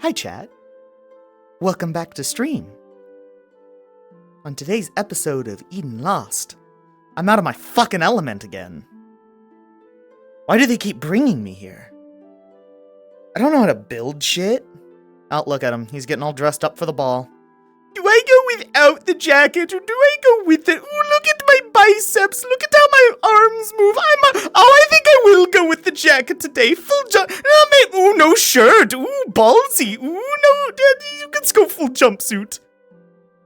Hi, chat. Welcome back to stream. On today's episode of Eden Lost, I'm out of my fucking element again. Why do they keep bringing me here? I don't know how to build shit. Oh, look at him. He's getting all dressed up for the ball. Do I go without the jacket or do I go with it? Ooh, look at my biceps. Look at how my arms move. I think I will go with the jacket today. Full jump. Ooh, no shirt. Ooh, ballsy. Ooh, no. You can go full jumpsuit.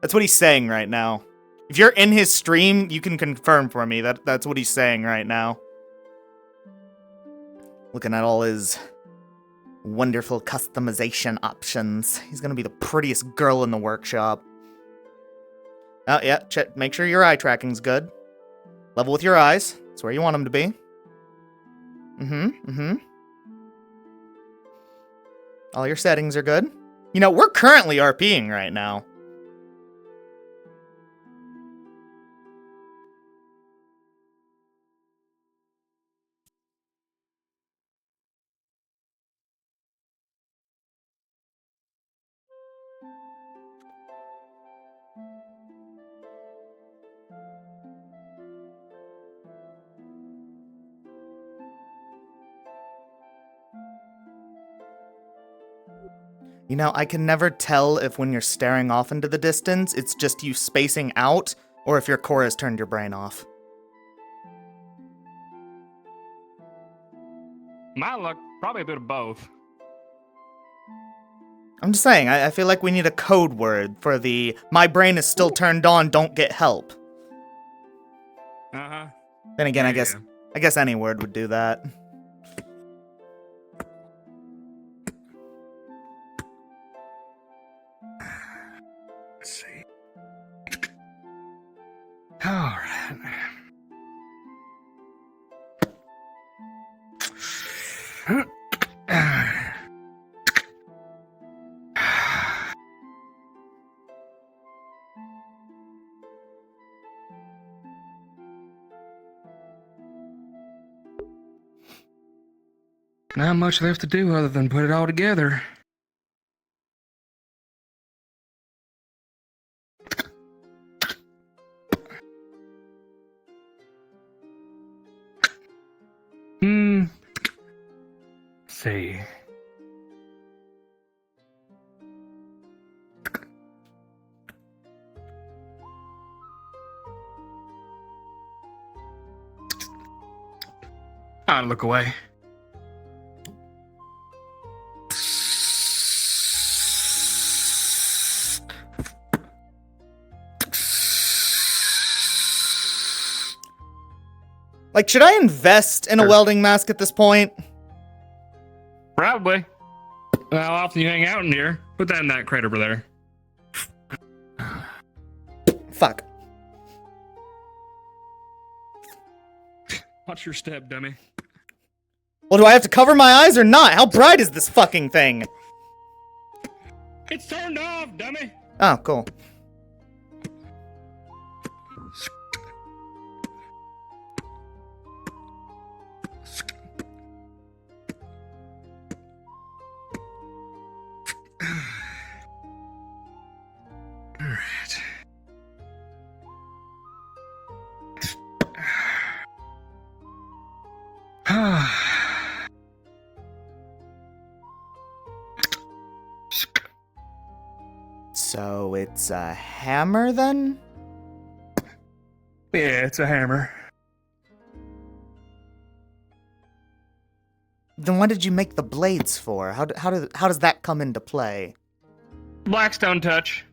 That's what he's saying right now. If you're in his stream, you can confirm for me that that's what he's saying right now. Looking at all his wonderful customization options. He's gonna be the prettiest girl in the workshop. Oh, yeah, make sure your eye tracking's good. Level with your eyes. That's where you want them to be. All your settings are good. You know, we're currently RPing right now. You know, I can never tell if when you're staring off into the distance, it's just you spacing out, or if your core has turned your brain off. My luck, probably a bit of both. I'm just saying, I feel like we need a code word for the my brain is still turned on, don't get help. Uh-huh. Then again, I guess any word would do that. Let's see. All right. Not much left to do other than put it all together. See. I'll look away. Like, should I invest in a welding mask at this point? Probably. How often you hang out in here? Put that in that crate over there. Fuck. Watch your step, dummy. Well, do I have to cover my eyes or not? How bright is this fucking thing? It's turned off, dummy. Oh, cool. So it's a hammer then? Yeah, it's a hammer. Then what did you make the blades for? How does that come into play? Blackstone touch.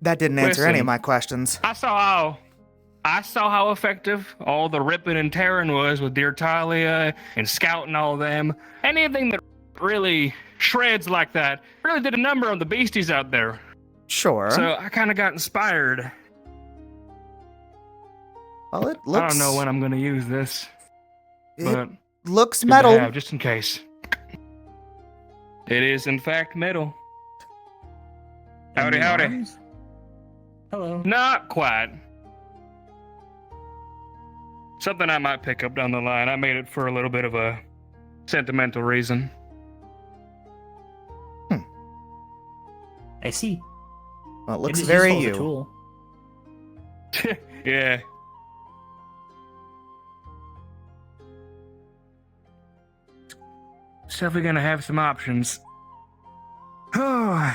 That didn't answer Listen, any of my questions. I saw how effective all the ripping and tearing was with Dear Talia and Scout and all them. Anything that really shreds like that really did a number on the beasties out there. Sure. So I kind of got inspired. Well, it looks... I don't know when I'm going to use this, but looks good metal. to have, just in case. It is, in fact, metal. Howdy, howdy. Hello. Not quite. Something I might pick up down the line. I made it for a little bit of a sentimental reason. I see. Well, it looks It is very useful as a you. tool. Yeah. So we're gonna have some options. How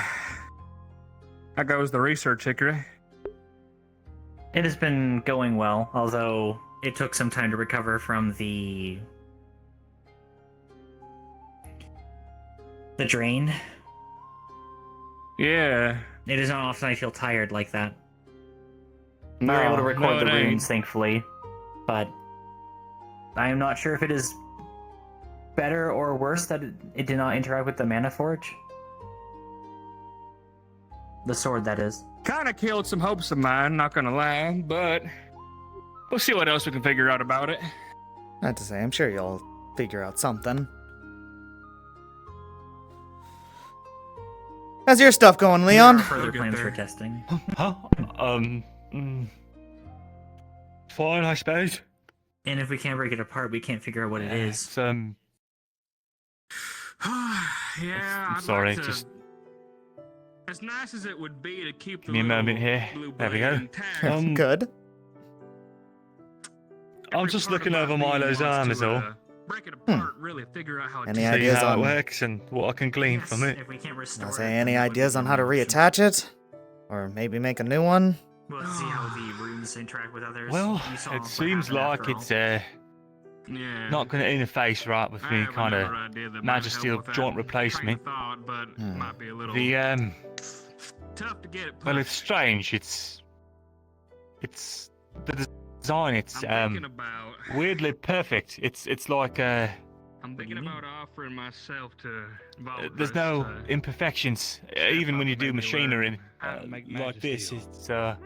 goes the research, Hickory? It has been going well, although it took some time to recover from the drain. Yeah. It is not often I feel tired like that. We were able to record the runes, thankfully, but I am not sure if it is better or worse that it did not interact with the mana forge. The sword, that is. Kind of killed some hopes of mine, not gonna lie, but we'll see what else we can figure out about it. Not to say, I'm sure you'll figure out something. How's your stuff going, There Leon? are further We'll get plans there. for testing. Huh? Fine, I suppose. And if we can't break it apart, we can't figure out what it is. It's, Yeah, I'm I'd sorry, like to, just as nice as it would be to keep give me a moment here. There we go. Good. I'm just looking over Milo's arm is all. Break it apart, really figure out how Any See ideas how on- it works and what I can glean from it. If we can't restore I'll it, say, then any that would be ideas on how to the option. reattach it? Or maybe make a new one? We'll see how the runes interact with others. Well, You saw it what seems happened like after it's Yeah. not going to interface right with me, kind of. Magisteel joint replacement. Thought, but Hmm. might be a little The tough to get it. well, it's strange. It's the design. It's I'm thinking about. weirdly perfect. It's like I'm thinking do you about offering myself to. there's no imperfections, even when you do machinery make like this. Magisteel.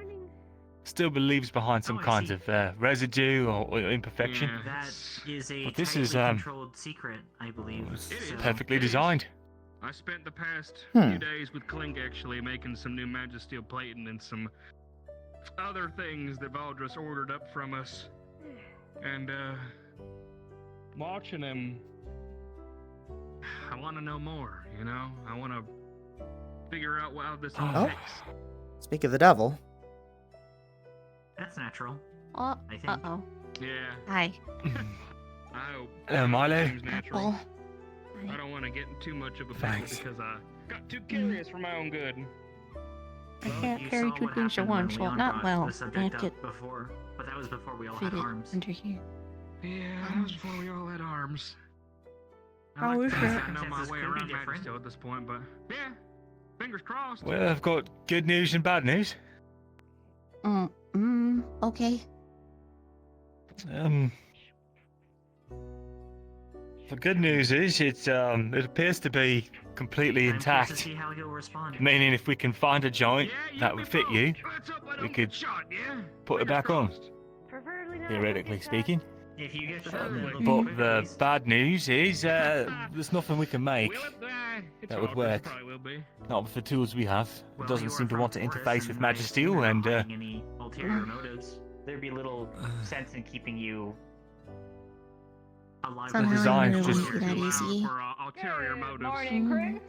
It's still believes behind some Oh, I kinds see. of residue or imperfection. Yeah. That is a But this tightly is, controlled secret, I believe. It's It is. perfectly It is. designed. I spent the past Hmm. few days with Clink actually making some new Magisteel plating and some other things that Valdris ordered up from us. And watching him, I want to know more, you know? I want to figure out how this all Oh. takes. Speak of the devil. That's natural, Oh, I think. uh-oh. Yeah, Hi. I hope. Hello, Milo. Seems natural. Apple. I don't want to get in too much of a Thanks. battle because I got too curious for my own good. I Well, can't you carry saw two what things at happened when once. Well, Leon not brought well. the I subject have to up before, but that was before we all fit had it arms. under here. Yeah, that was before we all had arms. How is I it? know my Circumstances way could be around different. Magisteel at this point, but yeah, fingers crossed. Well, I've got good news and bad news. Okay. The good news is it appears to be completely I'm curious to intact. see how he'll respond. Meaning, if we can find a joint Yeah, that would fit you, Let's hope I we don't could get shot, yeah? put it Fingers back on. crossed. theoretically speaking. If you get shot, But then it'll be But quick, at the least. bad news is there's nothing we can make. Will it? It's That would hard, but it work. probably will be. Not with the tools we have. It Well, doesn't you seem are to from want to Forest, interface with and I assume Magisteel, you're and not hiding any ulterior motives. There'd be little sense in keeping you alive. Somehow The design I'm just- really that easy. For ulterior motives. Morning, Craig.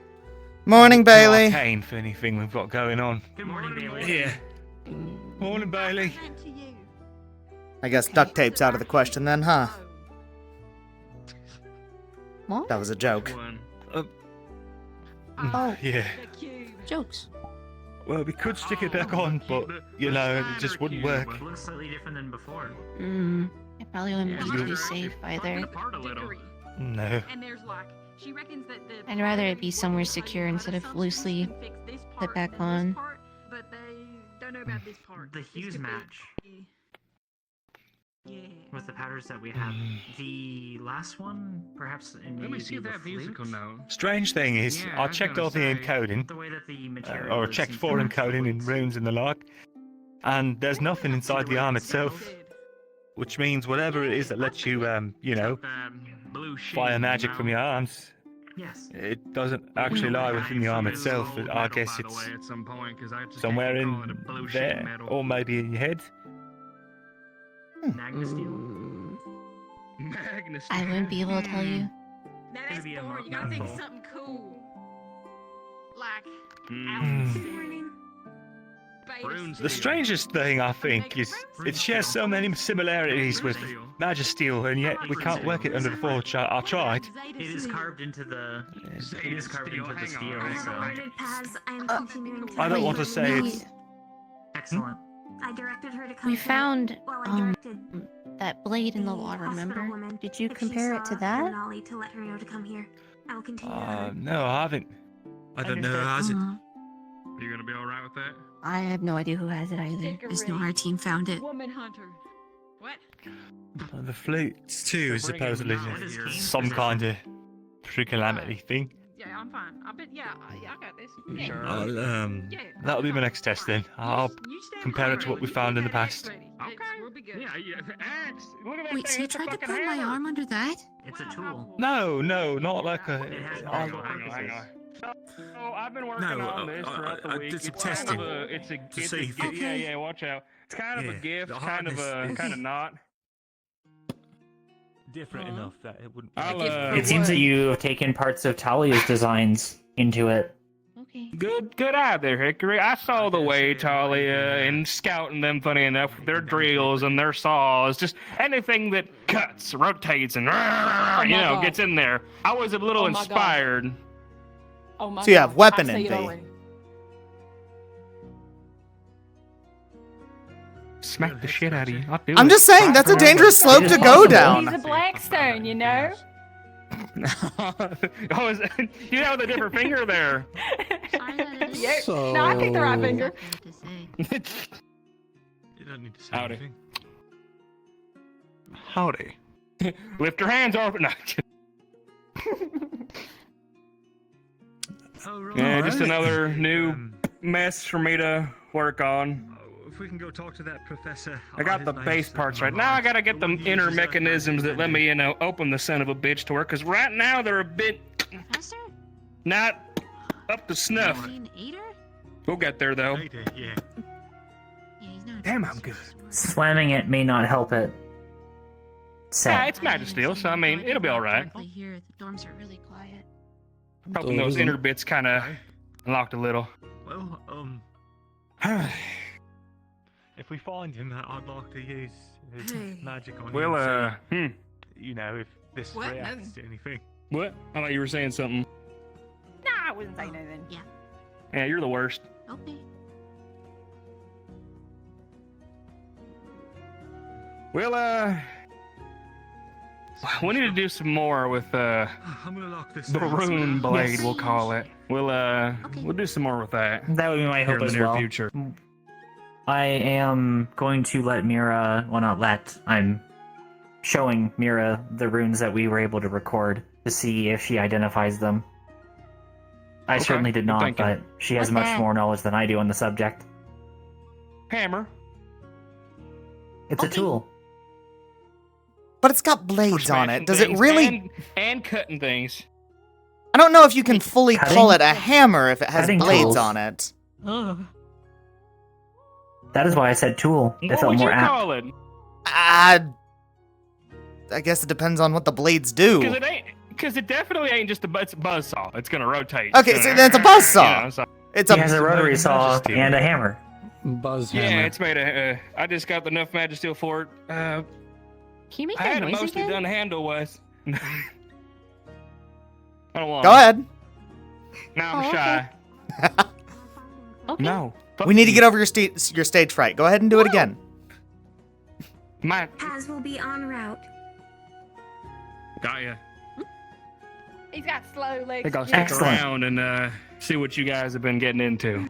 Morning, Bailey. arcane for anything we've got going on. Good morning, Morning, Bailey. Yeah. Morning, Bailey. I guess duct tape's out of the question then, huh? What? That was a joke. One. Oh. Yeah. Jokes. Well, we could stick it back on, but you know, it just wouldn't work. It looks slightly different than before. It probably wouldn't be You- too safe either. Apart a little. No. And there's like, she reckons that the I'd rather it be somewhere secure instead of loosely put back on. But they don't know about this part. The This hues could be- match Yeah. with the patterns that we have. The last one, perhaps, Let me maybe see if the that musical flute. note. Strange thing is, Yeah, I I was checked gonna all the say- encoding, The way that the material or is checked seems for to match the encoding in flutes. runes and the like, and there's nothing inside the arm itself, Good. which means whatever it is that lets you, you know, That blue sheet, fire magic you from know? your arms, Yes. it doesn't actually lie within the arm itself. Blue I metal, guess by the it's way, at some point, 'cause I just somewhere can't in call it a blue sheet there, metal. or maybe in your head. Magnasteel. Magnus. I wouldn't be able to tell you. Now that's be a boring. You gotta think of mouthful. something cool. Like, The strangest thing, I think, is it shares so many similarities with Magisteel, and yet we can't work it under the Forge. I tried. It is carved into the. It is carved into the steel. I have So alerted Paz. I'm continuing to. I don't want to say we, it's. excellent. I directed her to come. we here. found Well, I directed that blade in the the water, hospital remember? woman, Did you if she compare it to saw that? Denali to let her know to come here. I will continue. to alert. No, I haven't. I don't know. Has it? You gonna be all right with that? I have no idea who has it either. I just know our team found it. Woman hunter. What? The flutes too, Bring him supposedly out here. some kind of calamity thing. Yeah, I'm fine. I bet. Yeah, I got this. Yeah. Sure. Yeah. That'll be my next test then. I'll compare it to what we found in the past. Okay. We'll be good. Yeah, axe. Look at that Wait, thing. so you It's a tried to fucking put my hammer. arm under that? It's a tool. No, not like a. It has Hang multiple on, hang on. purposes. So I've been working on this throughout the week. did some It's kind testing of a, it's a, to it's see a, if gi- it- yeah, Okay. yeah. Watch out. It's kind of a Yeah, gift, the kind of hardness a, is- kind of not. Different enough that it wouldn't. I'll, It seems that you have taken parts of Talia's designs into it. Okay. Good eye there, Hickory. I saw the way Talia and scouting them. Funny enough, with their drills and their saws, just anything that cuts, rotates, and God. gets in there. I was a little Oh my God. inspired. Oh my So you have God, weapon I see it envy. already. Smack the shit out of you. I'll do I'm it. just saying, that's a dangerous slope to go He's down. a Blackstone, you know? Oh, you have a different finger there. Sorry that it is. Yeah. No, I picked the right finger. Have to say. You don't need to say Howdy. anything. Howdy. Lift your hands off. No. Oh, right. Yeah, just another Um, new mess for me to work on. If we can go talk to that professor. I got the base parts right now. I gotta get the inner mechanisms that let me, open the son of a bitch to work. Cause right now they're a bit Professor? not up to snuff. Alien Eater? We'll get there though. Yeah. Yeah, he's not. Damn, I'm good. Slamming it may not help it. Yeah, Set. it's Magisteel, so I mean, it'll be all right. Here, the dorms are really quiet. Hoping those inner bits kind of unlocked a little. Well, if we find him, I'd like to use his magic on Well, him. You know, if this What? reacts to anything. What? I thought you were saying something. Nah, I wasn't saying anything. Yeah, you're the worst. Okay. Well, we need to do some more with I'm gonna lock this. the thing. rune blade, Yes. we'll call it. We'll do some more with that That would be my here hope in the as near well. future. I am going to let Mira, well, not let, I'm showing Mira the runes that we were able to record to see if she identifies them. I Okay, certainly did good not, thinking. but she has What's much that? more knowledge than I do on the subject. Hammer. It's a Okay. tool. But it's got for blades on smashing it. Does it things really? and cutting things. I don't know if you can fully Cutting? call it a hammer if it has Cutting blades tools. on it. Ugh. That is why I said tool. It What felt would you more apt. call it? I guess it depends on what the blades do. Because it definitely ain't just it's a buzzsaw. It's gonna rotate. Okay, so then it's a buzzsaw. So, It's He has a a rotary saw Magisteel. and a hammer. Buzz yeah, hammer. it's made a. I just got enough Magisteel for it. Can you make I that had it noise mostly again? done handle wise. I don't want. Go ahead. Now I'm Oh, shy. Okay. No. We need to get over your stage fright. Go ahead and do it again. My Paz will be en route. got ya. He's got slow I legs. think I'll you stick know. Excellent. around and see what you guys have been getting into.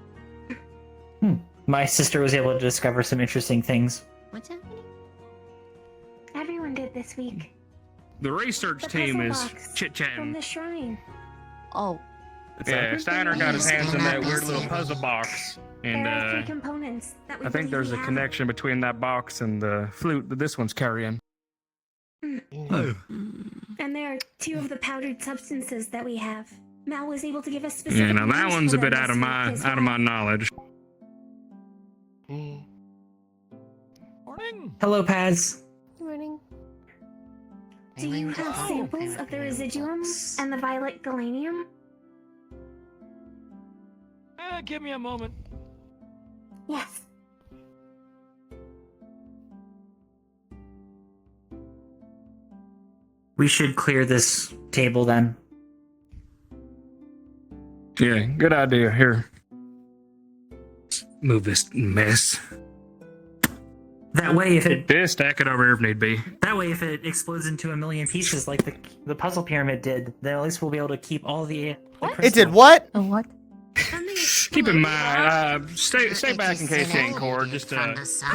My sister was able to discover some interesting things. What's happening? Everyone did this week. The research The team puzzle is box chit From chatting. the shrine. Oh, Yeah, Steiner got his hands in that weird little puzzle box, and There are 3 components that we I think believe there's we a have. connection between that box and the flute that this one's carrying. Oh, And there are 2 of the powdered substances that we have. Mal was able to give us specific Yeah, now that names one's for a bit them out of this my week as out of my well. knowledge. Hello, Paz. morning. Do you have samples of the residuum and the violet galenium? give me a moment. Yes. We should clear this table then. Yeah, good idea. Here. Move this mess. That way, if it Stack it over here if need be. explodes into a million pieces like the puzzle pyramid did, then at least we'll be able to keep all the It did crystals. what? A what? Keep in mind, stay back in case you ain't cord. Just I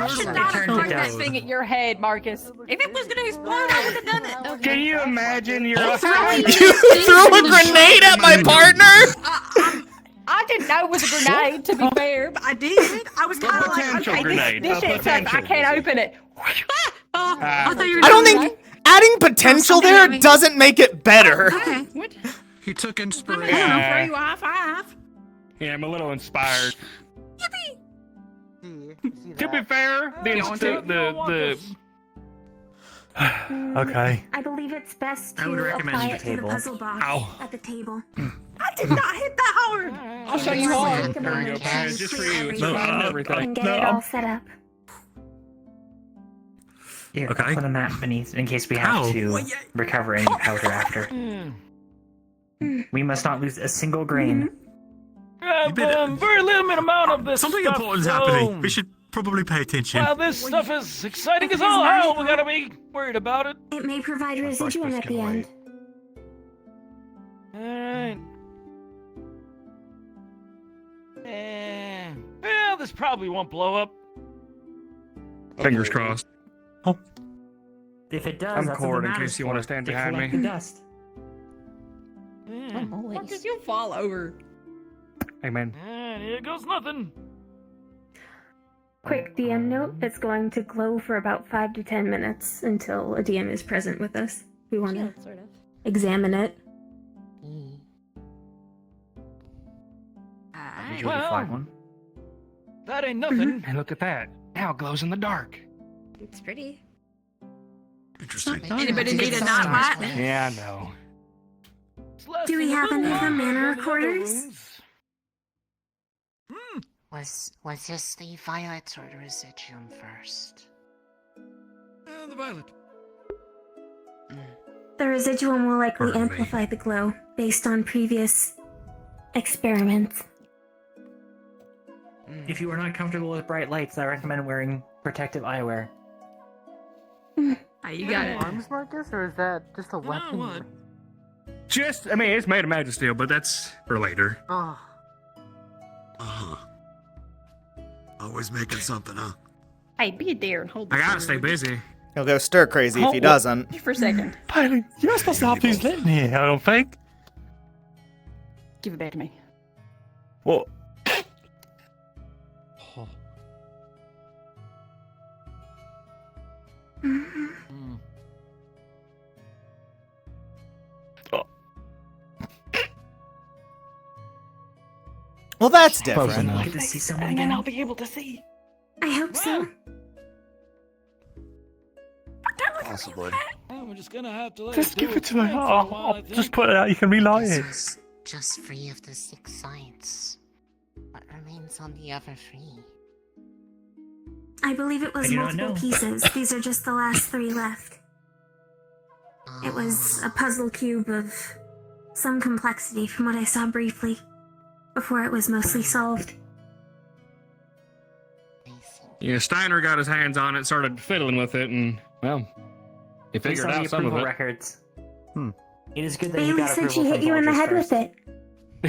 should It not have turned to thrown that dust. thing at your head, Marcus. If it was gonna explode, I would have done it. Can you imagine your You threw a grenade at my partner? I didn't know it was a grenade, to be fair, but I did. I was kind of like, potential okay, grenade, this a shit's tough. I potential. can't open it. I thought you were I don't think adding potential there doesn't make it better. Okay. What? He took I'm inspiration. gonna throw you a high five. Yeah, I'm a little inspired. To be fair, the Okay. I believe it's best to I would recommend apply the it to the table. puzzle box Ow. at the table. I did not hit that hard. I'll show you hard. Take a There we go, moment guys. to Just for clear you. It's everything fine and everything. and get No, it I'm- all set up. Here, Okay. I'll put a map beneath in case we have Ow. to recover any powder after. We must not lose a single grain. Yeah, very limited amount of this Something stuff, important's so- happening. We should probably pay attention. Well, this stuff is exciting If as it is all hell. magical- We gotta be worried about it. It may provide residuum at the end. Alright. Well, this probably won't blow up. fingers crossed. If it does, I'm that's what cord the in matter's case you wanna for, stand to behind collect me. the dust. Marcus, you'll fall over. Hey man. And here goes nothing. Quick DM note, it's going to glow for about 5 to 10 minutes until a DM is present with us. We want to Sort of. examine it. Usually Well. flat one. That ain't nothing. And look at that. Now it glows in the dark. It's pretty. Interesting. Anybody need a nightlight? Yeah, I know. It's less Do we than a have any little of the while mana for the other recorders? wounds. Was this the violet or the residuum first? The violet. The residuum will likely Pardon me. amplify the glow based on previous experiments. If you are not comfortable with bright lights, I recommend wearing protective eyewear. Hey, you got it. Arms, Marcus, or is that just a weapon? what? I mean, it's made of magic steel, but that's for later. Oh. Uh-huh. Always making something, huh? Hey, be a deer and hold I this gotta over stay busy. He'll go stir crazy if he doesn't. just for a second. Bailey, you're supposed to have these lit in here, I don't think. Give it back to me. What? Well, that's Close different. enough. Get to see someone And then again. I'll be able to see. I hope so. Possibly. Well, we're just gonna have to let Just do give it to me. its thing for a while, I Just think. put it out, you can relight This it. was just 3 of the 6 sites. What remains on the other 3? I believe it I was do not multiple know. pieces. These are just the last 3 left. It was a puzzle cube of some complexity from what I saw briefly, before it was mostly solved. Yeah, Steiner got his hands on it, started fiddling with it, and, well, he Based figured on the out some of approval it. records. Hmm. It is good that you Bailey got said she approval hit from you in the Vultures head with first. it.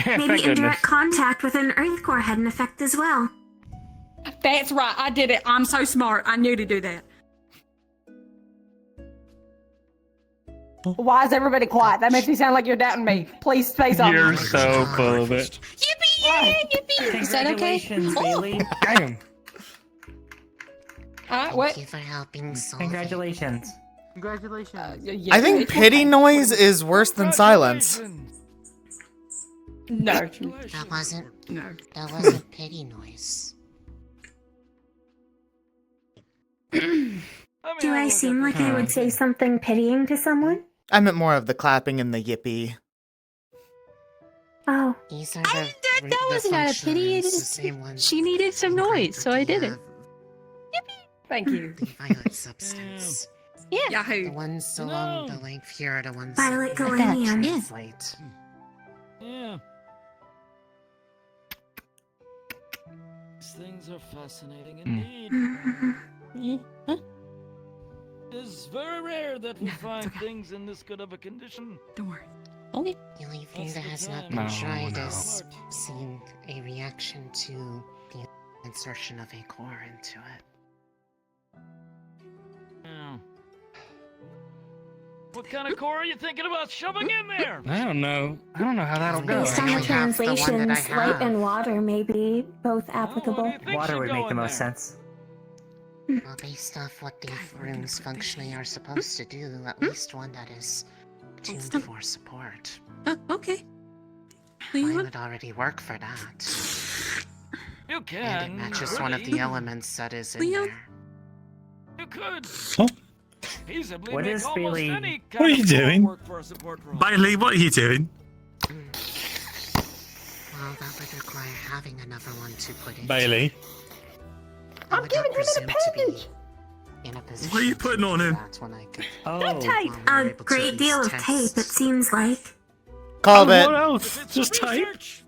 Yeah, Maybe thank goodness. indirect contact with an Earth core had an effect as well. That's right. I did it. I'm so smart. I knew to do that. Why is everybody quiet? That makes me sound like you're doubting me. Please say something. You're so full of it. Yippee! Yeah, yippee! Is that okay? Congratulations, Oh. Bailey. Damn. What? Thank you for helping solve Congratulations. Congratulations. I think pity noise is worse than silence. No. it. That wasn't No. pity noise. Do I seem like I would say something pitying to someone? I meant more of the clapping and the yippee. Oh, These are I the didn't do that wasn't out of pity. It The just, same ones she needed some noise, so I did it. Thank you. The violet substance. Yeah. The Yahoo. ones along the length here are the ones Violet that galenium. translate. Yeah. These things are fascinating indeed. It's very rare that we find things in this good of a condition. Don't worry. Okay. The only thing That's that the has not time. been No, tried no. is seeing a reaction to the insertion of a core into it. Yeah. What kind of core are you thinking about shoving in there? I don't know. I don't know how that'll go. Based on the I have the one that I translations, light have. and water may be both What do applicable. you think Water should would go make the in most there? sense. Well, based off what the runes functionally are supposed to do, at least one that is tuned stuff. for support. Okay. Mine would already work for that. You can. And it matches one of the really. elements that is in Leo? there. You could. Huh? Feasibly What make is almost Bailey- any What kind are you of core doing? work for a support rune. Bailey, what are you doing? Well, that would require having another one to put in. Bailey. I I'm would giving not him an presume to be appendage. in a position What are you to putting on do him? that when I could- Oh, Tape. when we were A able to great at deal of least tape, it test. seems like. Called What it. else? If it's Just for type. research,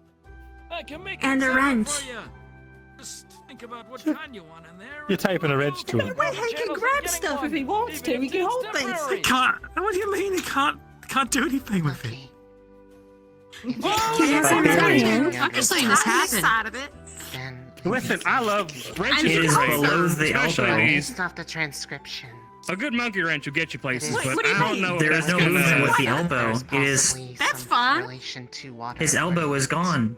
I can make And a example wrench. for you. Just think about what kind you want in there. You're typing a wrench to him. Wait, he can grab stuff if he wants to. He can hold things. I can't. What do you mean? He can't do anything with it. Okay. Yes, I'm Bailey. saying. I'm just saying this happened. Side of it. Then Listen, I love wrenches. It is are great, below the especially elbow. these. based off the transcription. A good monkey wrench will get you places, Wait, but what do you I don't mean? know if There is that's no gonna- movement with the There's elbow. It is possibly That's some fine. relation to water his elbow is gone.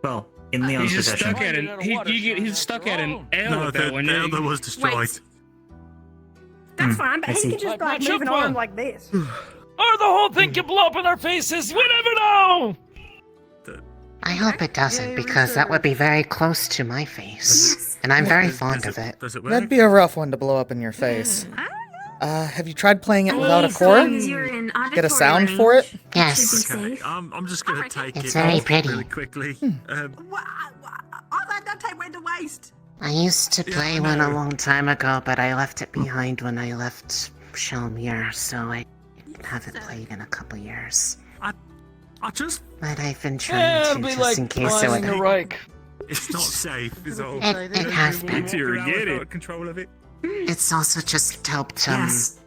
Well, in Leon's He's just possession. stuck at an. He's stuck at an L No, with the, that one. the elbow was destroyed. That's fine, but I he see. can just Like like my move an chipmunk. arm like this. Or the whole thing can blow up in our faces. We never know. I hope it doesn't, because that would be very close to my face. And I'm very fond of it. Does it work? That'd be a rough one to blow up in your face. Have you tried playing it without a As core? long as you're in Get a auditory sound range, for it? should be Yes. Okay, safe. I'm just gonna take It's it very off pretty. really quickly. All that tape went to waste. I used to Yeah, play I one a know. long time ago, but I left it behind when I left Shelmere, so I haven't played in a couple years. I just. But I've been Yeah, trying it'll to, be just like in case it climbing would. a Reich. It's not safe, is all. It has been. To get it. Control of it. It's also just helped Yes.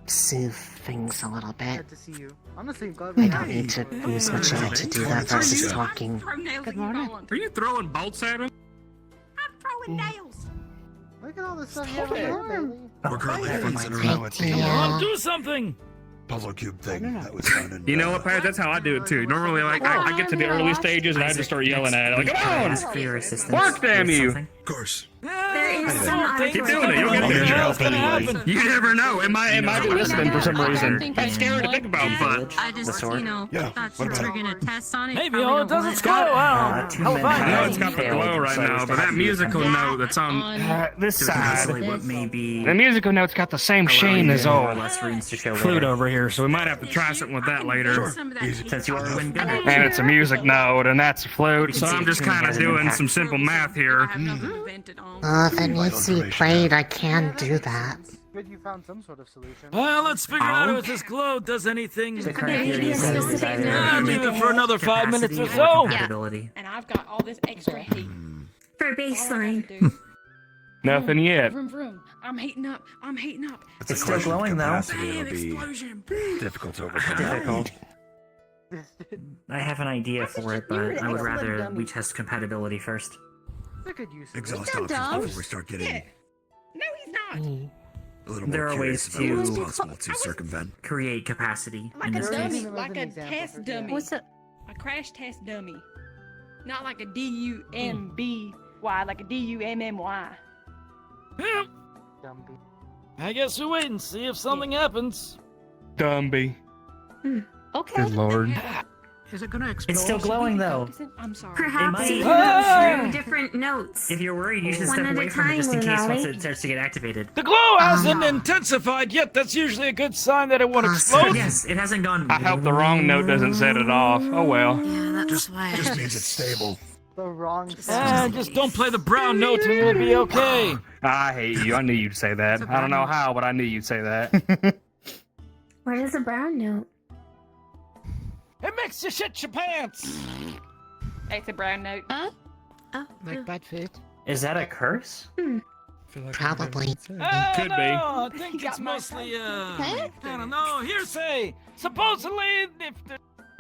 soothe things a little bit. Glad to see you. Honestly, I'm glad I we don't need to use much of it to do that versus talking. Good morning. Are you throwing bolts at him? I'm throwing nails. Look at all this stuff you have on your Bailey. We're currently futzing Hey, around with the Theo. Come on, do something. puzzle cube thing that was done in. You know what, Pat? That's how I do it too. Normally, like I get to the early stages and I just start yelling at it, like, "Come on, For your assistance. work, damn with you!" something. Of course. There is some Keep auditory doing it. You'll get I'll there. need your help What's gonna anyway. happen? You never know. It might be listening for some reason. That's scary to think about, but I The just, sword? you know, Yeah, thought what you about were it? gonna test on it. Maybe Probably all don't it does want is it. go. Wow. Two Hell men of a I know have it's got the failed, glow right so now, it's but that to musical use note that's on this to side. encapsulate what may be The musical note's got the same sheen as more or old less runes to show flute later. over here, so we might have to try something with that later. Some of that Easy. heat. Since you are a wind gunner. And it's a music note, and that's a flute, so see I'm it just tuning kind of has an doing impact. some simple math I here. have nothing to vent it on. If it needs to be played, I can do that. Good you found some sort of solution. Well, let's figure out if this glow does anything. The current Maybe theory a is that it specific is note. either Leave it for another 5 minutes or capacity so. compatibility. And I've got all this extra heat. for All I baseline. gotta do- Nothing yet. Vroom, vroom. I'm heating up. I'm heating up. It's still glowing though. Bam, explosion. Difficult to overcome. Difficult. I have an idea for it, You're but an I would excellent rather dummy. we test compatibility first. I could use some. Exhaust Not options dumb. before we start getting Yeah. No, he's not. a little There more are curious ways about what's to- possible to circumvent. Create capacity Like in a this dummy, case. As like an a example test for- dummy. What's up? A crash test dummy. Not like a D-U-M-B-Y, like a D-U-M-M-Y. Yeah, Dumby. I guess we wait and see if something happens. Dumby. Okay. Good lord. Is it gonna explode? It's still glowing though. I'm sorry. Perhaps might- you can through different notes. If you're worried, you should One step at a away from it just in time, case once Lunali. it starts to get activated. The glow hasn't intensified yet. That's usually a good sign that it won't explode. Yes, it hasn't gone. I hope the wrong note doesn't set it off. Oh well. Yeah, that's why. Just means it's stable. The wrong Just don't play the brown note and it'll be okay. I hate you. I knew you'd say that. I don't know how, but I knew you'd say that. Where is the brown note? It makes you shit your pants. It's a brown note. Oh. Like bad food. Is that a curse? Probably. Could be. I think it's mostly, I don't know, hearsay. Supposedly, if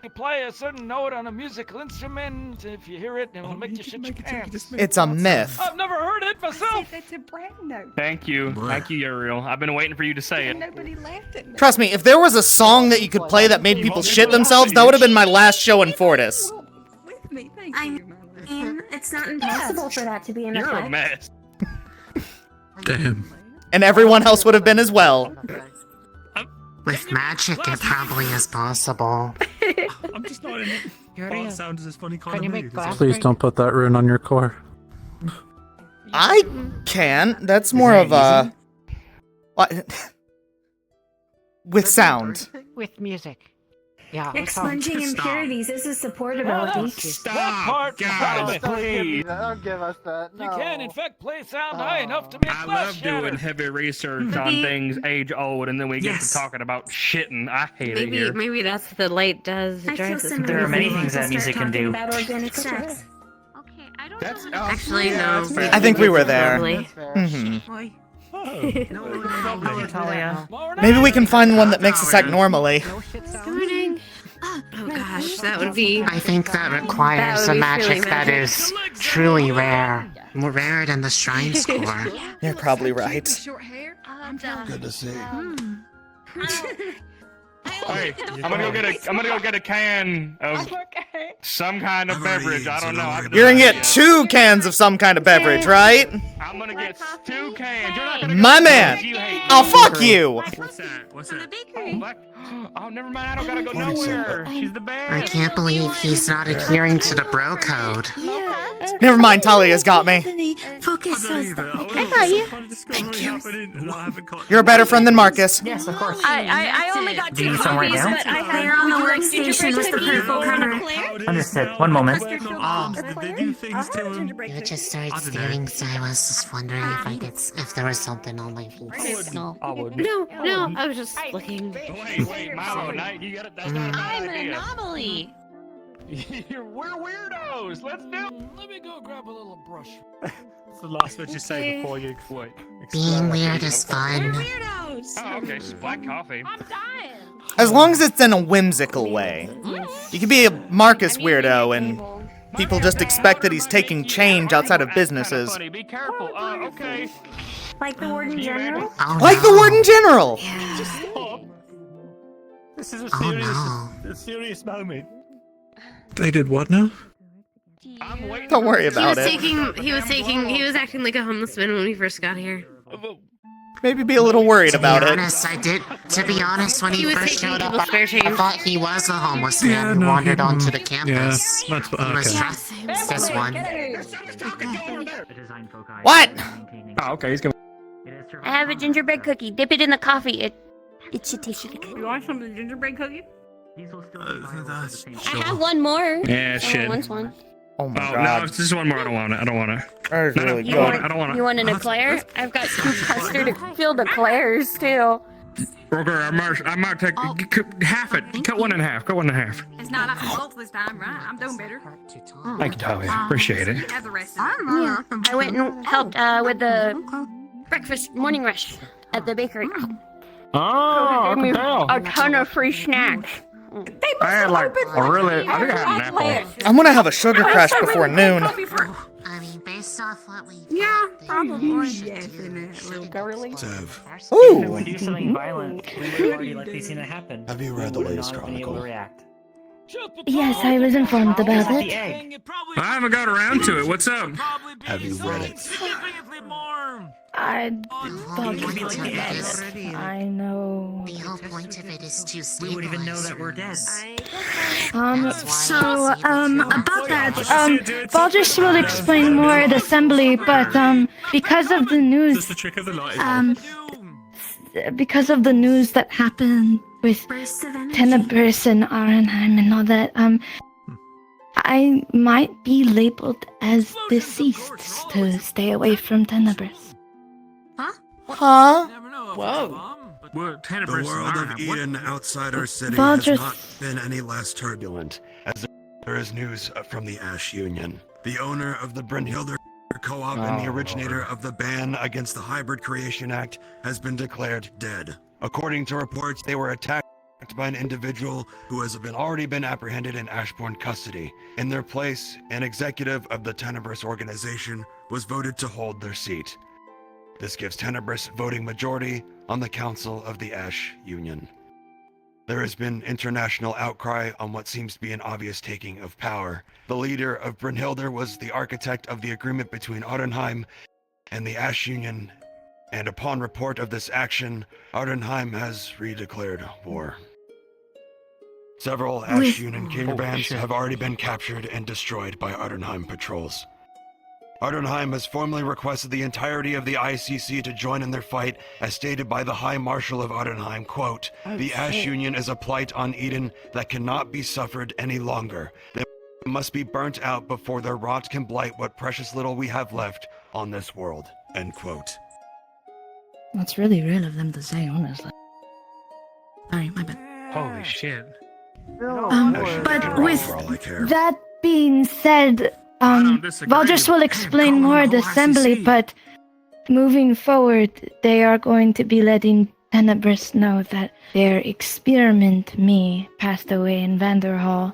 you play a certain note on a musical instrument, if you hear it, it will make you shit your pants. It's a myth. I've never heard it myself. That's a brown note. Thank you. Thank you, Uriel. I've been waiting for you to say it. Nobody laughed at me. Trust me, if there was a song that you could play that made people shit themselves, that would have been my last show in Fortis. With me, thank I you. mean, it's not impossible for that to be an You're effect. a mess. Damn. And everyone else would have been as well. With magic, it probably is possible. I'm just not in it. That sound is as funny kind of mood. Please don't put that rune on your core. I can. That's more of a... What? With sound. With music. Yeah. Expunging impurities is a support ability. That part, God, please. Don't give us that. you can, in fact, play sound high enough to make I glass love shatter. doing heavy research on things age old, and then we get to Yes. talking about shitting. I hate it here. Maybe that's what the light does. It I feel drives us similar. There are many to things that start music can talking do. about organic sex. Okay, I don't That's Actually, no. I think we were there. Probably. Mhm. Oh, Talia. Maybe we can find one that makes us act normally. Good morning. Oh gosh, that would be. I think that requires That would a be magic really that magic. is truly rare. More rare than the shrine score. You're probably right. Short hair. Good to see. Hey, I'm gonna go get a can of Okay. some kind of beverage. I don't know. I haven't You're gonna decided get yet. 2 cans of some kind of beverage, right? I'm gonna get 2 cans. You're not gonna My go man. You hate Oh, me. fuck you! What's that? What's that? Oh, never mind. I don't gotta go nowhere. She's the best. I can't believe he's not adhering to the bro code. Never mind, Talia's got me. Focus us. I got you. You're a better friend than Marcus. Yes, of course. I only got Do 2 you need some right copies, now? but I have. They're on the would you like workstation with the gingerbread purple cookie? cover. Understood. One moment. They do things to him. You just started staring, so I was just wondering if there was something on my face. No. I would. No, I was just looking. Wait, Milo, you got it. That's not a bad I'm an idea. anomaly. We're weirdos. Let's do. Let me go grab a little brush. It's the last word you say before you quit. Being weird is fun. Weirdos. Oh, okay. Just black coffee. I'm dying. As long as it's in a whimsical way. You can be a Marcus weirdo and people just expect that he's taking change outside of businesses. Funny. Be careful. Okay. Like the Warden General? Oh Like the no. Warden General! Stop. This is a Oh no. serious moment. They did what now? I'm waiting. Don't worry He was about it. he was acting like a homeless man when we first got here. Maybe be a little worried To be about it. honest, to be honest, when He he was first taking showed up, people's spare I change. thought he was a homeless man who no, wandered he- onto the Yeah, campus. that's He was okay. dressed this one. What? Oh, okay. He's gonna. I have a gingerbread cookie. Dip it in the coffee. It should taste really good. You want some of the gingerbread cookie? I have one more. Yeah, Someone shit. wants one. Oh my Oh no! god. This is one more. I don't want it. I don't want it. That is really You good. want, I don't want it. you want an eclair? I've got some custard-filled eclairs too. Okay, I might take half it. Cut one in half. Cut one in half. It's not like both this time, right? I'm doing better. Thank you, Talia. Appreciate it. Have the rest of it. Yeah. I went and helped with the breakfast morning rush at the bakery. Oh, I Gave me can tell. a ton of free snacks. I had like a really. I think I had an apple. I'm gonna have a sugar crash before noon. I mean, based off what we Yeah, they probably. should Yes, do in is a little like girly. If Ooh. we do something violent, we would have already likely seen it happen. Have you read the We would latest not have been able to Chronicle? react. Yes, I was informed about The it. egg. I haven't got around to it. What's up? Have you read it? I thought It could be like the eggs. I know. The whole point of it is to We stabilize would even know that we're dead. About that, Baldrus will explain more at assembly, but, because of the news, Just the trick of the light. because of the news that happened with Bursts of energy. Tenebris and Arenheim and all that, I might be labeled as deceased to stay away from Tenebris. Huh? Whoa. The world of Eden outside our city Baldrus- has not been any less turbulent, as there is news from the Ash Union. The owner of the Brynhildr Co-op and the originator of the ban against the Hybrid Creation Act has been declared dead. According to reports, they were attacked by an individual who has already been apprehended in Ashbourne custody. In their place, an executive of the Tenebris organization was voted to hold their seat. This gives Tenebris voting majority on the Council of the Ash Union. There has been international outcry on what seems to be an obvious taking of power. The leader of Brynhildr was the architect of the agreement between Ardenheim and the Ash Union, and upon report of this action, Ardenheim has redeclared war. Several Ash Union killer bands have already been captured and destroyed by Ardenheim patrols. Ardenheim has formally requested the entirety of the ICC to join in their fight, as stated by the High Marshal of Ardenheim, quote, "The Ash Union is a blight on Eden that cannot be suffered any longer. They must be burnt out before their rot can blight what precious little we have left on this world," end quote. That's really real of them to say, honestly. Sorry, my bad. Holy shit. But with For all I care. that being said, don't disagree. Valdrus will explain more at assembly, but moving forward, they are going to be letting Tenebris know that their experiment me passed away in Vanderhall.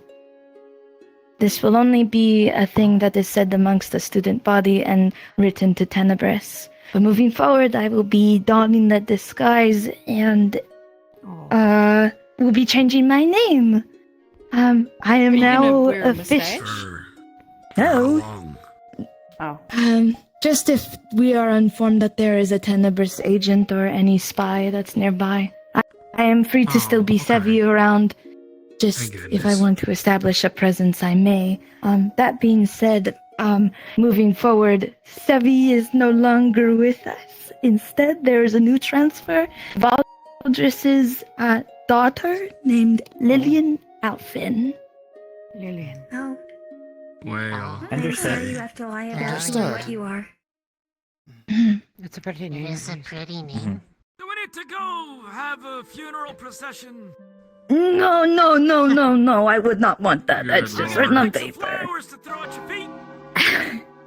This will only be a thing that is said amongst the student body and written to Tenebris. But moving forward, I will be donning that disguise and will be changing my name. I am Are you gonna now wear a official. mustache? No. Oh. Just if we are informed that there is a Tenebris agent or any spy that's nearby, I am free to still be savvy around. Just if I want to establish a presence, I may. That being said, moving forward, Sevi is no longer with us. Instead, there is a new transfer. Valdrus's daughter named Lillian Alfin. Lillian. Oh, Well, Understood. you have to lie about Understood. what you are. It's a pretty It name. is a pretty name. Do we need to go have a funeral procession? No, I would not want that. That's Good just lord. written on Some paper. flowers to throw at your feet.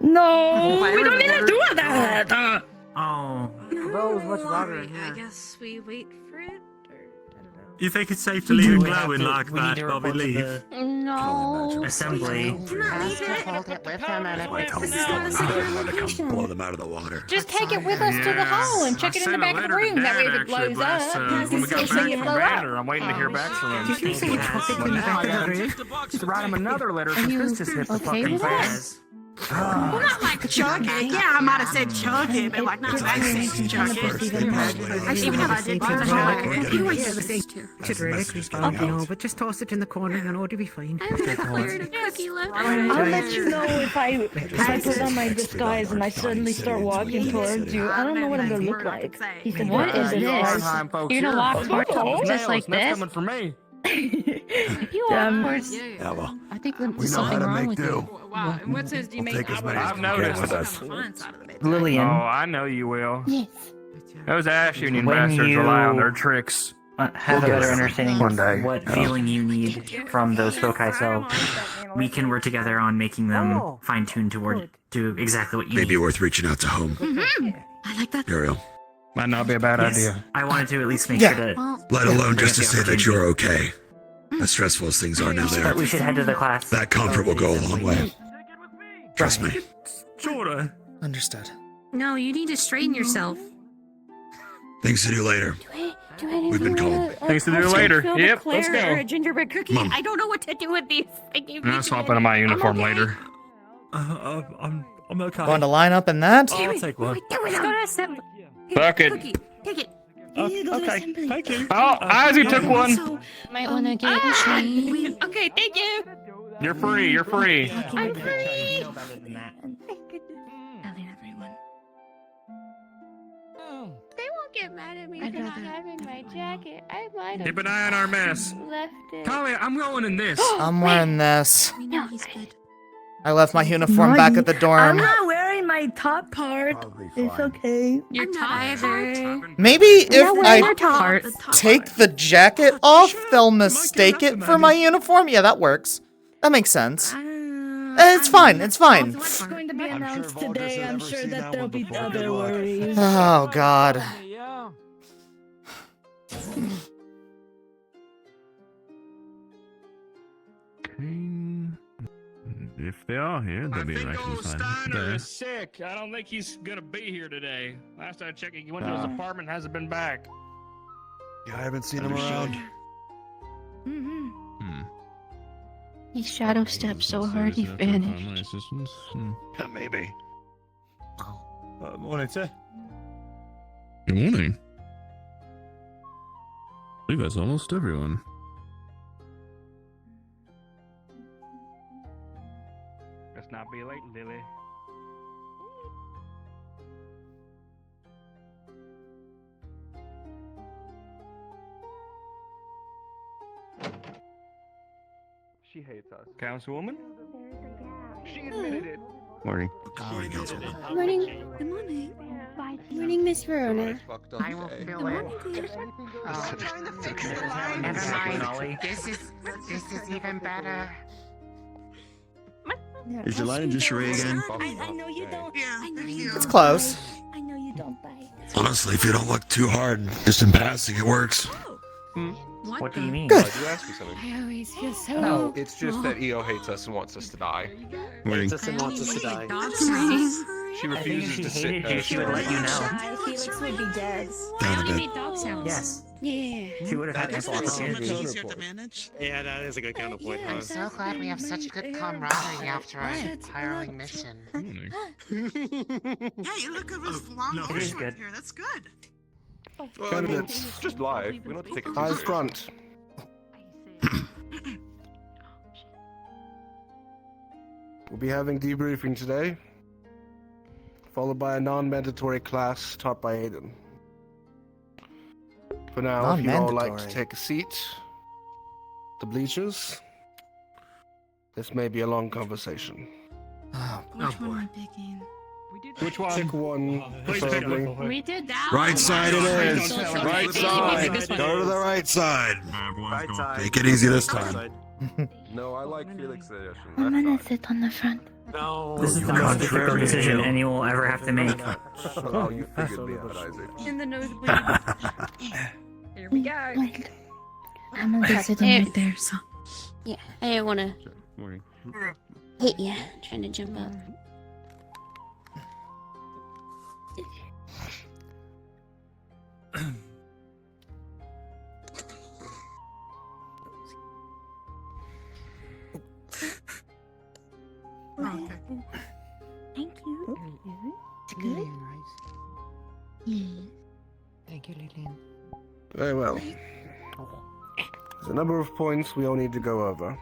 No, we don't need to do that. Oh. Rose much louder in I here. guess we wait for it, or I don't know. You think it's safe to leave it We have glowing to- like we need that to while we report to leave? the No. assembly. Do not leave it. Hold it with him and if I told This you is not a secret to come location. blow them out of the water. Just take it with us to the hall and check it in the back of the room. That way if it blows up, when we got back from Banner, I'm waiting to hear back from him. Did you say chuck it in the back of the room? Just write him another letter Are you okay with that? Well, not like chug it. Yeah, I might have said chug it, but like not back saying chug it. Even if I did chug it. You were should really respond, you know, but just toss it in the corner and it'll be fine. Cleared a cookie left. I'll let you know if I put on my disguise and I suddenly start walking towards you. I don't know what I'm gonna look like. He said, What is this? You're gonna walk towards Oh, just like that's this? coming from me. You walk towards. Yeah, well, I think we there's know something how to wrong make with do. you. Wow, in what sense do you We'll mean? take as many I've as we can noticed. with us. Lillian, Oh, I know you will. Yes. Those Ash Union When bastards rely on you- their tricks. have a We'll better get understanding one of day. what Yeah. feeling you need from those folk I sell. We can work together on making them fine-tuned to exactly what you Maybe need. worth reaching out to home. I like that. Uriel. Might not be a bad Yes, idea. I wanted to at least make Yeah. sure that. Well, Let alone just to Bring up the say that opportunity. you're okay. As stressful as things are now But there, we should head to the class. that comfort will go a long way. Trust me. Sorta. Understood. No, you need to straighten yourself. Things to do later. We've been called. Things to do later. Yep, let's Eclair or go. a gingerbread cookie. Mom. I don't know what to do with these. They gave me I'll swap into my uniform later. I'm okay. Going to line up in that? Damn I'll it. take one. Let's go to assembly. Here, Fuck it. Cookie, take it. Okay, thank you. Oh, Ozzy took one. So, Might want to get a chain. okay, thank you. You're free. You're free. I'm free. Telling everyone. They won't get mad at me for not having my jacket. I might have Keep an eye on our mess. left it. Talia, I'm going in this. I'm wearing this. We know he's good. I left my uniform back at the I'm dorm. not wearing my top part. It's okay. Your top part. Maybe if I top. take the jacket off, they'll mistake it for my uniform. Yeah, that works. That makes sense. It's fine. It's fine. What's going to be announced today? I'm sure that there'll be other worries. Oh, God. Yeah. If they are here, they'll be nice and fine. Steiner is sick. I don't think he's gonna be here today. Last I checked, he went to his apartment, hasn't been back. Yeah, I haven't seen him around. He shadow stepped so hard he vanished. My assistance. Yeah, maybe. Morning, sir. Good morning. I believe that's almost everyone. Let's not be late, Lily. She hates us. Councilwoman? She admitted it. Morning. Morning, Councilwoman. Morning. Good morning. Morning, Miss Verona. I will fill it. Never mind. This is even better. Is your line just Sheree again? I know you don't. I know you It's don't. close. I know you don't bite. Honestly, if you don't look too hard, just in passing, it works. What do you mean? Good. I do ask you something. I always feel so. No, it's just that EO hates us and wants us to die. Morning. Hates us and wants us to die. She I think refuses if she to sit. hated you, she would let you know. Felix would be dead. Down a bit. made dog sounds. Yes. Yeah. She would have had That's ample so much opportunity. easier to manage. Yeah, that is a good counterpoint. I'm so glad we have such good camaraderie after our hiring mission. Morning. Yeah, you look at this long It is good. here. That's good. Candidates, just lie. We don't take it too Eyes serious. front. We'll be having debriefing today, followed by a non-mandatory class taught by Aiden. For now, if you'd all like to Non-mandatory. take a seat, the bleachers, this may be a long conversation. Oh, Which one are we picking? Which one? Pick one, preferably. We did that. Right side it is. So Right this side. one. Go to the right side. Right side. Take it easy this time. No, I like Felix's suggestion. I'm That's gonna fine. sit on the front. No. This is the most difficult decision anyone will ever have to make. Oh, you figured me out, Isaac. In the nosebleed. Here we go. Wait. I'm gonna be sitting right there, so. Yeah, I didn't want to Morning. hit you trying to jump up. Okay. Thank you. It's good. Yeah. Thank you, Lillian. Very well. There's a number of points we all need to go over,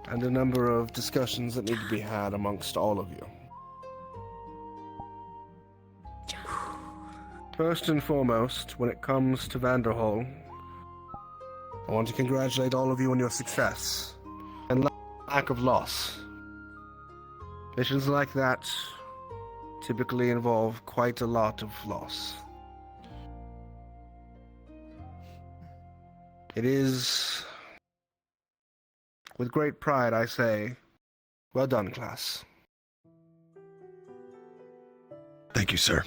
and a number of discussions that need to be had amongst all of you. First and foremost, when it comes to Vanderhall, I want to congratulate all of you on your success and lack of loss. Missions like that typically involve quite a lot of loss. It is with great pride I say, well done, class. Thank you, sir.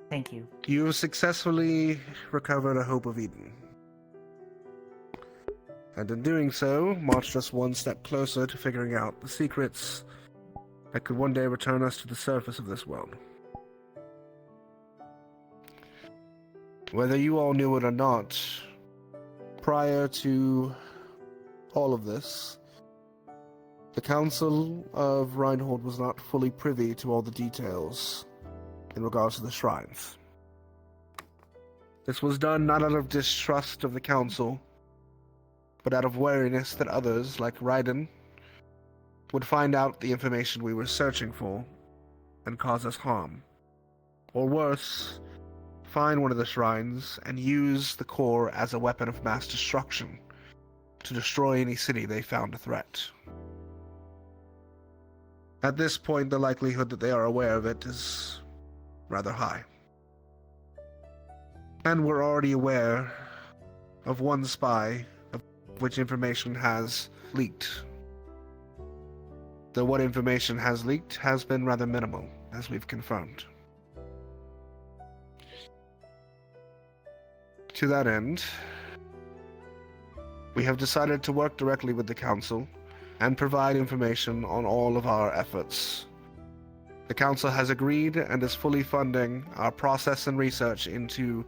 Thank you. You have successfully recovered a Hope of Eden. And in doing so, marched us one step closer to figuring out the secrets that could one day return us to the surface of this world. Whether you all knew it or not, prior to all of this, the Council of Reinhold was not fully privy to all the details in regards to the shrines. This was done not out of distrust of the Council, but out of wariness that others, like Raiden, would find out the information we were searching for and cause us harm. Or worse, find one of the shrines and use the core as a weapon of mass destruction to destroy any city they found a threat. At this point, the likelihood that they are aware of it is rather high. And we're already aware of one spy of which information has leaked. Though what information has leaked has been rather minimal, as we've confirmed. To that end, we have decided to work directly with the Council and provide information on all of our efforts. The Council has agreed and is fully funding our process and research into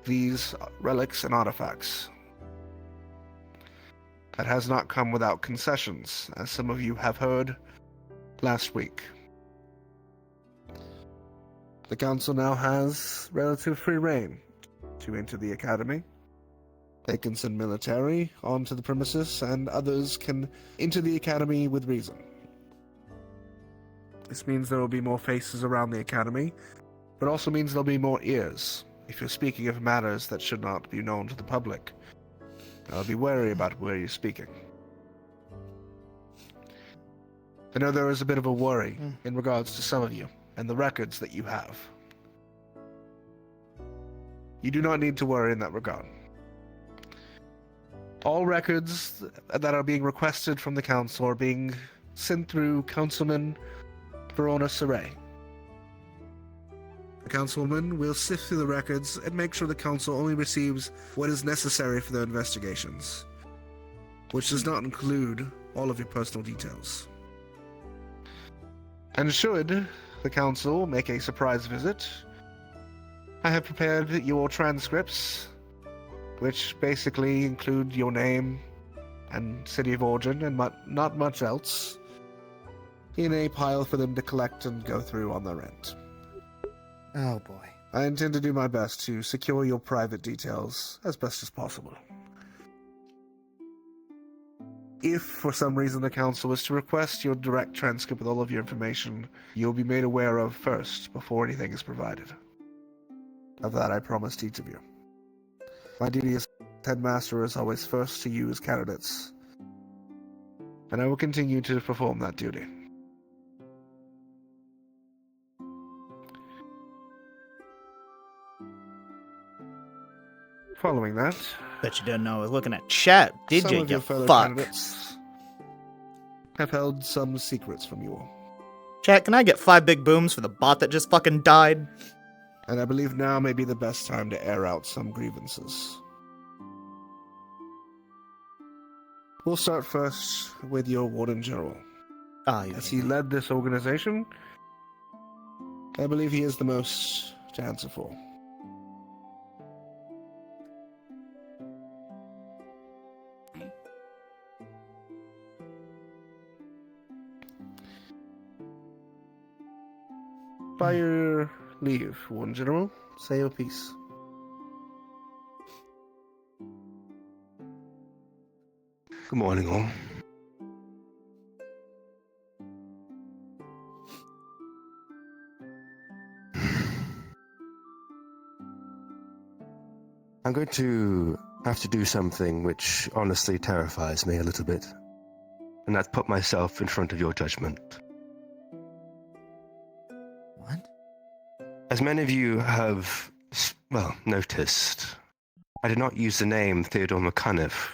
these relics and artifacts. That has not come without concessions, as some of you have heard last week. The Council now has relative free reign to enter the Academy. They can send military onto the premises, and others can enter the Academy with reason. This means there will be more faces around the Academy, but also means there'll be more ears if you're speaking of matters that should not be known to the public. I'll be wary about where you're speaking. I know there is a bit of a worry in regards to some of you and the records that you have. You do not need to worry in that regard. All records that are being requested from the Council are being sent through Councilman Verona Saray. The Councilwoman will sift through the records and make sure the Council only receives what is necessary for their investigations, which does not include all of your personal details. And should the Council make a surprise visit, I have prepared your transcripts, which basically include your name and city of origin and not much else, in a pile for them to collect and go through on their end. Oh boy. I intend to do my best to secure your private details as best as possible. If, for some reason, the Council is to request your direct transcript with all of your information, you'll be made aware of first, before anything is provided. Of that I promised each of you. My duty as headmaster is always first to you as candidates, and I will continue to perform that duty. Following that, Bet you didn't know I was looking at chat, did some you? of your You fellow fuck. candidates have held some secrets from you all. Chat, can I get 5 big booms for the bot that just fucking died? And I believe now may be the best time to air out some grievances. We'll start first with your Warden General. As he led this organization, I believe he is the most to answer for. By your leave, Warden General, say your piece. Good morning, all. I'm going to have to do something which honestly terrifies me a little bit, and that's put myself in front of your judgment. What? As many of you have, noticed, I did not use the name Theodore McCuniff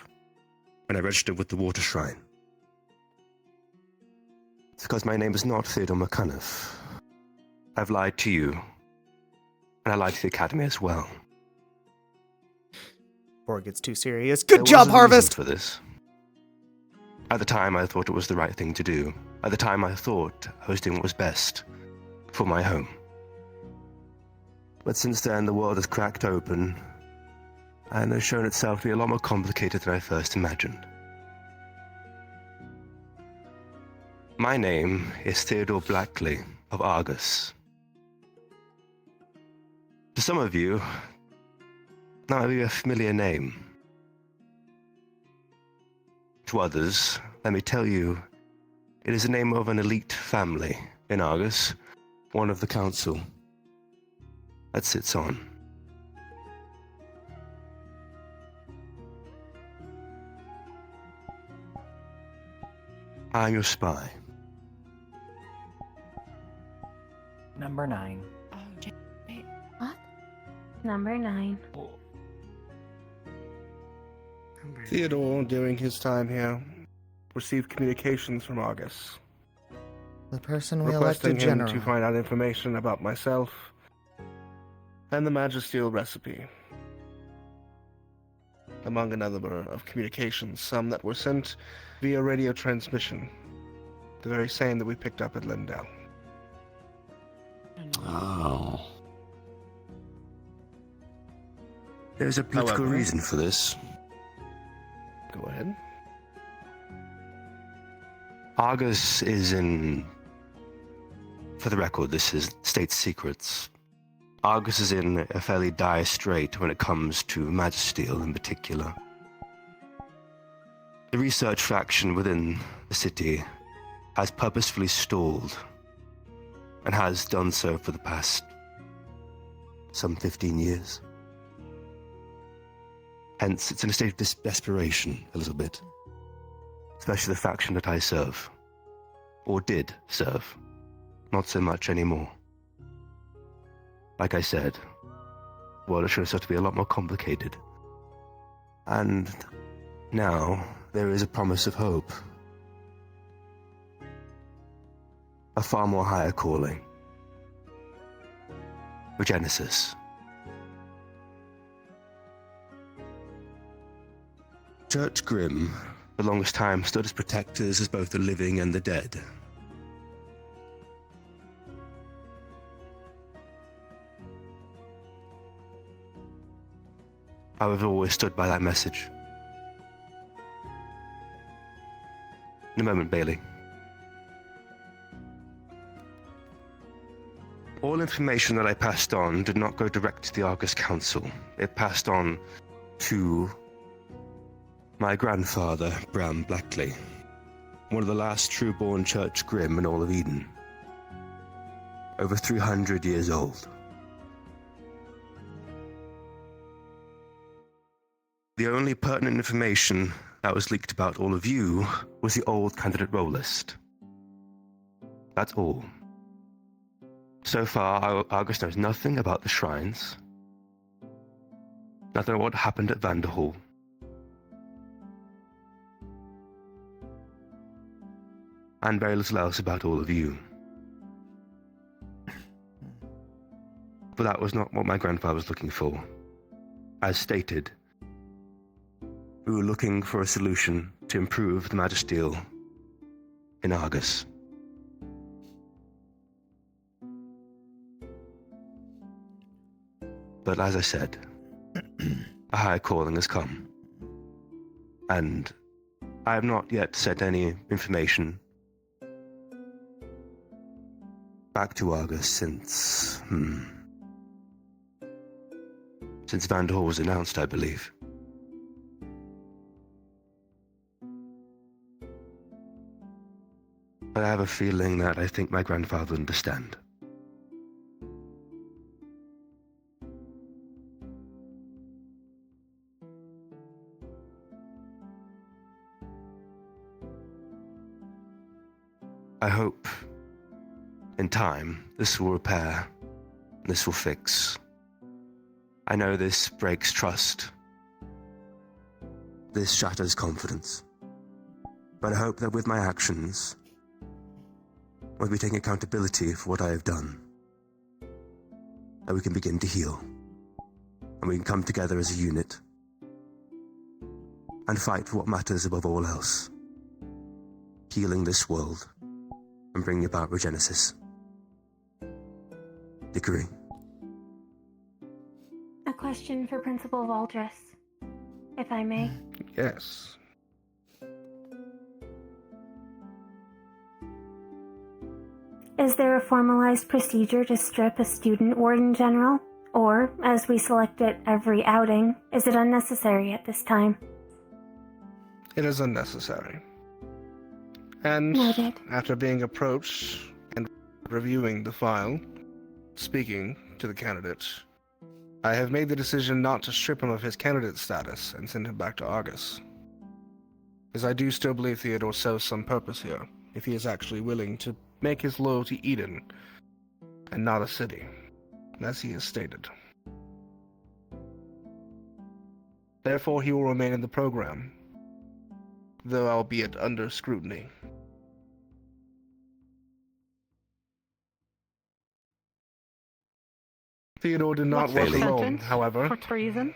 when I registered with the Water Shrine. It's because my name is not Theodore McCuniff. I've lied to you, and I lied to the Academy as well. Before it gets too serious. Good There job, was a reason Harvest! for this. At the time, I thought it was the right thing to do. At the time, I thought I was doing what was best for my home. But since then, the world has cracked open and has shown itself to be a lot more complicated than I first imagined. My name is Theodore Blackley of Argus. To some of you, that might be a familiar name. To others, let me tell you, it is the name of an elite family in Argus, one of the council that sits on. I'm your spy. Number 9. What? Number 9. Theodore, during his time here, received communications from Argus, The person we requesting elected him general. to find out information about myself and the Magisteel recipe, among a number of communications, some that were sent via radio transmission, the very same that we picked up at Lindell. Oh. There's a political However- reason for this. Go ahead. Argus is in... For the record, this is state secrets. Argus is in a fairly dire strait when it comes to Magisteel in particular. The research faction within the city has purposefully stalled, and has done so for the past some 15 years. Hence, it's in a state of desperation a little bit, especially the faction that I serve, or did serve, not so much anymore. Like I said, the world has shown itself to be a lot more complicated. And now there is a promise of hope. A far more higher calling. Regenesis. Church Grimm, for the longest time, stood as protectors of both the living and the dead. I've always stood by that message. In a moment, Bailey. All information that I passed on did not go direct to the Argus Council. It passed on to my grandfather, Bram Blackley, one of the last true-born Church Grimm in all of Eden. Over 300 years old. The only pertinent information that was leaked about all of you was the old candidate roll list. That's all. So far, Argus knows nothing about the shrines, nothing about what happened at Vanderhall. And very little else about all of you. But that was not what my grandfather was looking for. As stated, we were looking for a solution to improve the Magisteel in Argus. But as I said, a higher calling has come. And I have not yet sent any information back to Argus since Vanderhall was announced, I believe. But I have a feeling that I think my grandfather would understand. I hope, in time, this will repair, this will fix. I know this breaks trust. This shatters confidence. But I hope that with my actions, I'll be taking accountability for what I have done, that we can begin to heal, and we can come together as a unit, and fight for what matters above all else, healing this world, and bringing about Regenesis. Agree? A question for Principal Valdres, if I may. Yes. Is there a formalized procedure to strip a student warden general? Or, as we select it every outing, is it unnecessary at this time? It is unnecessary. And Noted. after being approached and reviewing the file, speaking to the candidate, I have made the decision not to strip him of his candidate status and send him back to Argus. As I do still believe Theodore serves some purpose here, if he is actually willing to make his loyalty Eden, and not a city, as he has stated. Therefore, he will remain in the program, though albeit under scrutiny. Theodore did not What's work the alone, sentence however. for treason?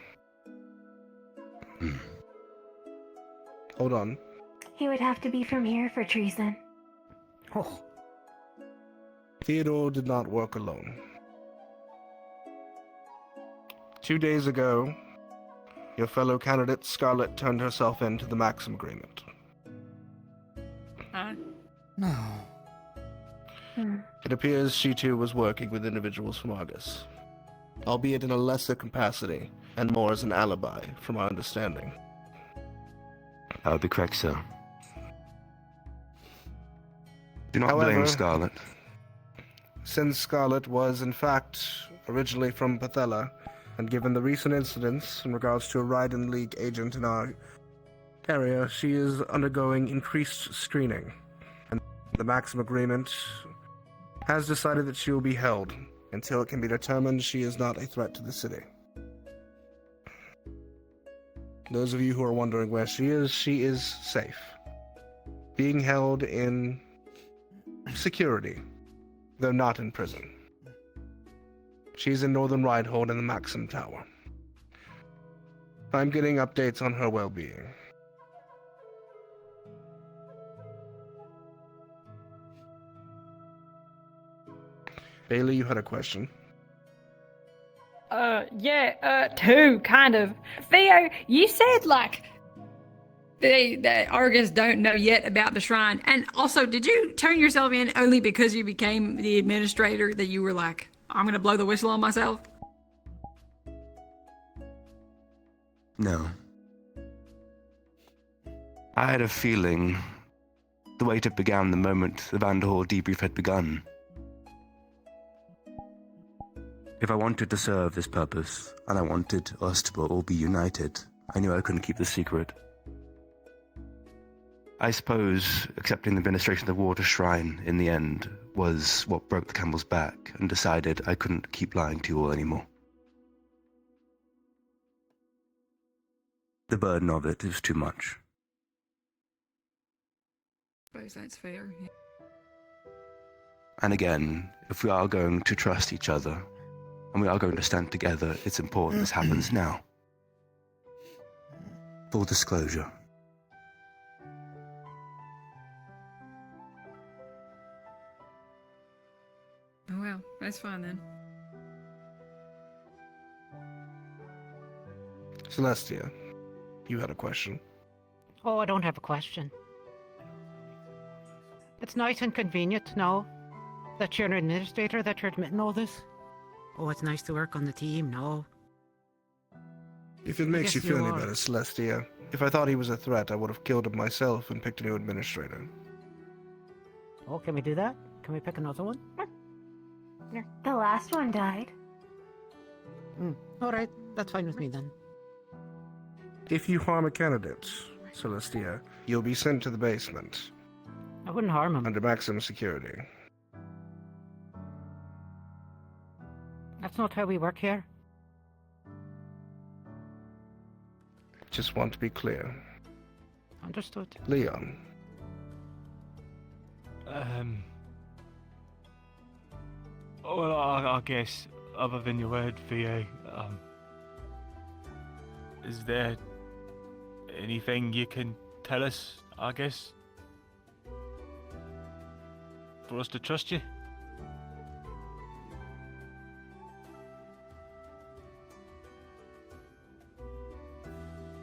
Hold on. He would have to be from here for treason. Oh. Theodore did not work alone. 2 days ago, your fellow candidate Scarlet turned herself in to the Maxim Agreement. No. It appears she too was working with individuals from Argus, albeit in a lesser capacity and more as an alibi, from our understanding. That would be correct, sir. Do not However, blame Scarlet. Since Scarlet was, in fact, originally from Pathella, and given the recent incidents in regards to a Raiden League agent in our area, she is undergoing increased screening, and the Maxim Agreement has decided that she will be held until it can be determined she is not a threat to the city. Those of you who are wondering where she is safe, being held in security, though not in prison. She's in Northern Ridehold in the Maxim Tower. I'm getting updates on her well-being. Bailey, you had a question. Two, kind of. Theo, you said, like, the Argus don't know yet about the shrine. And also, did you turn yourself in only because you became the administrator that you were like, I'm going to blow the whistle on myself? No. I had a feeling the wait had began the moment the Vanderhall debrief had begun. If I wanted to serve this purpose, and I wanted us to all be united, I knew I couldn't keep the secret. I suppose accepting the administration of the Water Shrine in the end was what broke the camel's back and decided I couldn't keep lying to you all anymore. The burden of it is too much. I suppose that's fair. Yeah. And again, if we are going to trust each other, and we are going to stand together, it's important this happens now. Full disclosure. Oh, well, that's fine then. Celestia, you had a question. Oh, I don't have a question. It's nice and convenient to know that you're an administrator, that you're admitting all this. Oh, it's nice to work on the team, no? If it makes you guess feel you any are. better, Celestia, if I thought he was a threat, I would have killed him myself and picked a new administrator. Oh, can we do that? Can we pick another one? The last one died. Alright, that's fine with me then. If you harm a candidate, Celestia, you'll be sent to the basement. I wouldn't harm him. Under maximum security. That's not how we work here. Just want to be clear. Understood. Leon. Well, I guess, other than your word, VA, is there anything you can tell us, I guess, for us to trust you?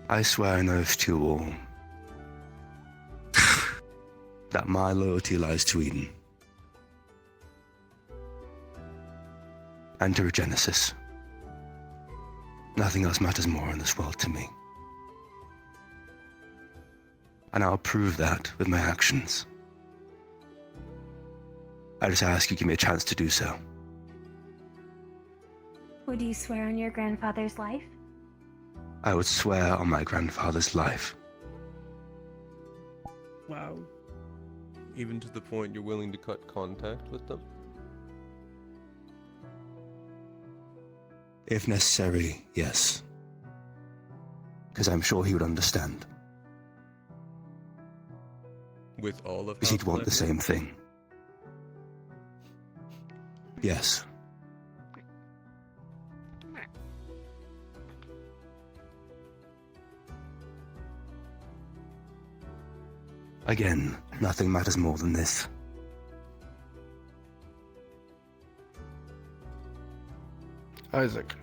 I swear an oath to you all that my loyalty lies to Eden and to Regenesis. Nothing else matters more in this world to me. And I'll prove that with my actions. I just ask you give me a chance to do so. Would you swear on your grandfather's life? I would swear on my grandfather's life. Wow. Even to the point you're willing to cut contact with them? If necessary, yes. Because I'm sure he would understand. With all of Because he'd want the same thing. Yes. Again, nothing matters more than this. Isaac.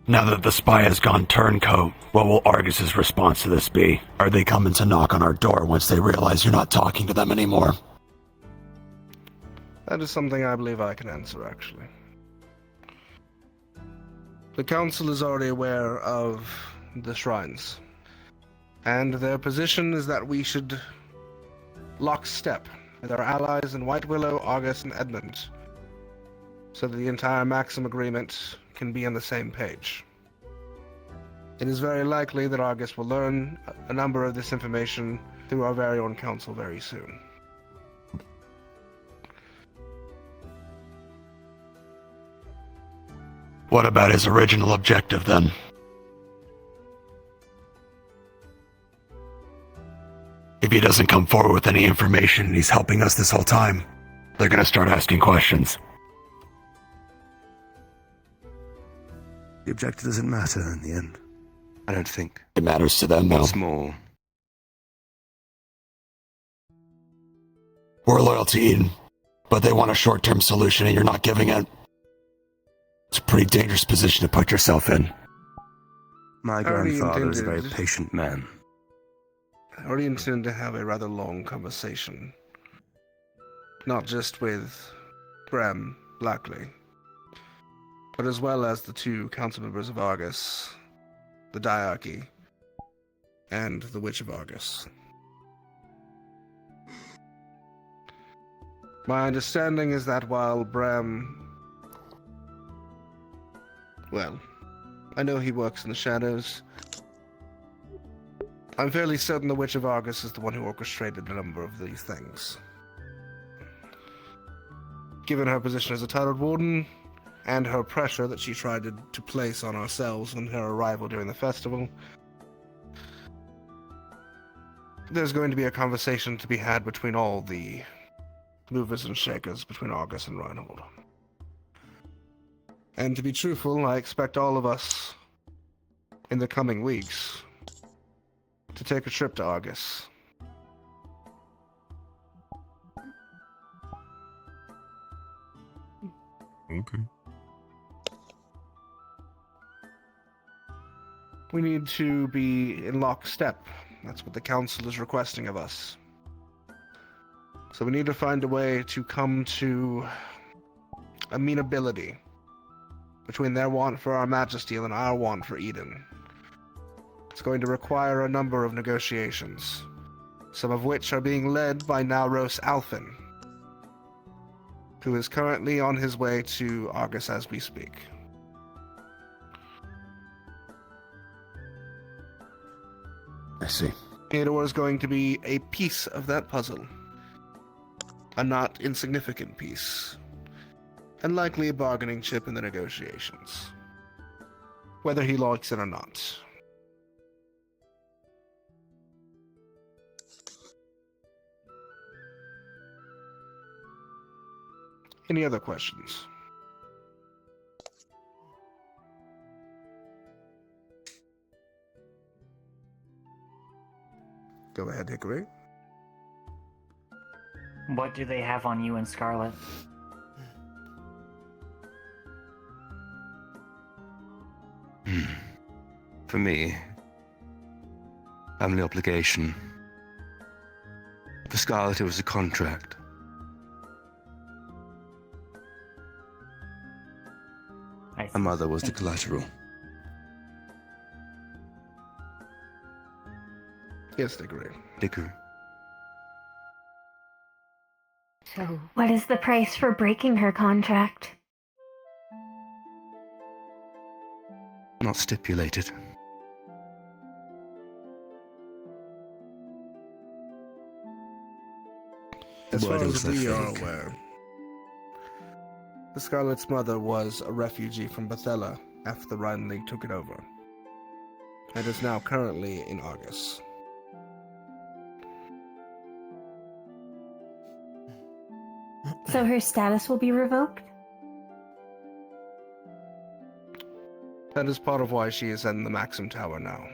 Now that the spy has gone turncoat, what will Argus's response to this be? Are they coming to knock on our door once they realize you're not talking to them anymore? That is something I believe I can answer, actually. The Council is already aware of the shrines, and their position is that we should lock step with our allies in White Willow, Argus, and Edmund, so that the entire Maxim agreement can be on the same page. It is very likely that Argus will learn a number of this information through our very own council very soon. What about his original objective, then? If he doesn't come forward with any information and he's helping us this whole time, they're gonna start asking questions. The objective doesn't matter in the end. I don't think. It matters to them, though. It's more. We're loyal to Eden, but they want a short-term solution and you're not giving it. It's a pretty dangerous position to put yourself in. My grandfather is a very patient man. I already intend to have a rather long conversation. Not just with Bram Blackley, but as well as the two council members of Argus, the Diarchy, and the Witch of Argus. My understanding is that while Bram... Well, I know he works in the shadows. I'm fairly certain the Witch of Argus is the one who orchestrated a number of these things. Given her position as a titled warden, and her pressure that she tried to place on ourselves on her arrival during the festival, there's going to be a conversation to be had between all the movers and shakers between Argus and Reinhold. And to be truthful, I expect all of us, in the coming weeks, to take a trip to Argus. Okay. We need to be in lockstep. That's what the council is requesting of us. So we need to find a way to come to amenability between their want for our majesty and our want for Eden. It's going to require a number of negotiations, some of which are being led by Nauros Alphin, who is currently on his way to Argus as we speak. I see. Theodore is going to be a piece of that puzzle. A not insignificant piece. And likely a bargaining chip in the negotiations. Whether he likes it or not. Any other questions? Go ahead, Hickory. What do they have on you and Scarlet? For me, family obligation. For Scarlet, it was a contract. Her mother was the collateral. Yes, Diggory. Diggory. So, what is the price for breaking her contract? Not stipulated. As far Wordings as are we are fake. aware, the Scarlet's mother was a refugee from Bethella after the Rhine League took it over, and is now currently in Argus. So her status will be revoked? That is part of why she is in the Maxim Tower now.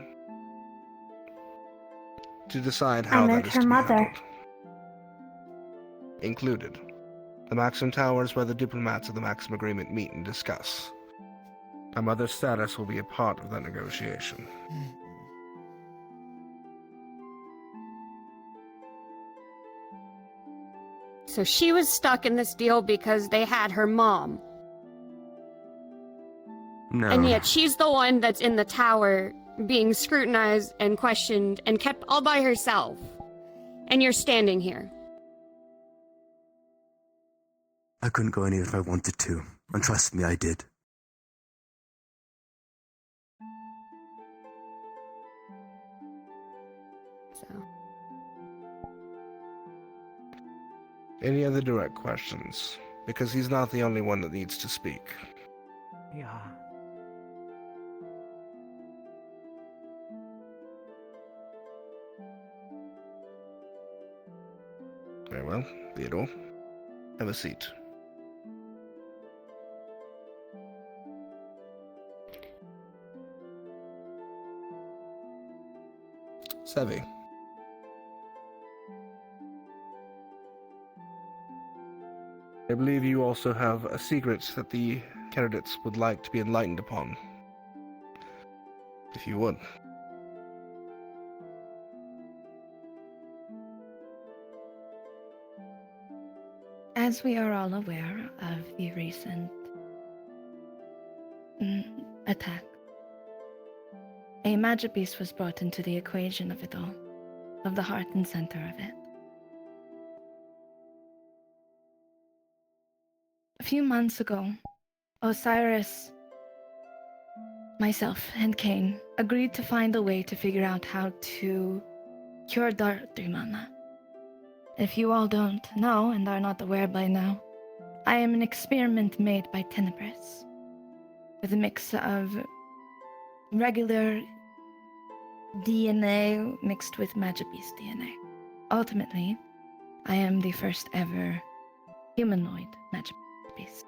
To decide how I that meant is her to be mother. handled. Included. The Maxim Tower is where the diplomats of the Maxim Agreement meet and discuss. Her mother's status will be a part of that negotiation. So she was stuck in this deal because they had her mom. No. And yet she's the one that's in the tower being scrutinized and questioned and kept all by herself. And you're standing here. I couldn't go anywhere if I wanted to. And trust me, I did. So. Any other direct questions? Because he's not the only one that needs to speak. Yeah. Very well, Theodore. Have a seat. Sevi. I believe you also have a secret that the candidates would like to be enlightened upon. If you would. As we are all aware of the recent attack, a magic beast was brought into the equation of it all, of the heart and center of it. A few months ago, Osiris, myself, and Cain agreed to find a way to figure out how to cure Dartrimana. If you all don't know and are not aware by now, I am an experiment made by Tenebris, with a mix of regular DNA mixed with magic beast DNA. Ultimately, I am the first ever humanoid magic beast.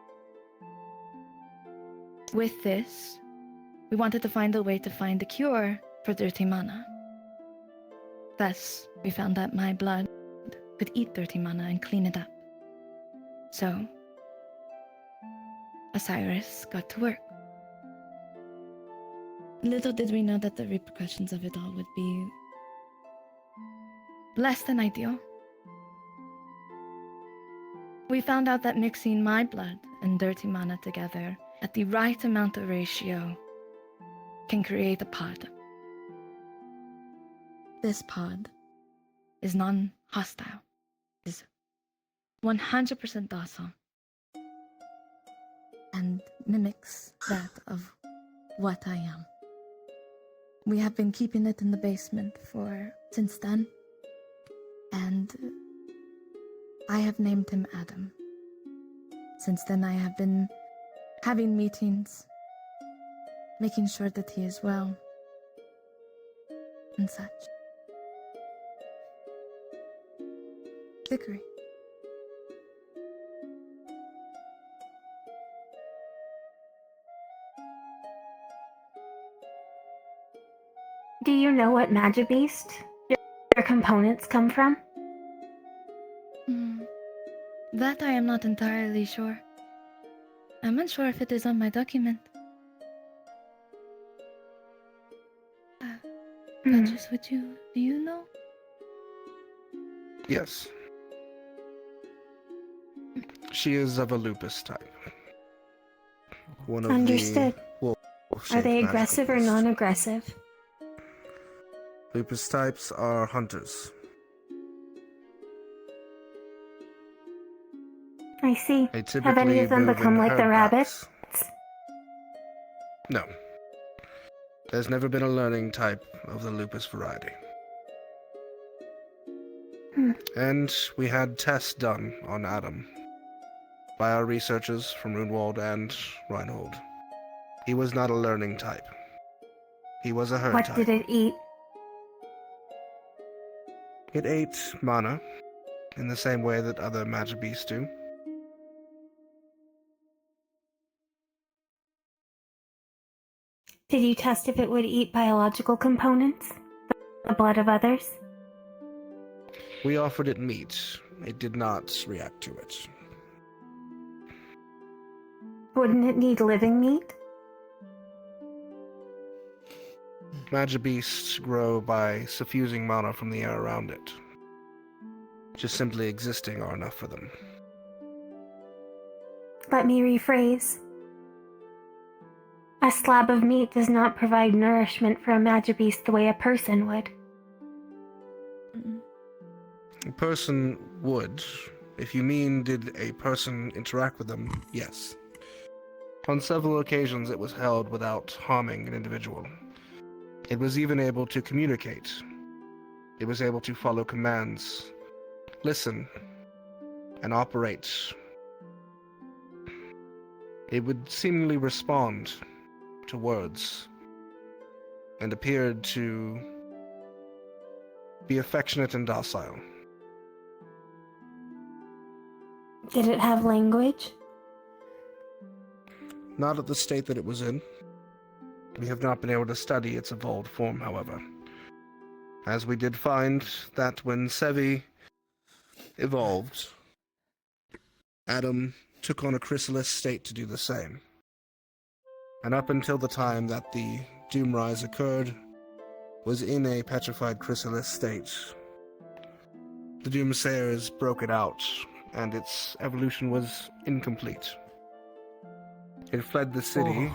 With this, we wanted to find a way to find a cure for dirty mana. Thus, we found that my blood could eat dirty mana and clean it up. So, Osiris got to work. Little did we know that the repercussions of it all would be less than ideal. We found out that mixing my blood and dirty mana together at the right amount of ratio can create a pod. This pod is non-hostile, is 100% docile, and mimics that of what I am. We have been keeping it in the basement since then, and I have named him Adam. Since then I have been having meetings, making sure that he is well, and such. Vickery. Do you know what Magic Beast your components come from? That I am not entirely sure. I'm unsure if it is on my document. Duchess, do you know? Yes. She is of a lupus type. One of Understood. the Are they aggressive or non-aggressive? Lupus types are hunters. I see. They Have any typically of them move become in like the herd rabbits? No. There's never been a learning type of the lupus variety. And we had tests done on Adam by our researchers from Runewald and Reinhold. He was not a learning type. He was a herd What type. did it eat? It ate mana in the same way that other magic beasts do. Did you test if it would eat biological components? The blood of others? We offered it meat. It did not react to it. Wouldn't it need living meat? Magic beasts grow by suffusing mana from the air around it. Just simply existing are enough for them. Let me rephrase. A slab of meat does not provide nourishment for a magibeast the way a person would. A person would. If you mean, did a person interact with them? Yes. On several occasions it was held without harming an individual. It was even able to communicate. It was able to follow commands, listen, and operate. It would seemingly respond to words, and appeared to be affectionate and docile. Did it have language? Not at the state that it was in. We have not been able to study its evolved form, however. As we did find that when Sevi evolved, Adam took on a chrysalis state to do the same. And up until the time that the Doomrise occurred, was in a petrified chrysalis state. The Doomsayers broke it out, and its evolution was incomplete. It fled the city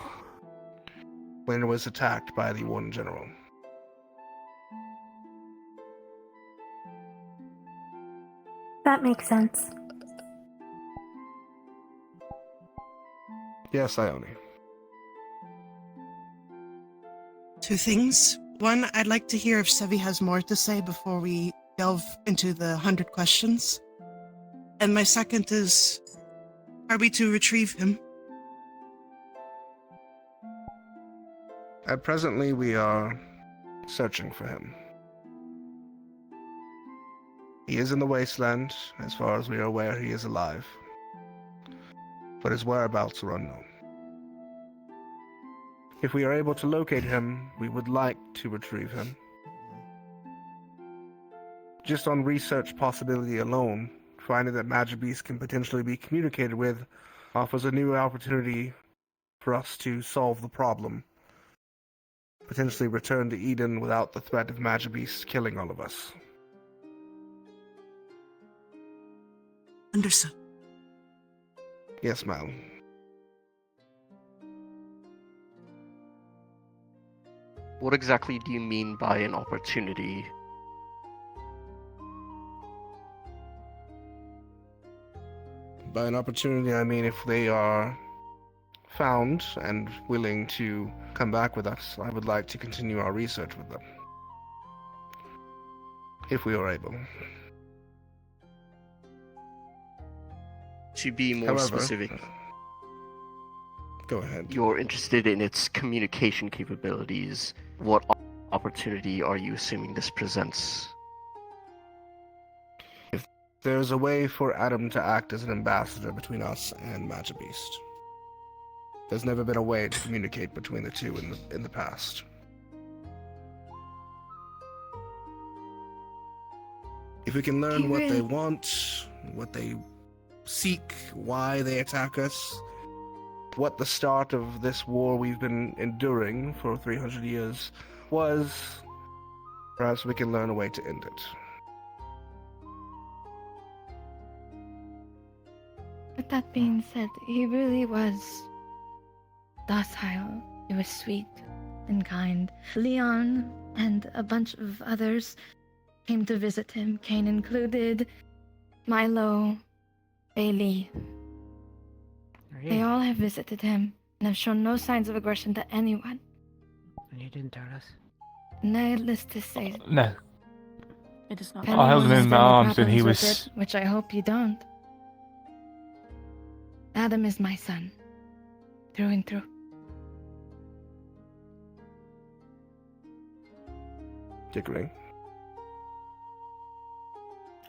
when it was attacked by the Warden General. That makes sense. Yes, Ione. Two things. One, I'd like to hear if Sevi has more to say before we delve into the 100 questions. And my second is, are we to retrieve him? Presently, we are searching for him. He is in the wasteland. As far as we are aware, he is alive. But his whereabouts are unknown. If we are able to locate him, we would like to retrieve him. Just on research possibility alone, finding that magic beasts can potentially be communicated with offers a new opportunity for us to solve the problem. Potentially return to Eden without the threat of magic beasts killing all of us. Understood. Yes, Mal. What exactly do you mean by an opportunity? By an opportunity, I mean if they are found and willing to come back with us, I would like to continue our research with them. If we are able. To be more However, specific, go ahead. You're interested in its communication capabilities. What opportunity are you assuming this presents? If there's a way for Adam to act as an ambassador between us and Magic Beast. There's never been a way to communicate between the two in the past. If we can learn what they want, what they seek, why they attack us, what the start of this war we've been enduring for 300 years was, Perhaps we can learn a way to end it. But that being said, he really was docile. He was sweet and kind. Leon and a bunch of others came to visit him, Kane included, Milo, Bailey. They all have visited him and have shown no signs of aggression to anyone. And you didn't tell us? Needless to say, No. it is not. I held him in my arms and he was. It, which I hope you don't. Adam is my son, through and through. Dickory.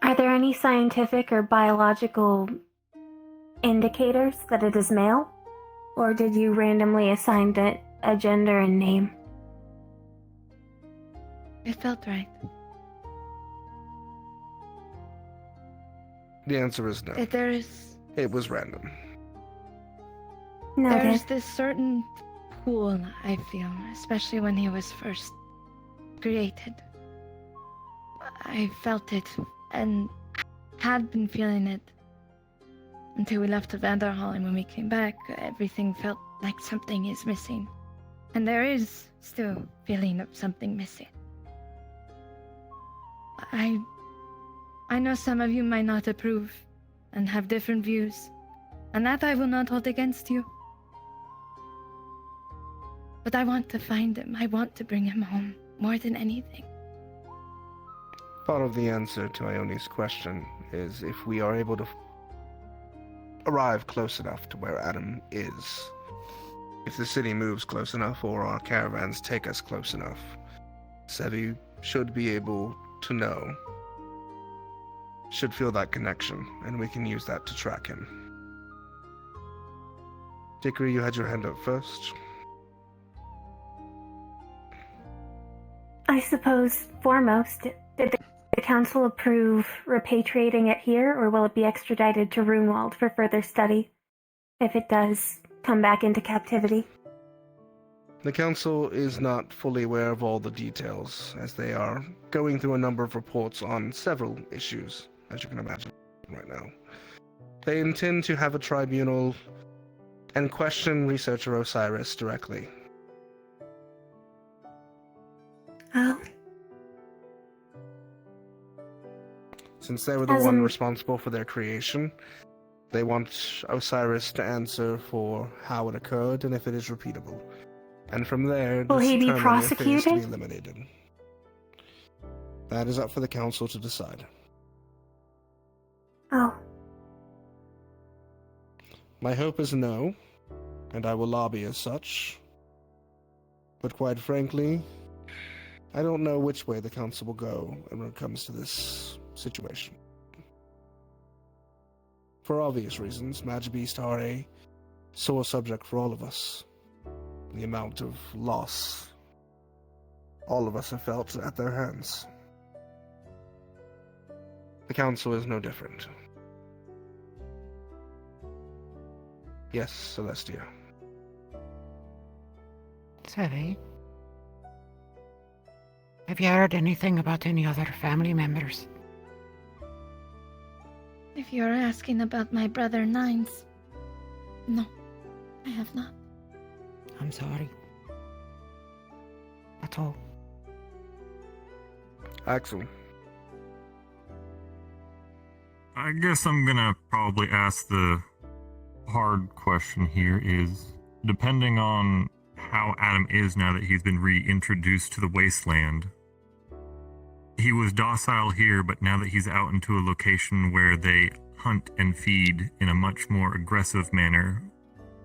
Are there any scientific or biological indicators that it is male? Or did you randomly assign it a gender and name? It felt right. The answer is no. It was random. There's this certain pull, I feel, especially when he was first created. I felt it and had been feeling it until we left Vanderhall, and when we came back, everything felt like something is missing. And there is still a feeling of something missing. I know some of you might not approve and have different views, and that I will not hold against you. But I want to find him. I want to bring him home, more than anything. Part of the answer to Ione's question is if we are able to arrive close enough to where Adam is. If the city moves close enough or our caravans take us close enough, Sevi should be able to know, should feel that connection, and we can use that to track him. Dickory, you had your hand up first. I suppose, foremost, did the council approve repatriating it here, or will it be extradited to Runewald for further study, if it does come back into captivity? The council is not fully aware of all the details, as they are going through a number of reports on several issues, as you can imagine right now. They intend to have a tribunal and question researcher Osiris directly. Oh. Since they were the one responsible for their creation, they want Osiris to answer for how it occurred and if it is repeatable. And from there, will he be determine if it is prosecuted? to be eliminated. That is up for the council to decide. Oh. My hope is no, and I will lobby as such. But quite frankly, I don't know which way the council will go when it comes to this situation. For obvious reasons, Magibeast are a sore subject for all of us. The amount of loss all of us have felt at their hands. The council is no different. Yes, Celestia. Sevi, have you heard anything about any other family members? If you're asking about my brother Nines, no, I have not. I'm sorry. That's all. Axel. I guess I'm gonna probably ask the hard question here is, depending on how Adam is now that he's been reintroduced to the wasteland, he was docile here, but now that he's out into a location where they hunt and feed in a much more aggressive manner,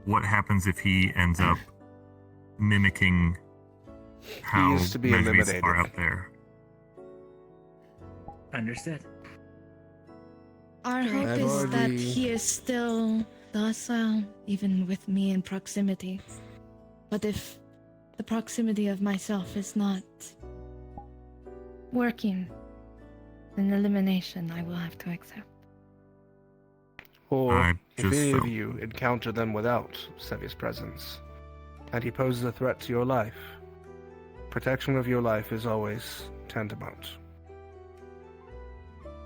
what happens if he ends up mimicking how He is to be Magibeasts eliminated. are out there? Understood. Our hope I've is that already- he is still docile, even with me in proximity. But if the proximity of myself is not working, then elimination I will have to accept. Or if just any of felt- you encounter them without Sevi's presence, and he poses a threat to your life, protection of your life is always tantamount.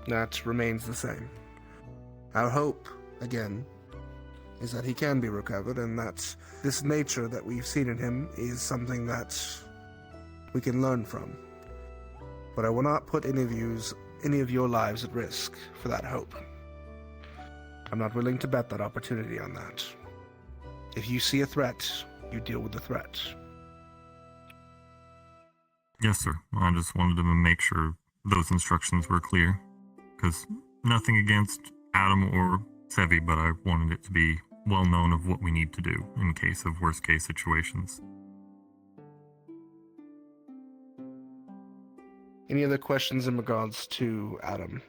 That remains the same. Our hope, again, is that he can be recovered, and that this nature that we've seen in him is something that we can learn from. But I will not put any of your lives at risk for that hope. I'm not willing to bet that opportunity on that. If you see a threat, you deal with the threat. Yes, sir. I just wanted to make sure those instructions were clear. Because nothing against Adam or Sevi, but I wanted it to be well known of what we need to do in case of worst case situations. Any other questions in regards to Adam?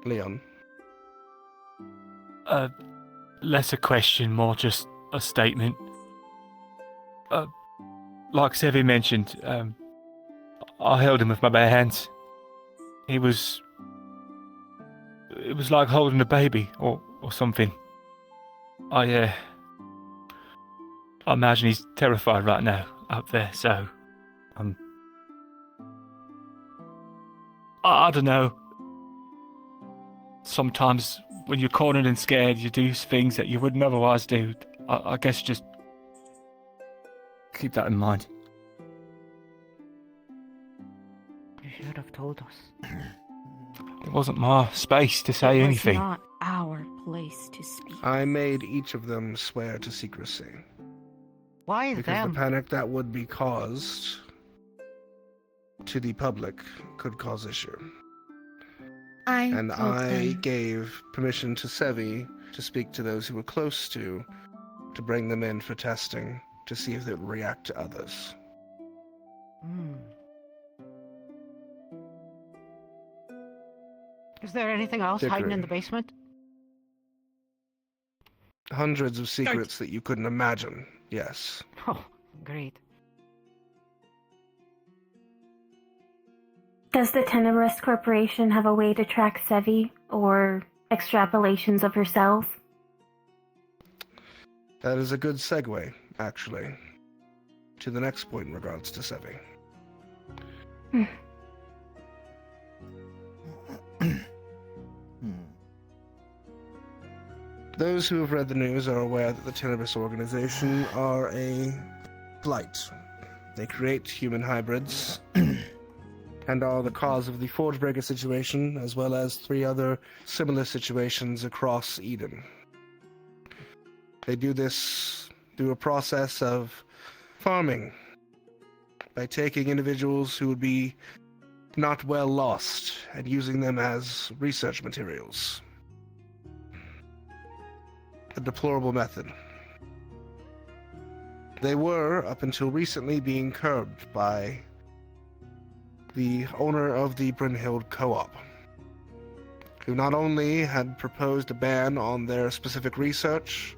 Leon? Less a question, more just a statement. Like Sevi mentioned, I held him with my bare hands. It was like holding a baby or something. I imagine he's terrified right now up there, so I don't know. Sometimes when you're cornered and scared, you do things that you wouldn't otherwise do. I guess just keep that in mind. You should have told us. It wasn't my space to say anything. It's not our place to speak. I made each of them swear to secrecy. Why because them? the panic that would be caused to the public could cause issue. I gave permission to Sevi to speak to those who were close to bring them in for testing to see if they would react to others. Is there anything else hiding in the basement? Hundreds of secrets that you couldn't imagine, yes. Oh, great. Does the Tenebrous Corporation have a way to track Sevi, or extrapolations of her cells? That is a good segue, actually, to the next point in regards to Sevi. Those who have read the news are aware that the Tenebrous organization are a blight. They create human hybrids and are the cause of the Forgebreaker situation, as well as 3 other similar situations across Eden. They do this through a process of farming, by taking individuals who would be not well lost and using them as research materials. A deplorable method. They were, up until recently, being curbed by the owner of the Brynhild Co-op, who not only had proposed a ban on their specific research,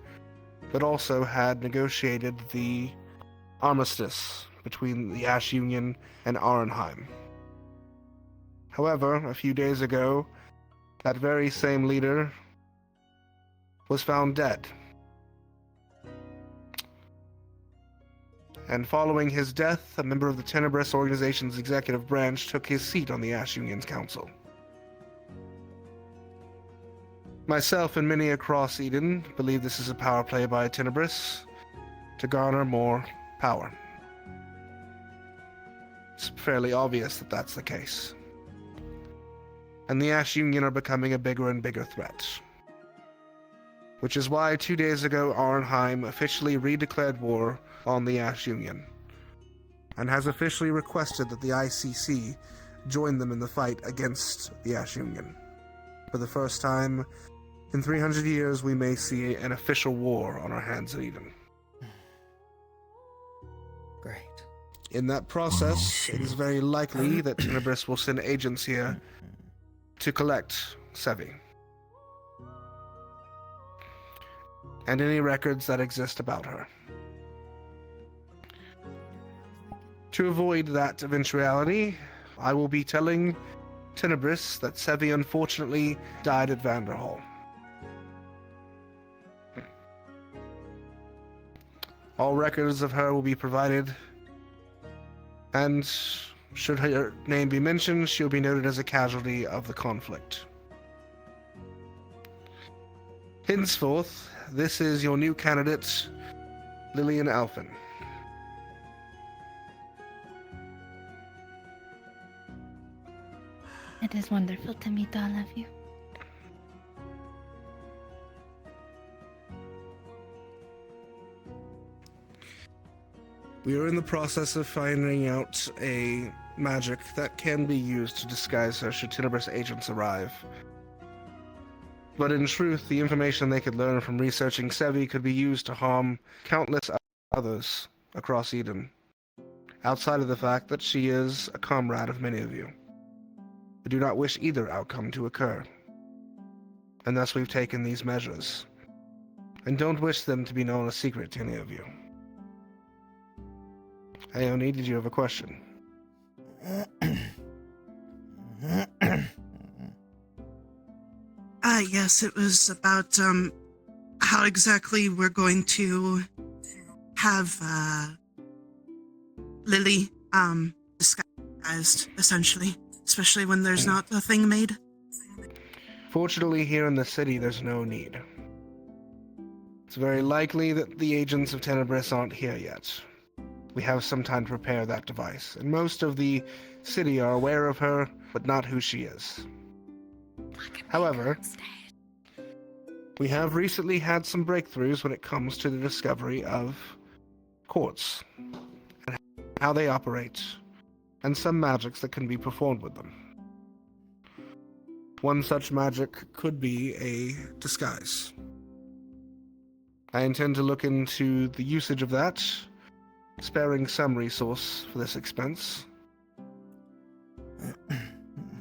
but also had negotiated the armistice between the Ash Union and Arnheim. However, a few days ago, that very same leader was found dead. And following his death, a member of the Tenebrous organization's executive branch took his seat on the Ash Union's council. Myself and many across Eden believe this is a power play by Tenebrous to garner more power. It's fairly obvious that that's the case. And the Ash Union are becoming a bigger and bigger threat. Which is why 2 days ago Arnheim officially redeclared war on the Ash Union, and has officially requested that the ICC join them in the fight against the Ash Union. For the first time in 300 years, we may see an official war on our hands in Eden. Great. In that process, it is very likely that Tenebrous will send agents here to collect Sevi. And any records that exist about her. To avoid that eventuality, I will be telling Tenebrous that Sevi unfortunately died at Vanderhall. All records of her will be provided, and should her name be mentioned, she'll be noted as a casualty of the conflict. Henceforth, this is your new candidate, Lillian Alphen. It is wonderful to meet all of you. We are in the process of finding out a magic that can be used to disguise her should Tenebris agents arrive. But in truth, the information they could learn from researching Sevi could be used to harm countless others across Eden, outside of the fact that she is a comrade of many of you. We do not wish either outcome to occur, and thus we've taken these measures, and don't wish them to be known a secret to any of you. Aoni, did you have a question? Yes, it was about how exactly we're going to have Lily disguised, essentially, especially when there's not a thing made. Fortunately, here in the city, there's no need. It's very likely that the agents of Tenebris aren't here yet. We have some time to prepare that device, and most of the city are aware of her, but not who she is. However, we have recently had some breakthroughs when it comes to the discovery of courts, and how they operate, and some magics that can be performed with them. One such magic could be a disguise. I intend to look into the usage of that, sparing some resource for this expense.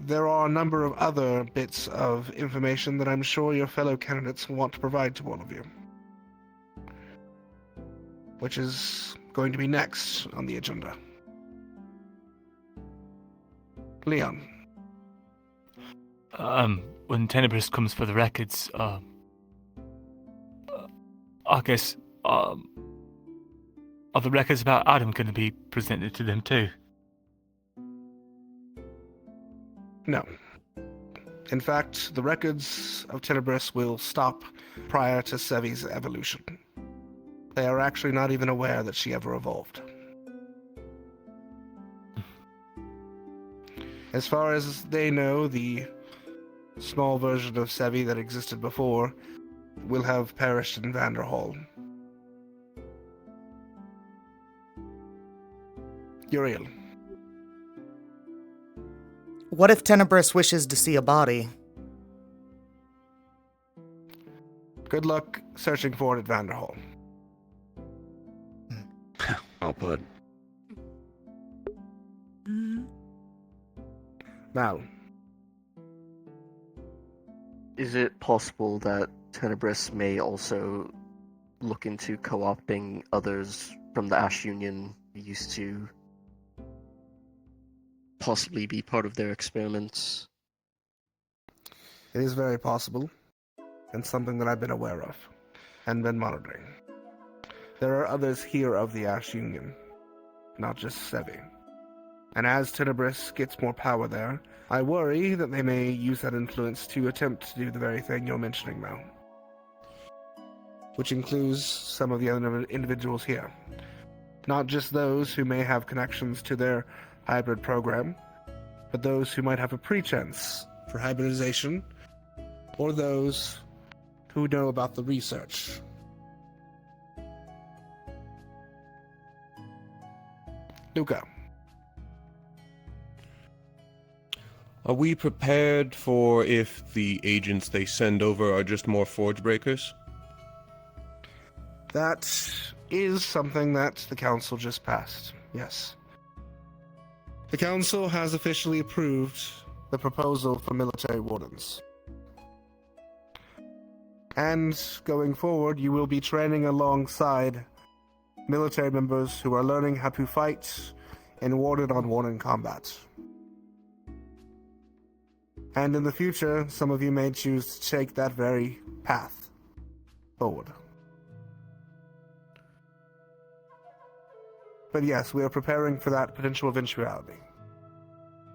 There are a number of other bits of information that I'm sure your fellow candidates want to provide to all of you, which is going to be next on the agenda. Leon. When Tenebris comes for the records, I guess, are the records about Adam going to be presented to them too? No. In fact, the records of Tenebris will stop prior to Sevi's evolution. They are actually not even aware that she ever evolved. As far as they know, the small version of Sevi that existed before will have perished in Vanderhall. Yuriel. What if Tenebris wishes to see a body? Good luck searching for it at Vanderhall. Well put. Mal. Is it possible that Tenebris may also look into co-opting others from the Ash Union who used to possibly be part of their experiments? It is very possible, and something that I've been aware of, and been monitoring. There are others here of the Ash Union, not just Sevi. And as Tenebris gets more power there, I worry that they may use that influence to attempt to do the very thing you're mentioning now. Which includes some of the other individuals here. Not just those who may have connections to their hybrid program, but those who might have a pretense for hybridization, or those who know about the research. Luca. Are we prepared for if the agents they send over are just more forge breakers? That is something that the council just passed, yes. The council has officially approved the proposal for military wardens. And going forward, you will be training alongside military members who are learning how to fight in warden-on-warden combat. And in the future, some of you may choose to take that very path forward. But yes, we are preparing for that potential eventuality.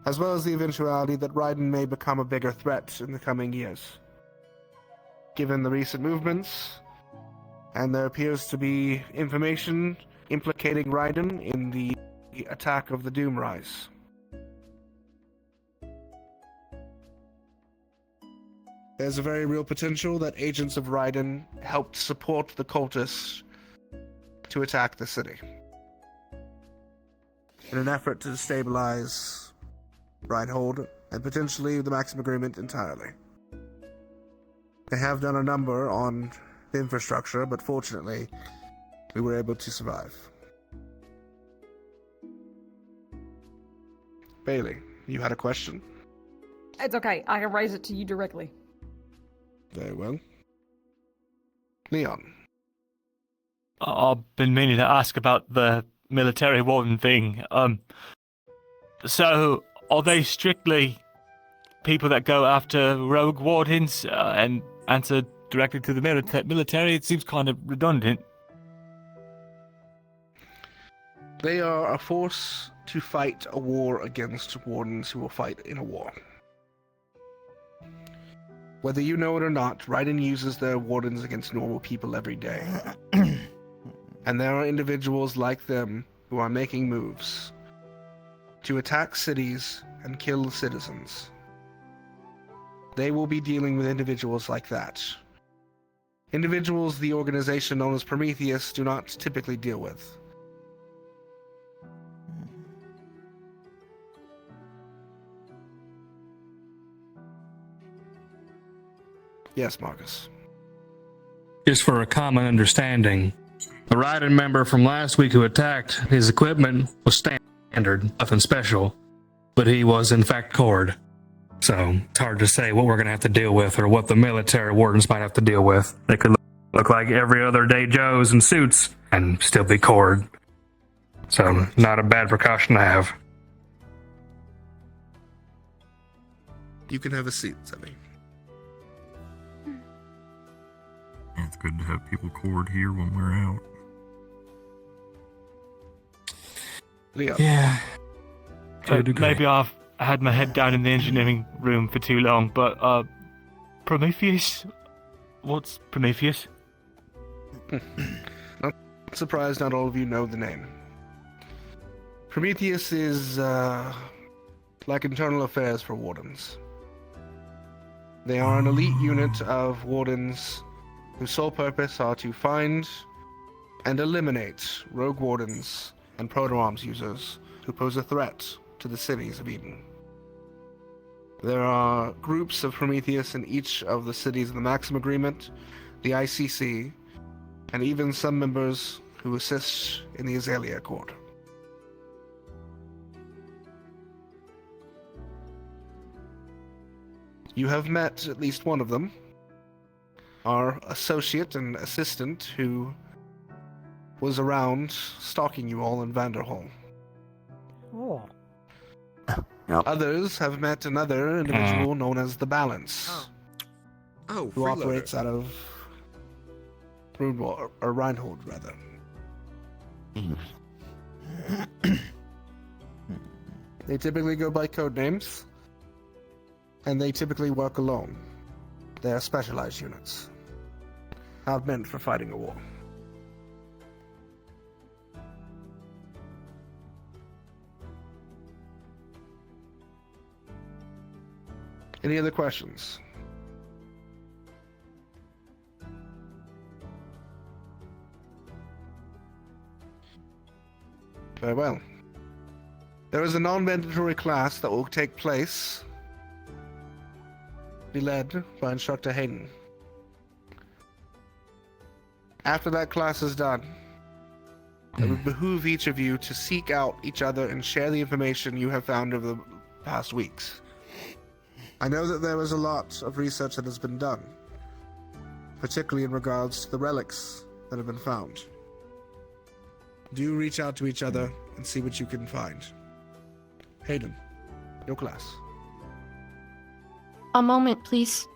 As well as the eventuality that Raiden may become a bigger threat in the coming years. Given the recent movements, and there appears to be information implicating Raiden in the attack of the Doomrise. There's a very real potential that agents of Raiden helped support the cultists to attack the city in an effort to destabilize Reinhold and potentially the Maxim Agreement entirely. They have done a number on the infrastructure, but fortunately, we were able to survive. Bailey, you had a question? It's okay. I can raise it to you directly. Very well. Leon. I've been meaning to ask about the military warden thing. So are they strictly people that go after rogue wardens and answer directly to the military? It seems kind of redundant. They are a force to fight a war against wardens who will fight in a war. Whether you know it or not, Raiden uses their wardens against normal people every day. And there are individuals like them who are making moves to attack cities and kill citizens. They will be dealing with individuals like that. Individuals the organization known as Prometheus do not typically deal with. Yes, Marcus. Just for a common understanding, the Raiden member from last week who attacked, his equipment was standard, nothing special, but he was in fact Cord. So it's hard to say what we're going to have to deal with or what the military wardens might have to deal with. They could look like every other day Joes in suits and still be Cord. So not a bad precaution to have. You can have a seat, Zebby. It's good to have people cord here when we're out. Leon. Yeah. Maybe I've had my head down in the engineering room for too long, but Prometheus? What's Prometheus? Not surprised not all of you know the name. Prometheus is like internal affairs for wardens. They are an elite unit of wardens whose sole purpose are to find and eliminate rogue wardens and proto-arms users who pose a threat to the cities of Eden. There are groups of Prometheus in each of the cities of the Maxim Agreement, the ICC, and even some members who assist in the Azalea Accord. You have met at least one of them, our associate and assistant who was around stalking you all in Vanderhall. Oh. Others have met another individual known as the Balance, who freeloader. Operates out of Runewall, or Reinhold, rather. They typically go by code names, and they typically work alone. They are specialized units, not meant for fighting a war. Any other questions? Very well. There is a non-mandatory class that will take place, be led by Instructor Hayden. After that class is done, it would behoove each of you to seek out each other and share the information you have found over the past weeks. I know that there was a lot of research that has been done, particularly in regards to the relics that have been found. Do reach out to each other and see what you can find. Hayden, your class. A moment, please.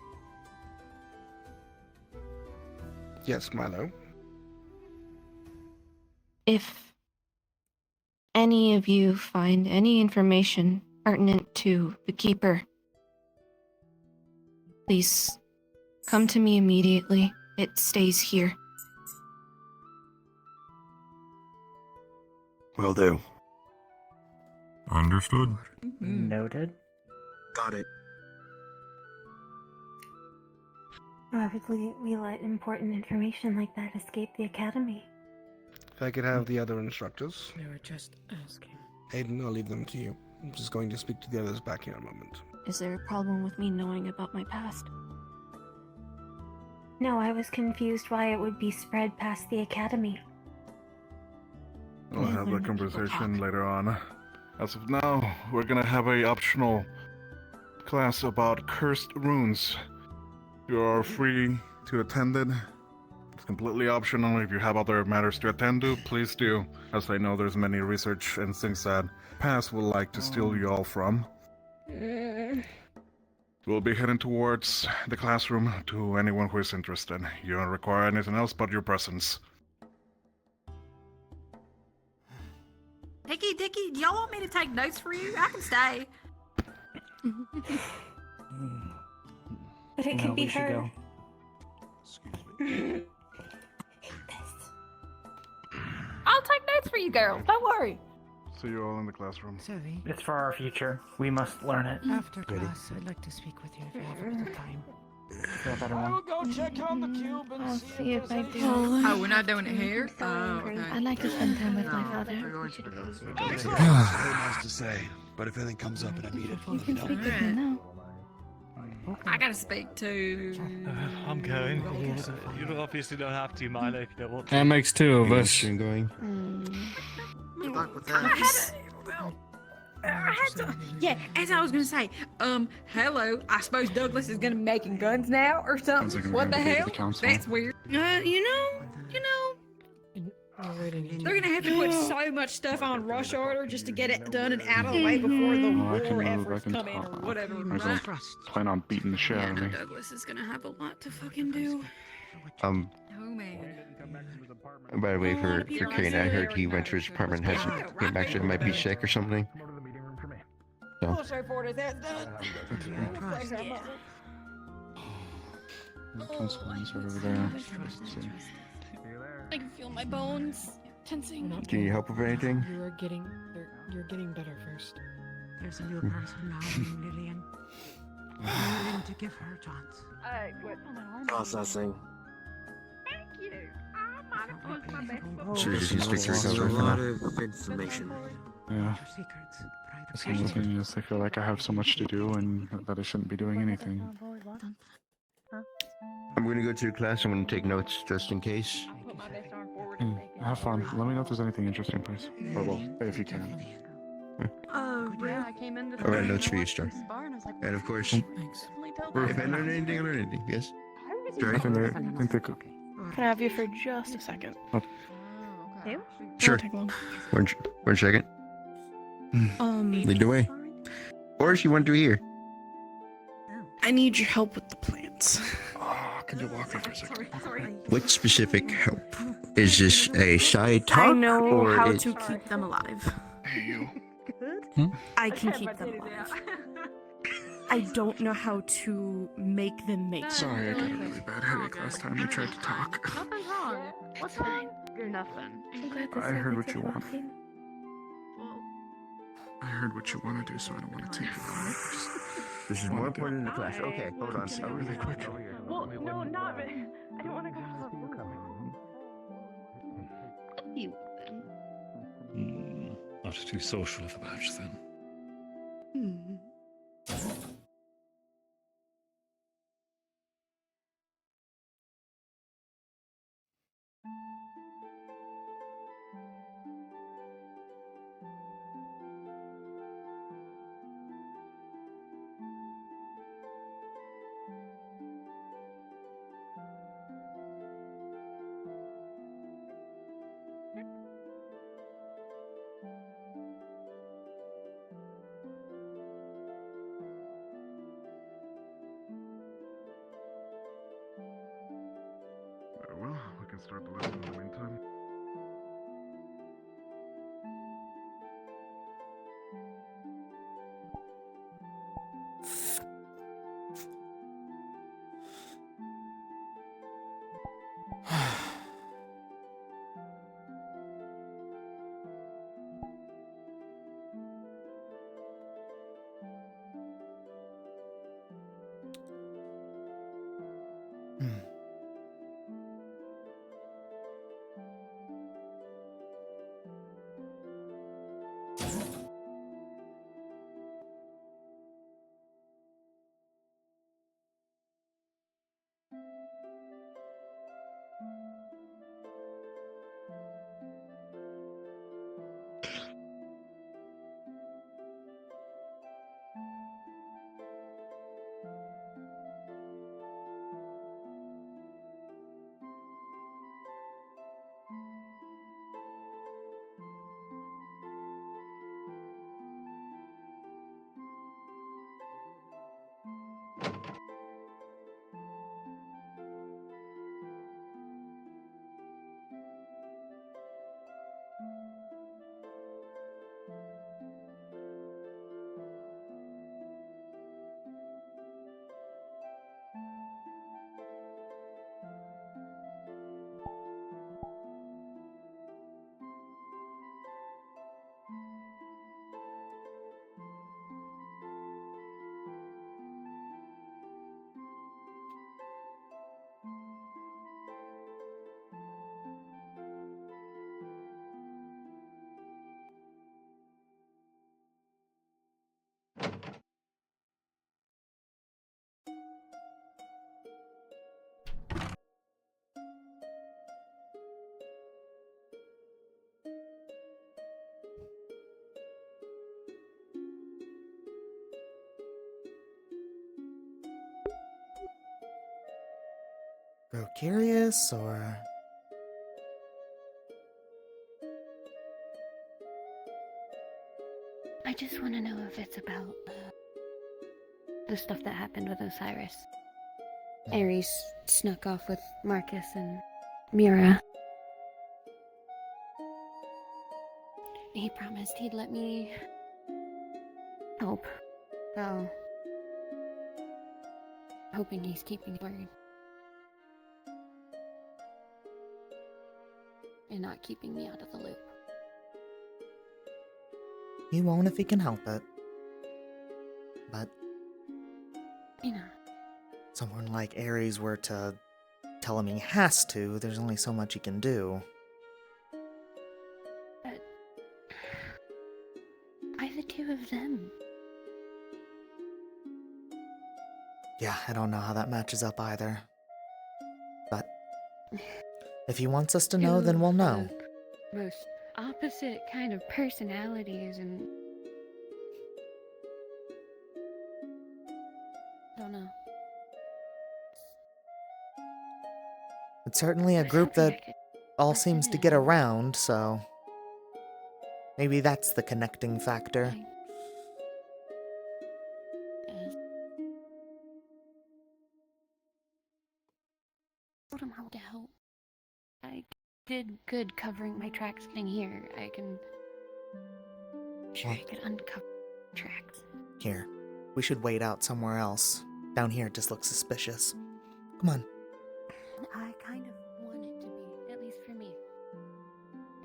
Yes, Milo. If any of you find any information pertinent to the Keeper, please come to me immediately. It stays here. Will do. Understood. Noted. Got it. Why would we let important information like that escape the Academy? If I could have the other instructors. We were just asking. Aiden, I'll leave them to you. I'm just going to speak to the others back here in a moment. Is there a problem with me knowing about my past? No, I was confused why it would be spread past the Academy. We'll have that conversation later on. As of now, we're gonna have a optional class about cursed runes. You are free to attend it. It's completely optional. If you have other matters to attend to, please do. As I know there's many research and things that Pass will like to steal you all from. We'll be heading towards the classroom to anyone who is interested. You don't require anything else but your presence. Dicky, do y'all want me to take notes for you? I can stay. But it could be her. I'll take notes for you girls. Don't worry. See you all in the classroom. Sorry. It's for our future. We must learn it. After class, I'd like to speak with you if you have a bit of time. Feel better I one. will go check on the cube and I'll see if I do. Oh, we're not doing it here? I'd like to spend time with my father. Very nice to say, but if anything comes up and I need it, let me know. Speak with me now. I gotta speak to. I'm going. You obviously don't have to, Milo, if you don't want to. That makes two of us. Going. Good luck with that. Yeah, as I was gonna say, hello. I suppose Douglas is gonna be making guns now or something. What the hell? That's weird. You know, they're gonna have to put so much stuff on rush order just to get it done and out of the way before the war efforts come in or whatever. Right? Plan on beating the shit Yeah, out of no, me. Douglas is gonna have a lot to fucking do. Oh man. By the way, for Kane, I heard he went to his apartment, hasn't came back, so he might be sick or something. So. Over there. I can feel my bones tensing. Do you need help with anything? You're getting better first. There's a new person now, Lillian. I'm willing to give her a chance. Processing. Thank you. I might have closed my best. Should we just use Victory There's a cover for lot now? of information. Yeah. Secrets, but I It's one of the things I feel like I have so much to do and that I shouldn't be doing anything. I'm gonna go to the class. I'm gonna take notes just in case. Have fun. Let me know if there's anything interesting, please. Or well, if you can. Yeah, I came in I got notes for you, Star. And of course, if I learn anything, I learn anything. Yes. Sorry. I think they could. Can I have you for just a second? Sure. Take long. One second. Lead the way. Or if you want to do here. I need your help with the plants. Can you walk me for a second? What specific help? Is this a side talk? I know or how is... to keep them alive. Hey, you. I can keep them alive. I don't know how to make them make. Sorry, I got a really bad headache last time we tried to talk. Nothing's wrong. What's wrong? Nothing. I'm glad I heard what is you want. working. I heard what you want to do, so I don't want to take it from you. This is more important in the class. Okay, hold on. Really quick. Well, no, not. I don't want to go to the You Not too social of a match then. Well, we can start the lesson in the meantime. Grow curious, or... I just want to know if it's about the stuff that happened with Osiris. Ares snuck off with Marcus and Mira. He promised he'd let me help. So, hoping he's keeping his word. And not keeping me out of the loop. He won't if he can help it. But... You know. Someone like Ares were to tell him he has to, there's only so much he can do. But... why the two of them? Yeah, I don't know how that matches up either. But... if he wants us to know, then we'll know. Most opposite kind of personalities and... don't know. It's certainly a group that all seems to get around, so... maybe that's the connecting factor. Told him how to help. I did good covering my tracks getting here. I can... sure I could uncover tracks. Here, we should wait out somewhere else. Down here it just looks suspicious. Come on. I kind of want it to be, at least for me.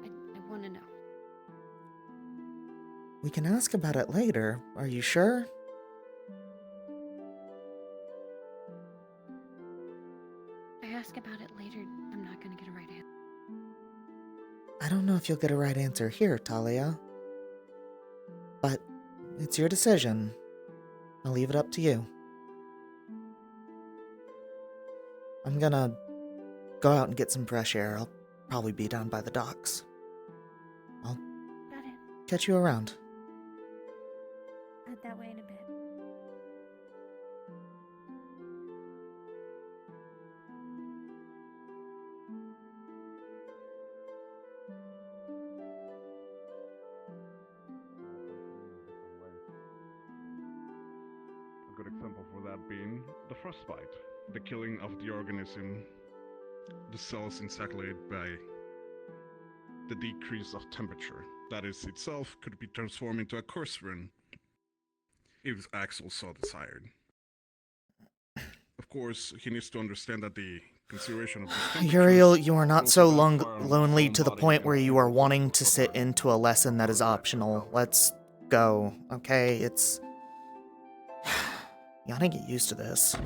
I want to know. We can ask about it later. Are you sure? I ask about it later, I'm not going to get a right answer. I don't know if you'll get a right answer here, Talia. But it's your decision. I'll leave it up to you. I'm gonna go out and get some fresh air. I'll probably be down by the docks. I'll catch you around. Head that way in a bit. A good example for that being the frostbite, the killing of the organism, the cells insaculated by the decrease of temperature. That is itself could be transformed into a curse rune if Axel so desired. Of course, he needs to understand that the consideration of this Yuriel, you are not so lonely to the point where you are wanting to sit into a lesson that is optional. Let's go, okay? It's... you gotta get used to this.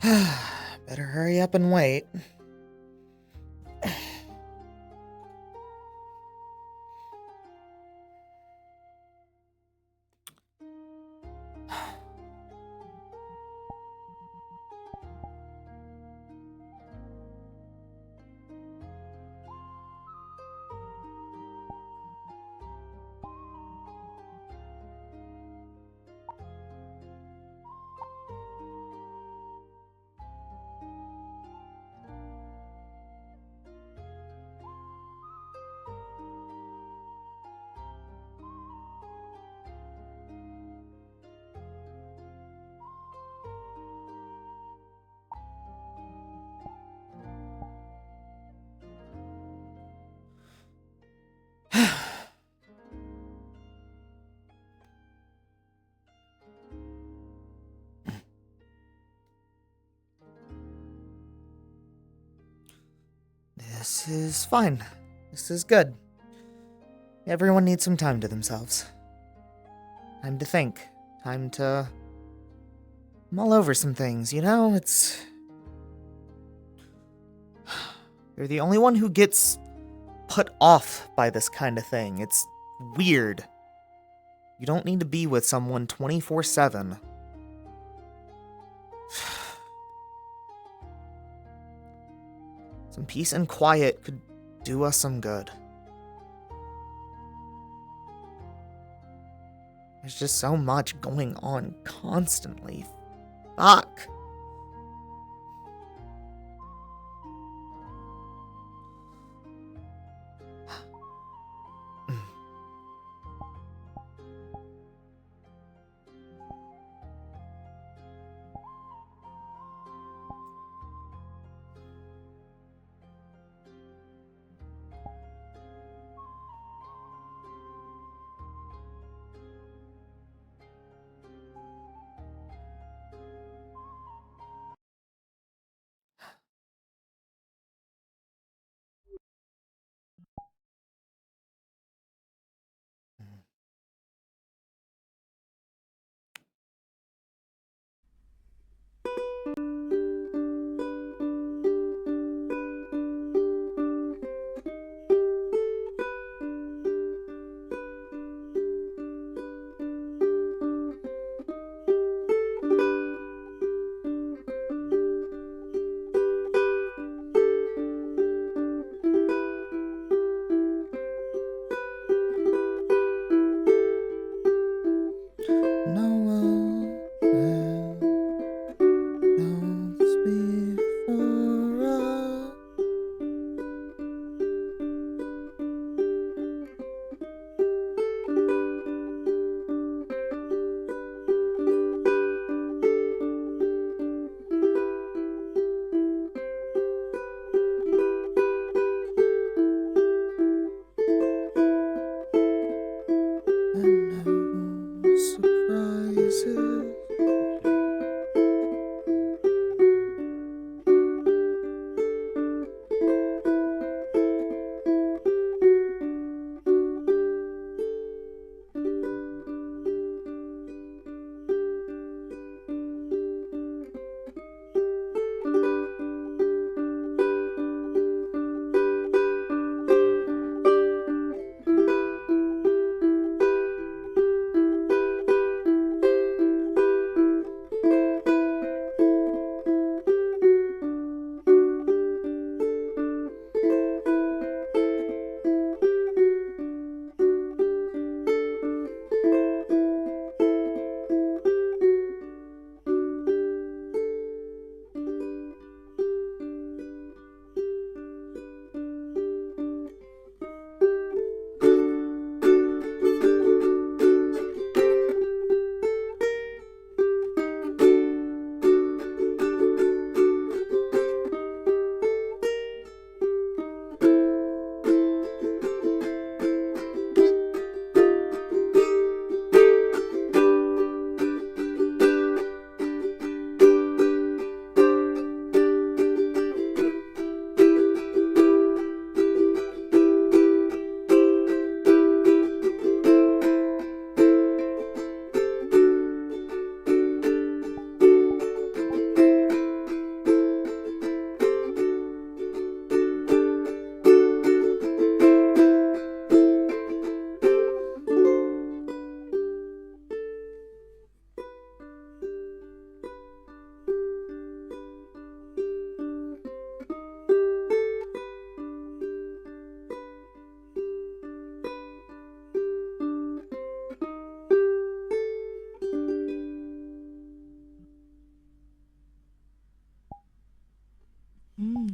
Better hurry up and wait. This is fine. This is good. Everyone needs some time to themselves. Time to think. Time to mull over some things, you know? You're the only one who gets put off by this kind of thing. It's weird. You don't need to be with someone 24/7. Some peace and quiet could do us some good. There's just so much going on constantly. Fuck.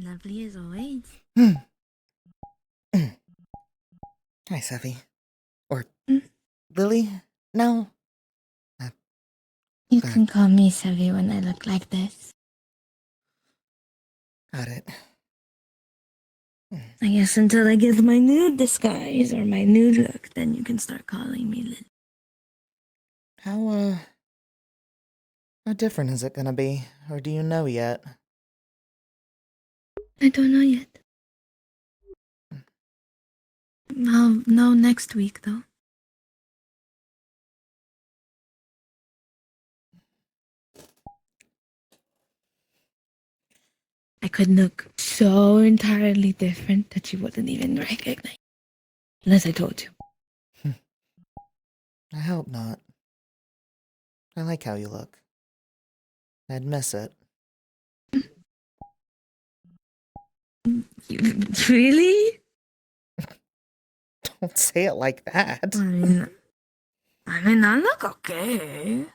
Lovely as always. Hi, Sevi. Or Lily? No. You can call me Sevi when I look like this. Got it. I guess until I get my nude disguise or my nude look, then you can start calling me Lily. How different is it gonna be? Or do you know yet? I don't know yet. I'll know next week, though. I could look so entirely different that you wouldn't even recognize. Unless I told you. I hope not. I like how you look. I'd miss it. Really? Don't say it like that. I mean, I look okay.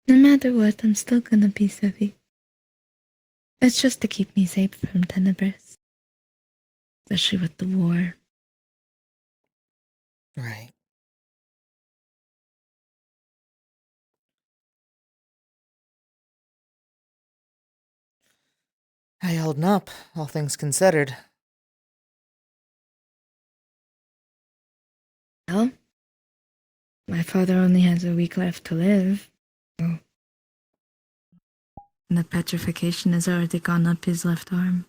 No matter what, I'm still gonna be Sevi. It's just to keep me safe from Tenebris. Especially with the war. Right. How you holding up, all things considered? Well, my father only has a week left to live. Oh. And the petrification has already gone up his left arm.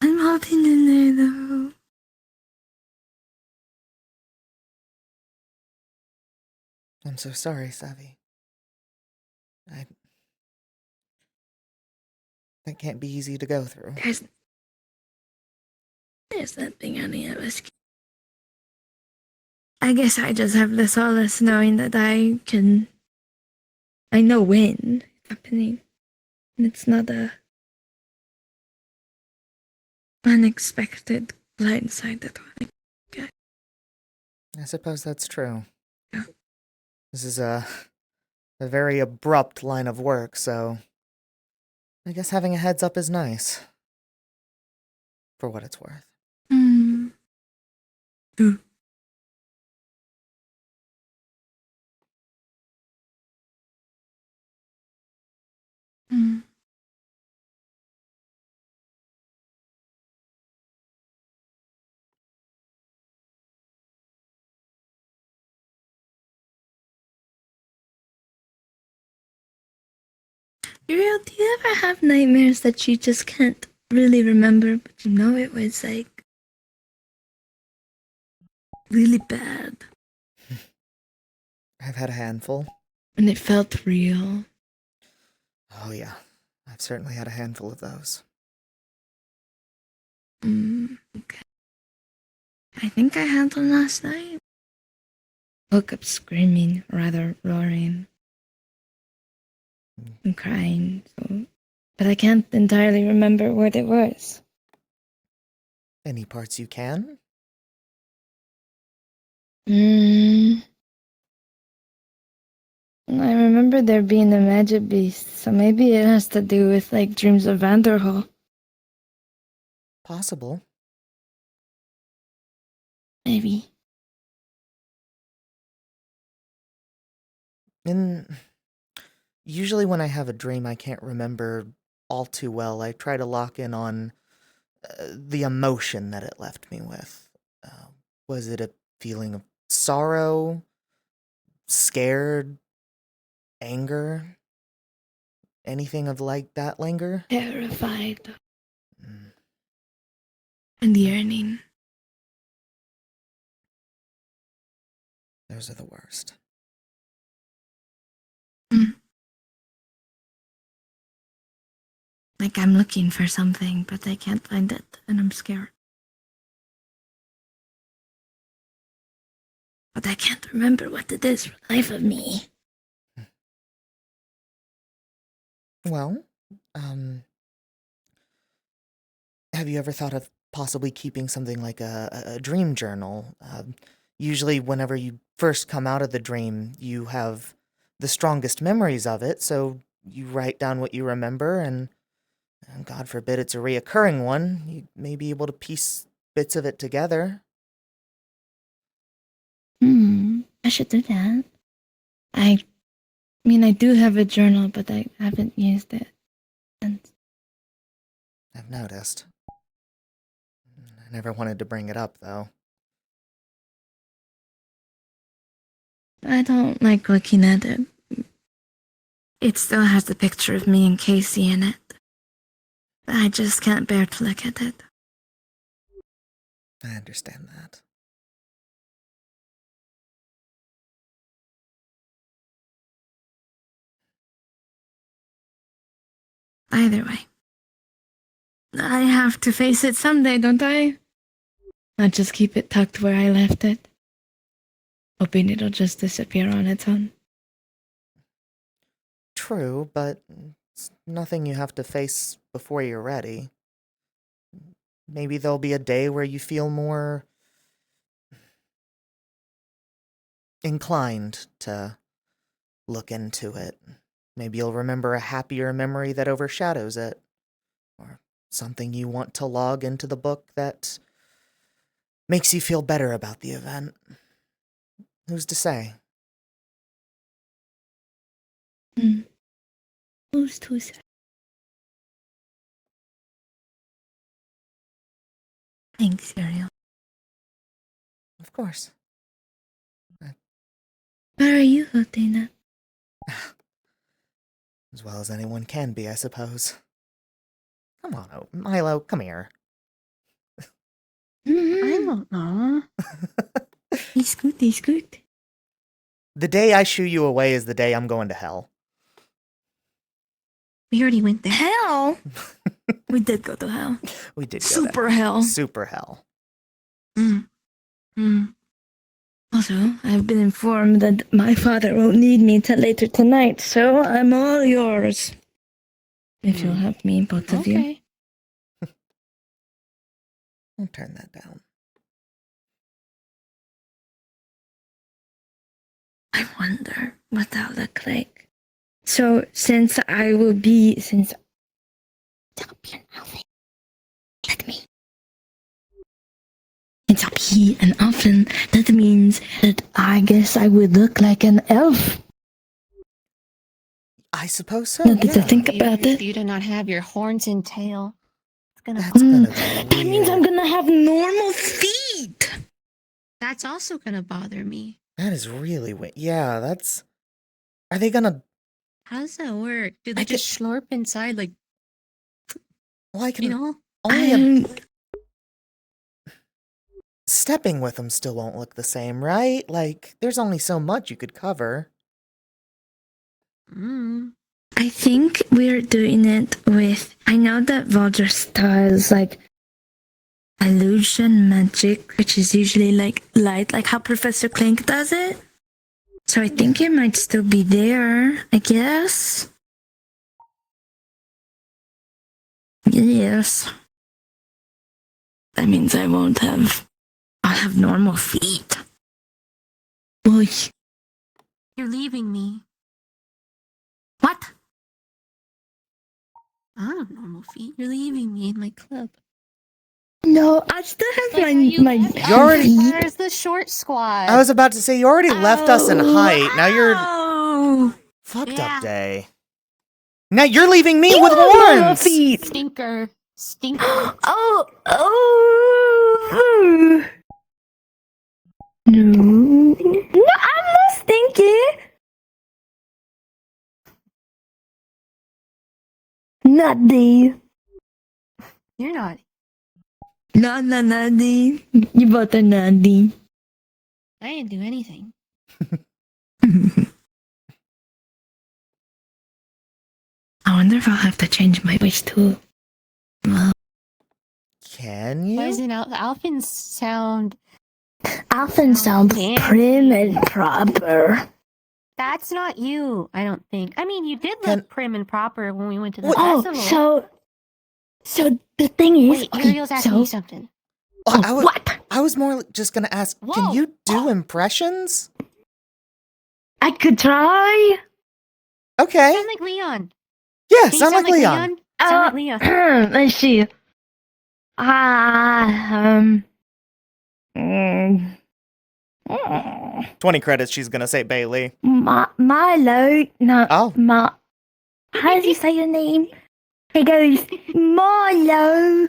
I'm hopping in there, though. I'm so sorry, Savi. That can't be easy to go through. There's nothing any of us can. I guess I just have the solace knowing that I know when it's happening. And it's not a unexpected blindside that I get. I suppose that's true. This is a very abrupt line of work, so I guess having a heads up is nice. For what it's worth. True. Yuriel, do you ever have nightmares that you just can't really remember, but you know it was like really bad? I've had a handful. And it felt real. Oh yeah, I've certainly had a handful of those. Okay. I think I had one last night. Woke up screaming, rather roaring. And crying, but I can't entirely remember what it was. Any parts you can? I remember there being a magic beast, so maybe it has to do with, like, dreams of Vanderhall. Possible. Maybe. Usually when I have a dream I can't remember all too well, I try to lock in on the emotion that it left me with. Was it a feeling of sorrow, scared, anger? Anything of like that linger? Terrified. And yearning. Those are the worst. Like I'm looking for something, but I can't find it, and I'm scared. But I can't remember what it is for the life of me. Well, have you ever thought of possibly keeping something like a dream journal? Usually, whenever you first come out of the dream, you have the strongest memories of it, so you write down what you remember, and God forbid it's a reoccurring one, you may be able to piece bits of it together. I should do that. I mean, I do have a journal, but I haven't used it since. I've noticed. I never wanted to bring it up, though. I don't like looking at it. It still has the picture of me and Casey in it. I just can't bear to look at it. I understand that. Either way. I have to face it someday, don't I? Not just keep it tucked where I left it. Hoping it'll just disappear on its own. True, but it's nothing you have to face before you're ready. Maybe there'll be a day where you feel more inclined to look into it. Maybe you'll remember a happier memory that overshadows it. Or something you want to log into the book that makes you feel better about the event. Who's to say? Who's to say? Thanks, Yuriel. Of course. Where are you, Latina? As well as anyone can be, I suppose. Come on, Milo, come here. I don't know. He's good, he's good. The day I shoo you away is the day I'm going to hell. We already went there. Hell? We did go to hell. We did go Super to hell. Super hell. Also, I've been informed that my father won't need me till later tonight, so I'm all yours. If you'll help me, both of you. Okay. I'll turn that down. I wonder what that'll look like. So, since I'll be an elf, let me. Since I'll be an elfin, that means that I guess I would look like an elf. I suppose so. Now that I think about it. You do not have your horns and tail. That means I'm gonna have normal feet. That's also gonna bother me. That is really weird. Yeah, that's... Are they gonna... How does that work? Do they just slurp inside like... Well, I can... You know? Only stepping with them still won't look the same, right? Like, there's only so much you could cover. I think we're doing it with... I know that Valdris does, like, illusion magic, which is usually, like, light, like how Professor Clink does it. So I think it might still be there, I guess. Yes. That means I'll have normal feet. Boy. You're leaving me. What? I don't have normal feet. You're leaving me in my club. No, I still have my You already... Where's the short squad? I was about to say, you already left us in height. Now you're... Fucked up day. Now you're leaving me with horns! Stinker. No, I'm not stinky. Nutty. You're not. No, nutty. You both are nutty. I didn't do anything. I wonder if I'll have to change my voice too. Well, can you? Why doesn't Alphins sound... Alphins sound prim and proper. That's not you, I don't think. I mean, you did look prim and proper when we went to the Oh, festival. so the thing is, Wait, okay, Yuriel's asking so you something. I was more just gonna ask, can you do impressions? I could try. Okay. Sound like Leon. Yeah, Can you sound like Leon. Sound like Leon. Let's see. Mm, 20 credits, she's gonna say Bailey. Milo. No. Oh. How does he say your name? He goes, Milo.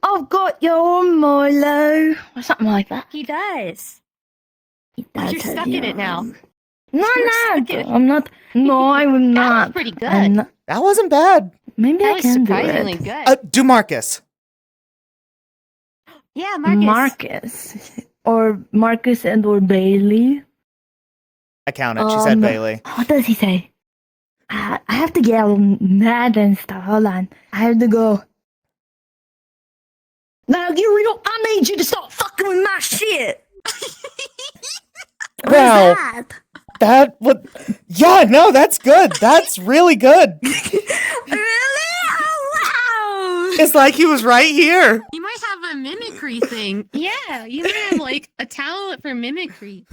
I've got your Milo. Or something like that. He does. That's You're stuck in it now. No, I'm not. No, I'm not. That was pretty good. That wasn't bad. Maybe That I was can do surprisingly it. good. Do Marcus. Yeah, Marcus. Marcus. Or Marcus and or Bailey. I counted. She said Bailey. What does he say? I have to get all mad and stuff. Hold on. I have to go. Now, Yuriel, I need you to stop fucking with my shit. Wow. That would. Yeah, no, that's good. That's really good. Really? Oh, wow. It's like he was right here. You might have a mimicry thing. Yeah, you might have like a talent for mimicry.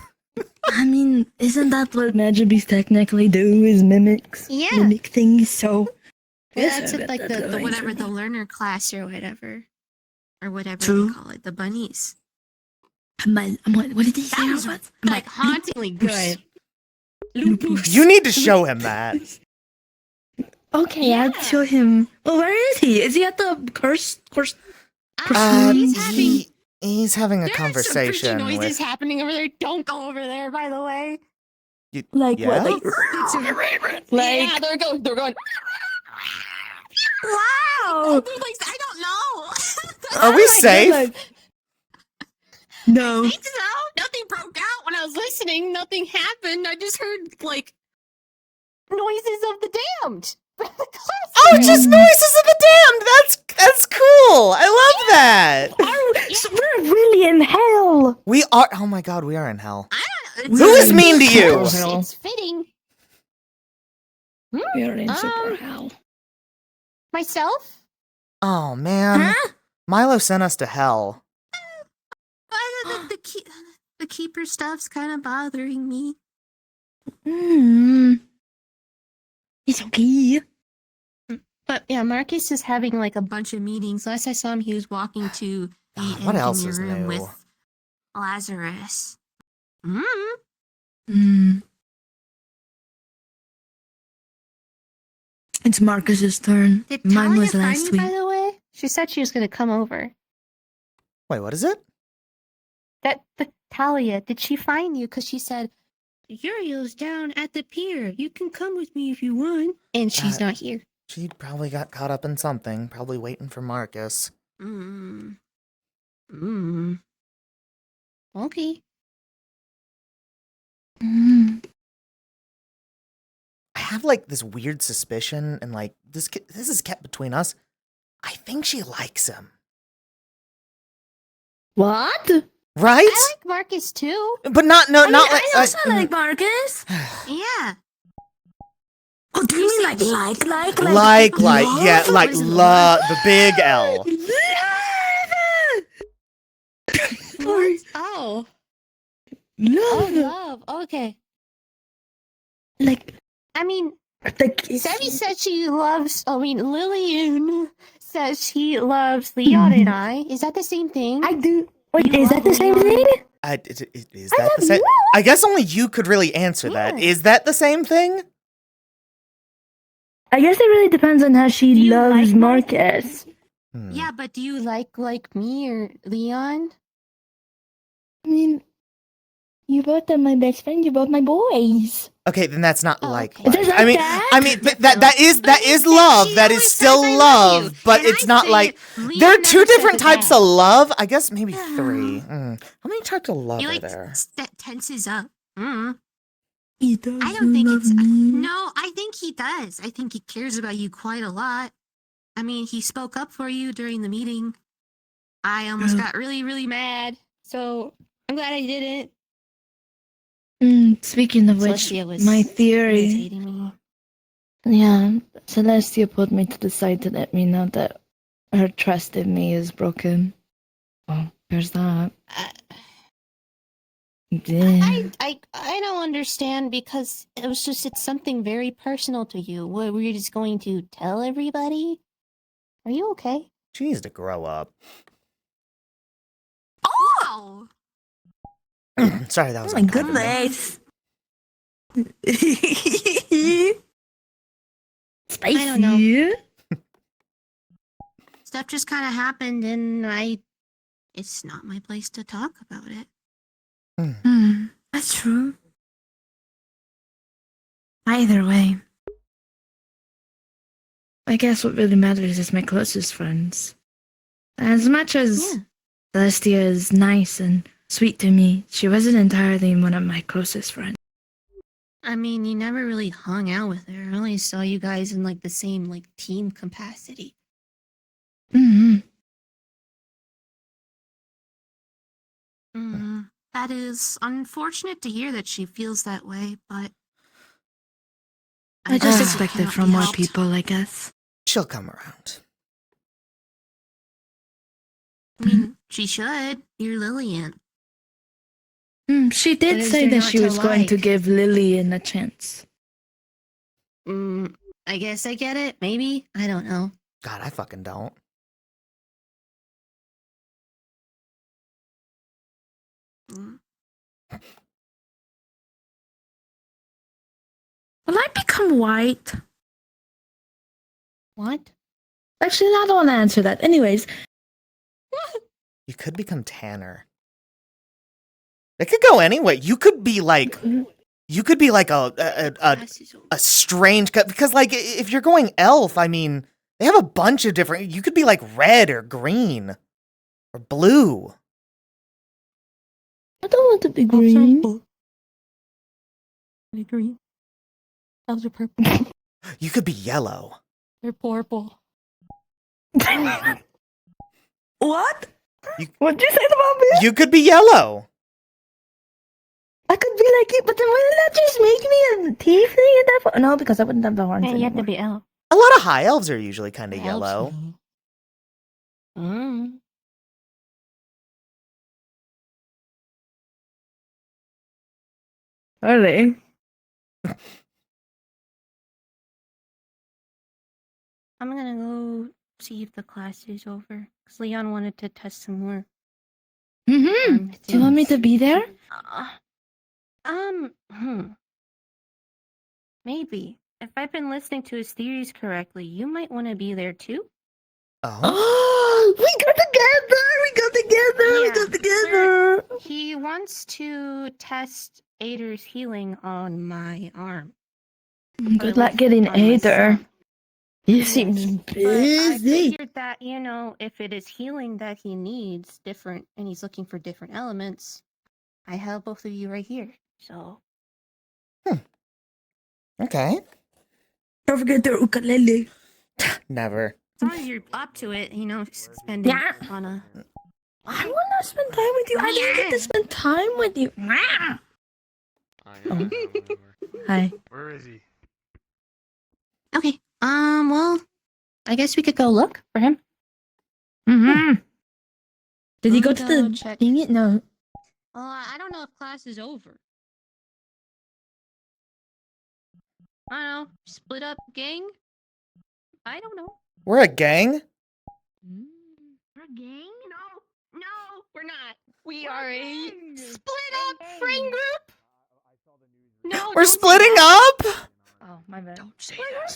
I mean, isn't that what Magic Beasts technically do? Is mimics? Yeah. Mimic things. So Yeah, that's it, like the whatever the learner class or whatever, True. they call it, the bunnies. What did he say? That was like hauntingly good. You need to show him that. Okay, I'll show him. Well, where is he? Is he at the curse? He's having a There's conversation some freaky noises with. happening over there. Don't go over there, by the way. Like Yeah? what? Like Yeah, they're going. wow. Like, I don't know. Are we safe? No. I think so. Nothing broke out when I was listening. Nothing happened. I just heard like noises of the damned. Oh, just noises of the damned. That's cool. I love that. So we're really in hell. We are. Oh my god, we are in hell. It's Who is mean to you? It's fitting. We are in super hell. Myself? Oh man, Milo sent us to hell. The keeper stuff's kind of bothering me. It's okay. But yeah, Marcus is having like a bunch of meetings. Last I saw him, he was walking to the What else engineer is room new? with Lazarus. It's Marcus's turn. Did Mine Talia was find last you, week. by the way? She said she was going to come over. Wait, what is it? Talia, did she find you? Because she said, Yuriel's down at the pier. You can come with me if you want. And she's not here. She probably got caught up in something. Probably waiting for Marcus. Okay. I have like this weird suspicion, and like this is kept between us. I think she likes him. What? Right? I like Marcus too. But not I like. also like Marcus. Yeah. Oh, do you mean like? Yeah, like love the big L. Oh. Love. Love. Okay. Like. I mean, like Sammy said she loves. Lillian says she loves Leon and I. Is that the same thing? I do. Wait, is that the same thing? Is that the same? I guess only you could really answer that. Is that the same thing? I guess it really depends on how she loves Marcus. Yeah, but do you like me or Leon? I mean, you both are my best friend. You're both my boys. Okay, then that's not like. Just like I mean, that? I mean, but that is love. That is still love, but it's not like there are two different types of love. I guess maybe three. How many types of love are there? That tenses up. He does. I don't think it's no. I think he does. I think he cares about you quite a lot. I mean, he spoke up for you during the meeting. I almost got really, really mad. So I'm glad I didn't. Speaking of which, Celestia was my theory. irritating me. Yeah, Celestia pulled me to the side to let me know that her trust in me is broken. Oh, there's that. I don't understand because it's something very personal to you. What, were you just going to tell everybody? Are you okay? She needs to grow up. Oh! Sorry, that was Oh my goodness. I don't know. Stuff just kind of happened, and it's not my place to talk about it. That's true. Either way, I guess what really matters is my closest friends. As much as Celestia is nice and sweet to me, she wasn't entirely one of my closest friends. I mean, you never really hung out with her. I only saw you guys in like the same like team capacity. That is unfortunate to hear that she feels that way, but I just guess it expect it cannot from be more helped. people, I guess. She'll come around. I mean, she should. You're Lillian. She did What is say there that not she to was going to like? give Lillian a chance. I guess I get it. Maybe. I don't know. God, I fucking don't. Will I become white? What? Actually, I don't want to answer that. Anyways. You could become Tanner. It could go anyway. You could be like a strange cut because like if you're going elf, I mean, they have a bunch of different. You could be like red or green or blue. I don't want to be green. Green. Those are purple. You could be yellow. They're purple. What? What'd you say about me? You could be yellow. I could be like it, but then wouldn't that just make me a tiefling at that point? No, because I wouldn't have the horns Yeah, you have to anymore. be elf. A lot of high elves are usually kind of yellow. Really? I'm gonna go see if the class is over. Because Leon wanted to test some more. Do you want me to be there? Maybe. If I've been listening to his theories correctly, you might want to be there too. Oh, we got together! He wants to test Ader's healing on my arm. Good luck getting Ader. He seems But I busy. figured that, if it is healing that he needs, different, and he's looking for different elements, I have both of you right here. So. Okay. Don't forget the ukulele. Never. As long as you're up to it, spending on a. I want to spend time with you. I didn't get to spend time with you. Oh. Hi. Where is he? Okay. Well, I guess we could go look for him. Did he go Let to me the go check. thing? No. Well, I don't know if class is over. I don't know. Split up gang? I don't know. We're a gang? We're a gang? No, we're not. We are a split up friend group. No, We're don't say splitting that. up? Oh, my bad. We're splitting up.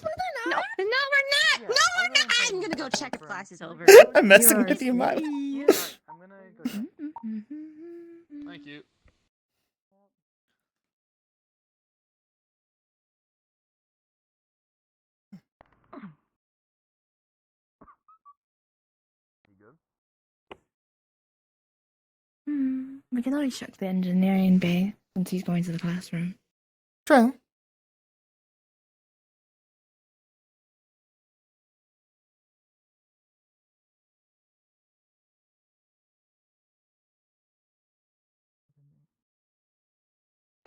No, we're not. No, we're not. I'm gonna go check if class is over. I'm messing with you, Mom. I'm gonna go check. Thank you. We can always check the engineering bay since he's going to the classroom. True.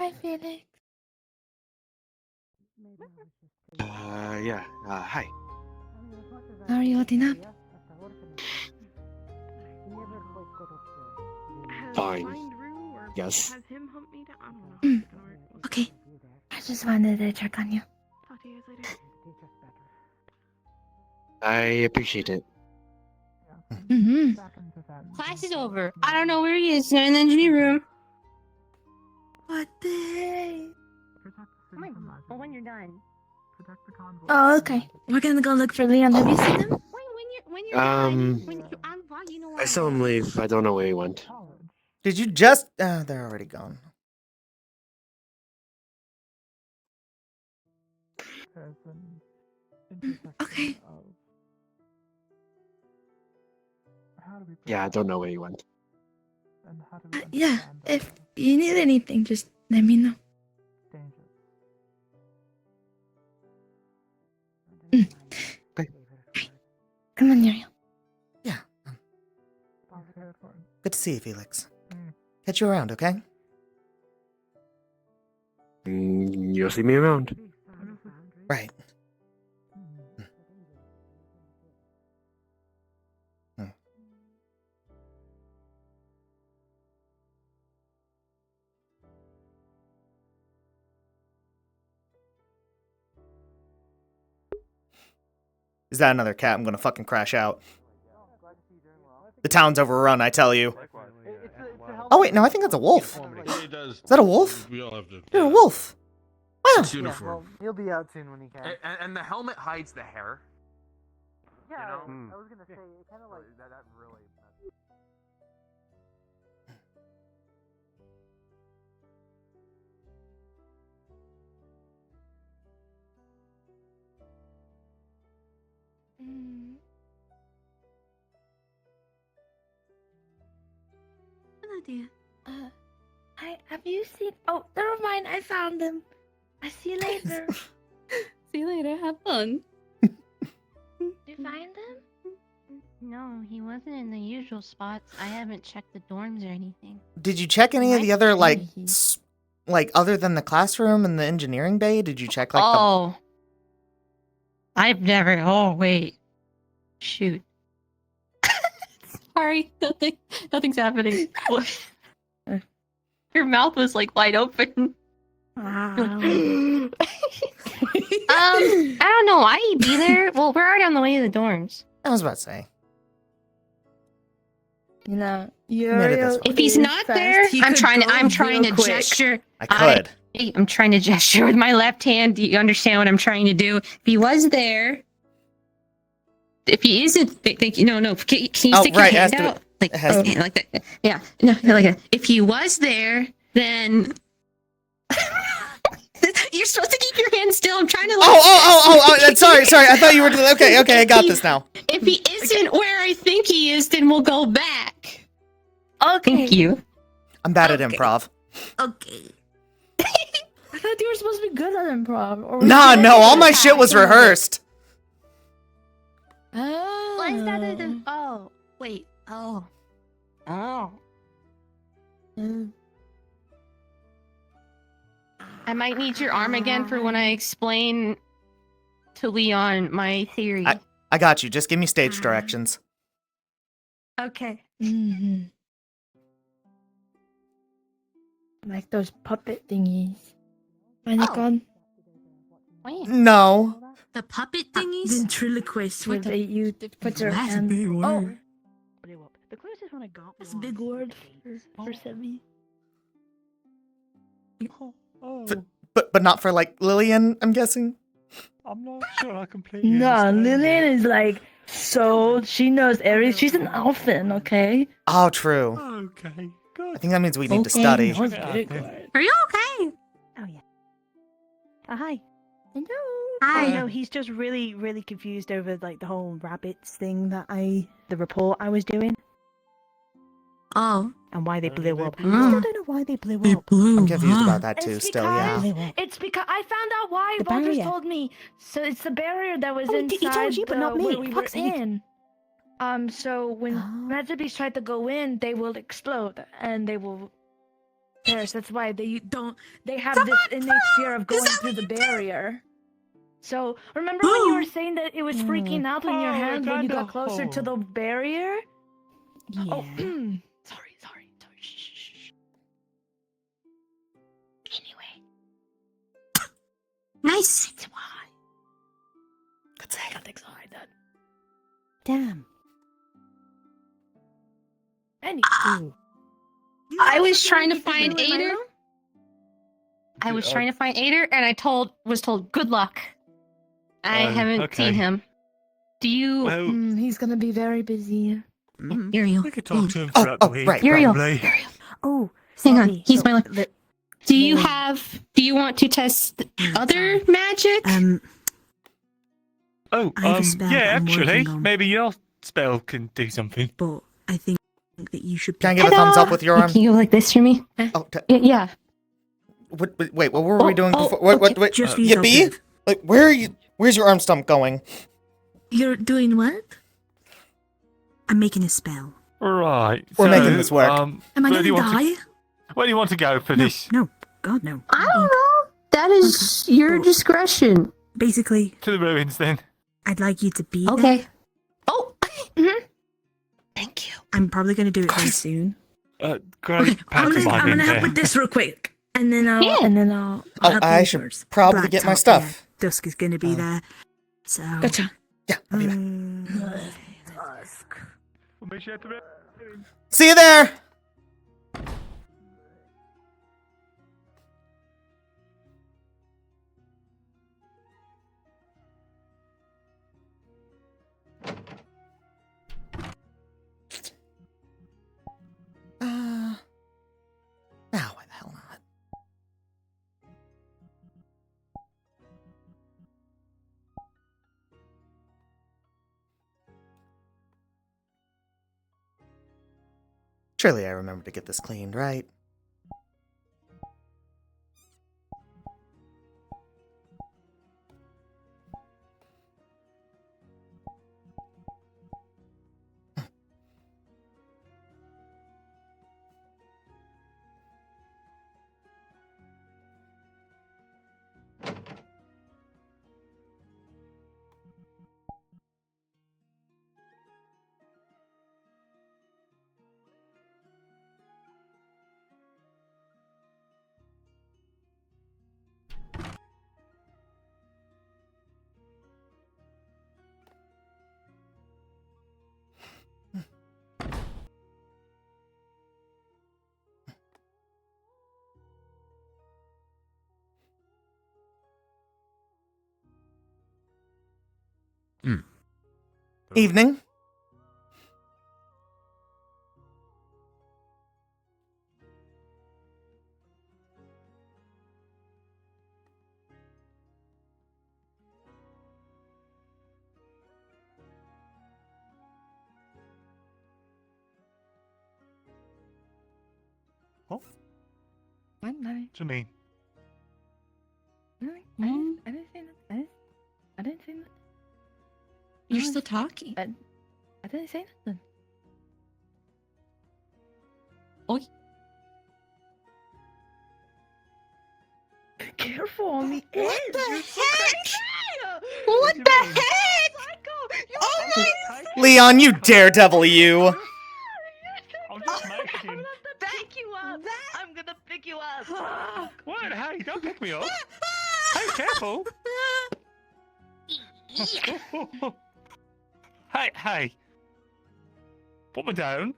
Hi, Felix. Yeah. Hi. How are you holding up? Fine. Yes. Okay. I just wanted to check on you. I appreciate it. Mm-hmm. Class is over. I don't know where he is. He's not in the engineer room. What the heck? Well, when you're done. Oh, okay. We're gonna go look for Leon. Have you seen him? I saw him leave. I don't know where he went. Did you just? They're already gone. Okay. Yeah, I don't know where he went. Yeah. If you need anything, just let me know. Come on, Yuriel. Yeah. Good to see you, Felix. Catch you around, okay? You'll see me around. Right. Is that another cat? I'm gonna fucking crash out. The town's overrun, I tell you. Oh wait, no, I think that's a wolf. Is that a wolf? We all have to. You're a wolf. Wow. It's uniform. He'll be out soon when he can. And the helmet hides the hair. Yeah, you know? I was gonna say, it kind of like that really. Hello, dear. Hi. Have you seen? Oh, never mind. I found him. I see you later. See you later. Have fun. Did you find him? No, he wasn't in the usual spots. I haven't checked the dorms or anything. Did you check any of the other like other than the classroom and the engineering bay? Did you check like Oh. I've never. Oh, wait. Shoot. Sorry. Nothing's happening. Your mouth was like wide open. I don't know. I'd be there. Well, we're already on the way to the dorms. I was about to say. You know, if he's not there, I'm trying to gesture. I could. I'm trying to gesture with my left hand. Do you understand what I'm trying to do? If he was there, if he isn't, thank you. No. Can you stick your hand out? Like that. Yeah. No, like that. If he was there, then you're supposed to keep your hand still. I'm trying to. Oh! Sorry. I thought you were. Okay. I got this now. If he isn't where I think he is, then we'll go back. Okay. Thank you. I'm bad at improv. Okay. I thought you were supposed to be good at improv. Or No. All my shit was rehearsed. Oh. What is that? Oh, wait. Oh. I might need your arm again for when I explain to Leon my theory. I got you. Just give me stage directions. Okay. Mm-hmm. Like those puppet thingies. What are they called? No. The puppet thingies? Ventriloquist, where you put your hand. Oh. The closest one I got That's a big word for Sebby. But not for like Lillian, I'm guessing. I'm not sure I completely. No, Lillian is like she knows everything. She's an elfin, okay? Oh, true. Okay, good. I think that means we need to study. That was big word. Are you okay? Oh yeah. Hi. Hello. Hi. No, he's just really, really confused over like the whole rabbits thing the report I was doing. Oh. And why they blew up. I blew still up. don't know why they blew up. I'm confused about that too. Still, yeah. It's because I found out why. The Walters barrier. told me. So it's the barrier that was Oh, inside. he told you, but not me. Where we were Fuck's sake. in. So when Magpies try to go in, they will explode and they will Paris, that's why they have this innate fear of going through the barrier. So, remember when you were saying that it was freaking out on your hand when you got closer to the barrier? Yeah. Oh, sorry. Shh. Anyway. Nice. That's why. Good say. Nothing's hard then. Damn. Anywho. I was trying to find Ader. I was trying to find Ader, and was told good luck. I haven't seen him. Do you? He's gonna be very busy. Yuriel. We could talk to him throughout the week. Right. Yuriel. Probably. Oh, hang on. sorry. He's my luck. Do you want to test other magic? I have a spell yeah, that I'm actually, working on. maybe your spell can do something. But I think that you should. Can I give a thumbs up with your arm? Can you go like this for me? Oh, yeah. Wait, what were we doing before? Wait, Just for Yippee? yourself, Like, where are you? Where's your arm stump going? You're doing what? I'm making a spell. Right. We're making this work. Am I where do you gonna want die? Where do you want to go for this? No, God no. I don't know. That is your discretion. Basically, To the ruins, then. I'd like you to be Okay. there. Oh. Thank you. I'm probably gonna do it very soon. Great. Okay, I'm gonna help with this real quick, and then I'll help I you should first. probably get my Blacktop, stuff. yeah, Dusk is gonna be there, so. Gotcha. Yeah, I'll be back. Dusk. We'll meet you at the ruins. See you there. Now why the hell not? Surely I remember to get this cleaned, right? Evening. Oh, I'm not. what do you mean? Really? I didn't say nothing. I didn't say nothing. You're still talking. I didn't say nothing. Oi. Be careful on the edge. What the heck? What the heck? Oh my! Leon, you daredevil, you! I'm just making. Pick you up. I'm gonna pick you up. What? Hey, don't pick me up. Hey, careful. Hey. Put me down.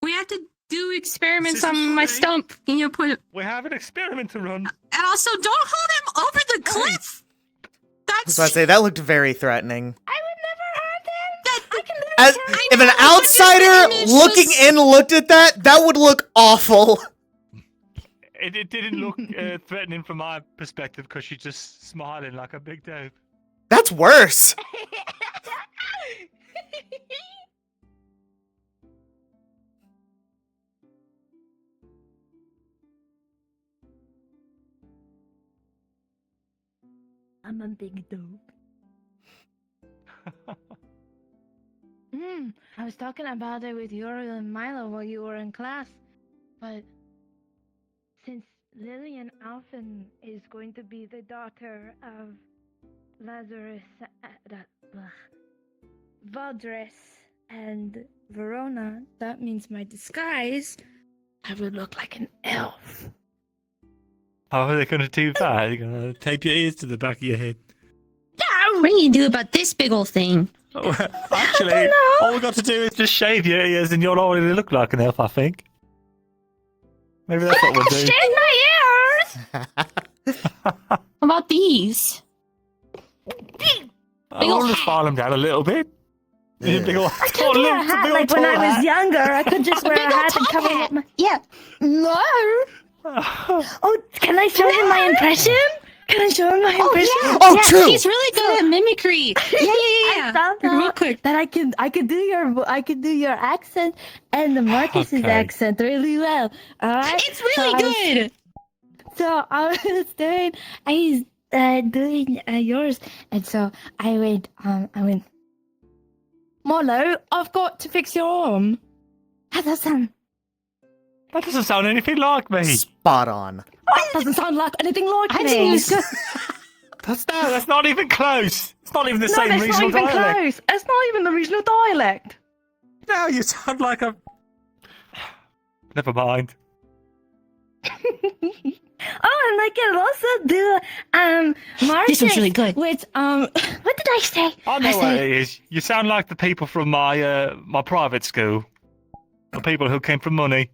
We have to do experiments on my stump. Can you put it? We have an experiment to run. And also, don't hold him over the cliff. I was about to say, that looked very threatening. I would never hurt them. As, if an outsider looking in looked at that, that would look awful. It didn't look threatening from my perspective because she's just smiling like a big dope. That's worse. I'm a big dope. I was talking about it with Yuriel and Milo while you were in class, but since Lillian Alphen is going to be the daughter of Lazarus, Valdres, and Verona, that means my disguise, I would look like an elf. How are they going to do that? They're going to tape your ears to the back of your head. No! What do you do about this big old thing? Actually, all we got to do is just shave your ears and you'll already look like an elf, I think. Maybe that's what we'll do. Shave my ears! What about these? I'll just file them down a little bit. I could wear a hat like when I was younger. I could just wear a hat and cover up my... Yeah. No! Oh, can I show him my impression? Can I show him my impression? Yeah. Oh, yeah, true. She's really good at mimicry. Yeah. I found out Real quick. that I could do your accent and the Marcus's accent really well. All right. It's really good. So I was doing yours, and so I went, Molo, I've got to fix your arm. How does that sound? That doesn't sound anything like me. Spot on. That doesn't sound like anything like me. That's not even close. It's not even the same regional dialect. Not even close. It's not even the regional dialect. No, you sound like a... Never mind. Oh, and I can also do Marcus. This one's really good. With what did I say? I know what it is. You sound like the people from my my private school. The people who came from money.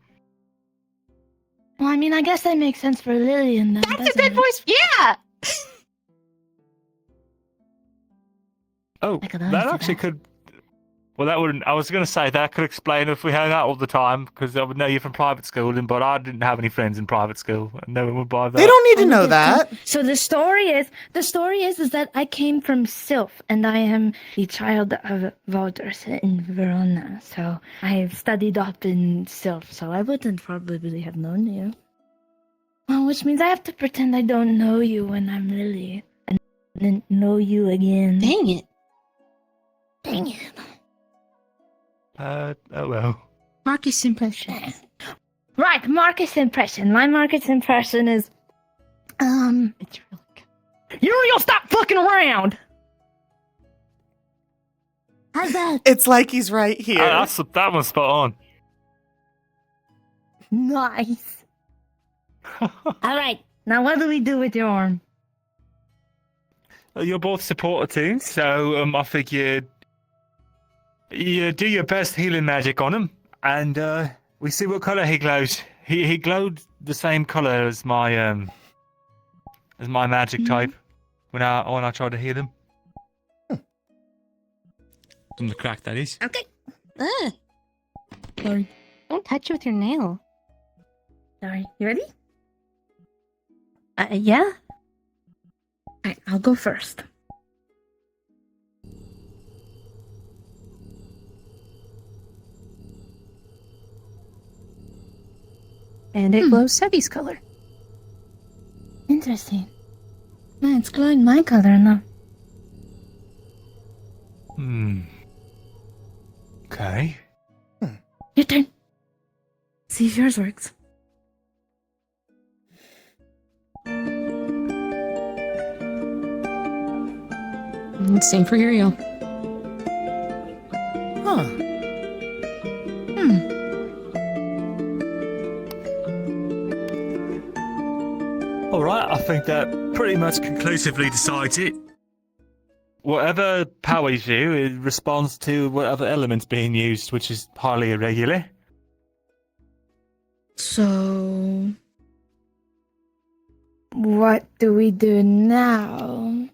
Well, I mean, I guess that makes sense for Lillian then. That's a good voice. Yeah. Oh, that actually could... Well, that wouldn't... I was going to say that could explain if we hung out all the time, because I would know you from private schooling, but I didn't have any friends in private school, and no one would buy that. They don't need to know that. So the story is that I came from Sylph, and I am the child of Valdres in Verona. So I've studied up in Sylph, so I wouldn't probably have known you. Well, which means I have to pretend I don't know you when I'm Lily, and then know you again. Dang it. Oh well. Marcus impression. Right, Marcus impression. My Marcus impression is, it's really good. Yuriel, stop fucking around! How's that? It's like he's right here. That one's spot on. Nice. Alright, now what do we do with your arm? You're both supporter teams, so I figured you do your best healing magic on him, and we see what colour he glows. He glowed the same colour as my magic type when I tried to heal him. From the crack, that is. Okay. Sorry. Don't touch it with your nail. Sorry. You ready? Yeah? Alright, I'll go first. And it glows Sevi's color. Interesting. No, it's glowing my color now. Okay. Your turn. See if yours works. Same for Yuriel. Huh. Alright, I think that pretty much conclusively decides it. Whatever powers you, it responds to whatever element's being used, which is highly irregular. So... what do we do now?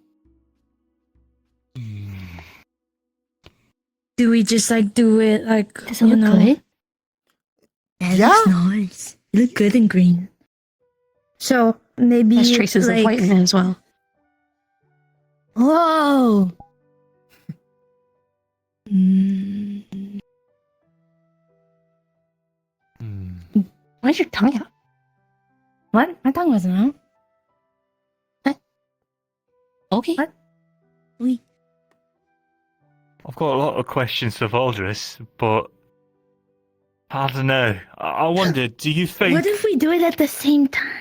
Do we just do it Does it look good? Yeah. Looks nice. You look good in green. So maybe There's traces of white in it as well. Whoa. Why's your tongue out? What? My tongue wasn't out. What? Okay. What? We. I've got a lot of questions for Voldris, but I don't know. I wonder, do you think... What if we do it at the same time?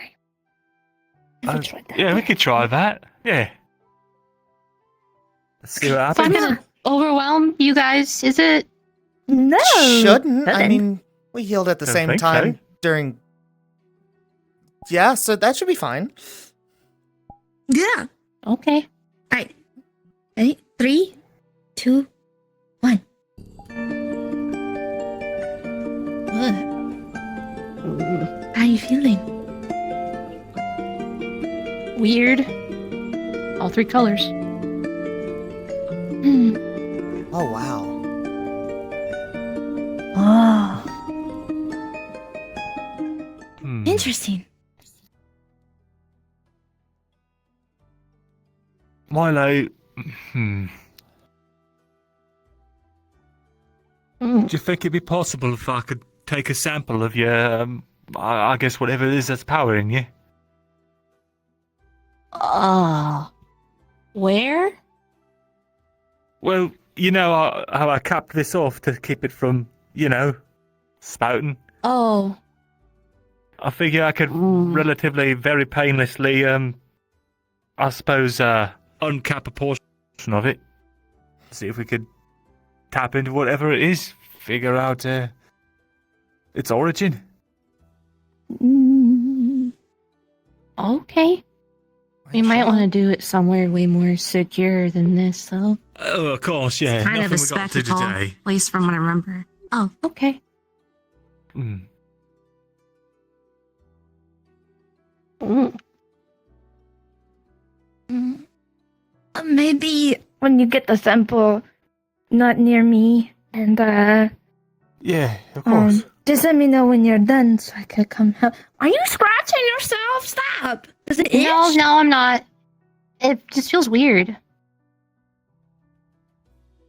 Yeah, we could try that. Yeah. Let's see what If I'm happens. gonna overwhelm you guys, is it? No. Shouldn't. I mean, we healed at the Don't same think time so. during... Yeah, so that should be fine. Yeah. Okay. Alright. Ready? 3, 2, 1. How are you feeling? Weird. All 3 colors. Oh, wow. Oh. Interesting. Milo, do you think it'd be possible if I could take a sample of your, I guess whatever it is that's powering you? Where? Well, you know how I capped this off to keep it from, spouting? Oh. I figure I could relatively, very painlessly, I suppose, uncap a portion of it. See if we could tap into whatever it is, figure out its origin. Okay. We might want to do it somewhere way more secure than this, though. Oh, of course, yeah. Kind of a nothing we got to do spectacle, today. at least from what I remember. Oh, okay. Maybe when you get the sample, not near me, and Yeah, of course. just let me know when you're done so I could come help. Are you scratching yourself? Stop. Does it itch? No, I'm not. It just feels weird.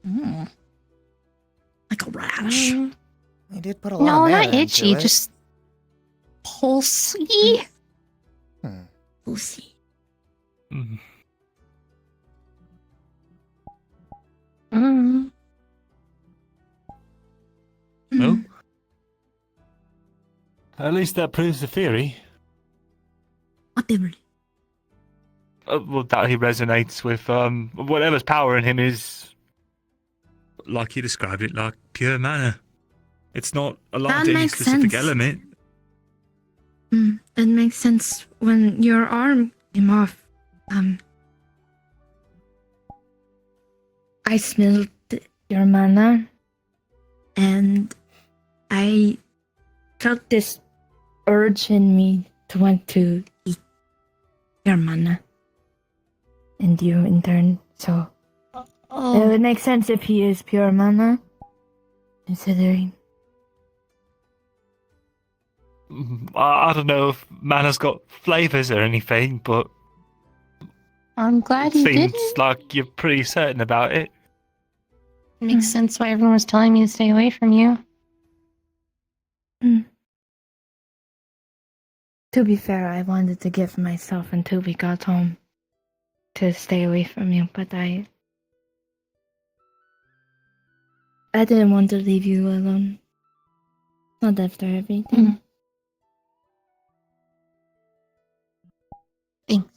Like a rash. I did put a lot No, of not mana itchy, into it. just pulsy. Pulsy. Well, at least that proves the theory. What theory? Well, that he resonates with whatever's powering him is, like you described it, like pure mana. It's not aligned That to any makes specific sense. element. It makes sense when your arm came off. I smelled your mana, and I felt this urge in me to want to eat your mana. And you in turn, so it would make sense if he is pure mana, considering. I don't know if mana's got flavors or anything, but I'm glad it you seems didn't. like you're pretty certain about it. Makes sense why everyone was telling me to stay away from you. To be fair, I wanted to give myself until we got home to stay away from you, but I didn't want to leave you alone. Not after everything. Thanks.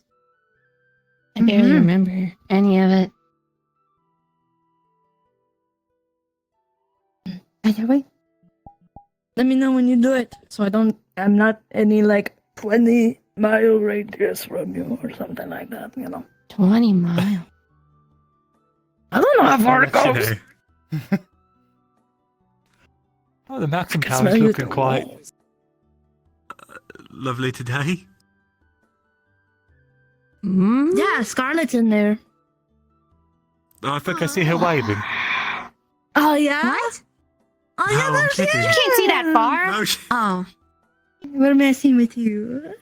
I barely remember any of it. Either way, let me know when you do it, so I'm not any 20-mile radius from you or something like that, 20 miles. I don't know how far it goes. Oh, the maximum can power smell is you looking through quite walls. lovely today. Yeah, Scarlett's in there. I think I see her waving. Oh, yeah? What? Oh, No, yeah, I'm there's kidding. You can't see that far. No, Oh. We're messing with you.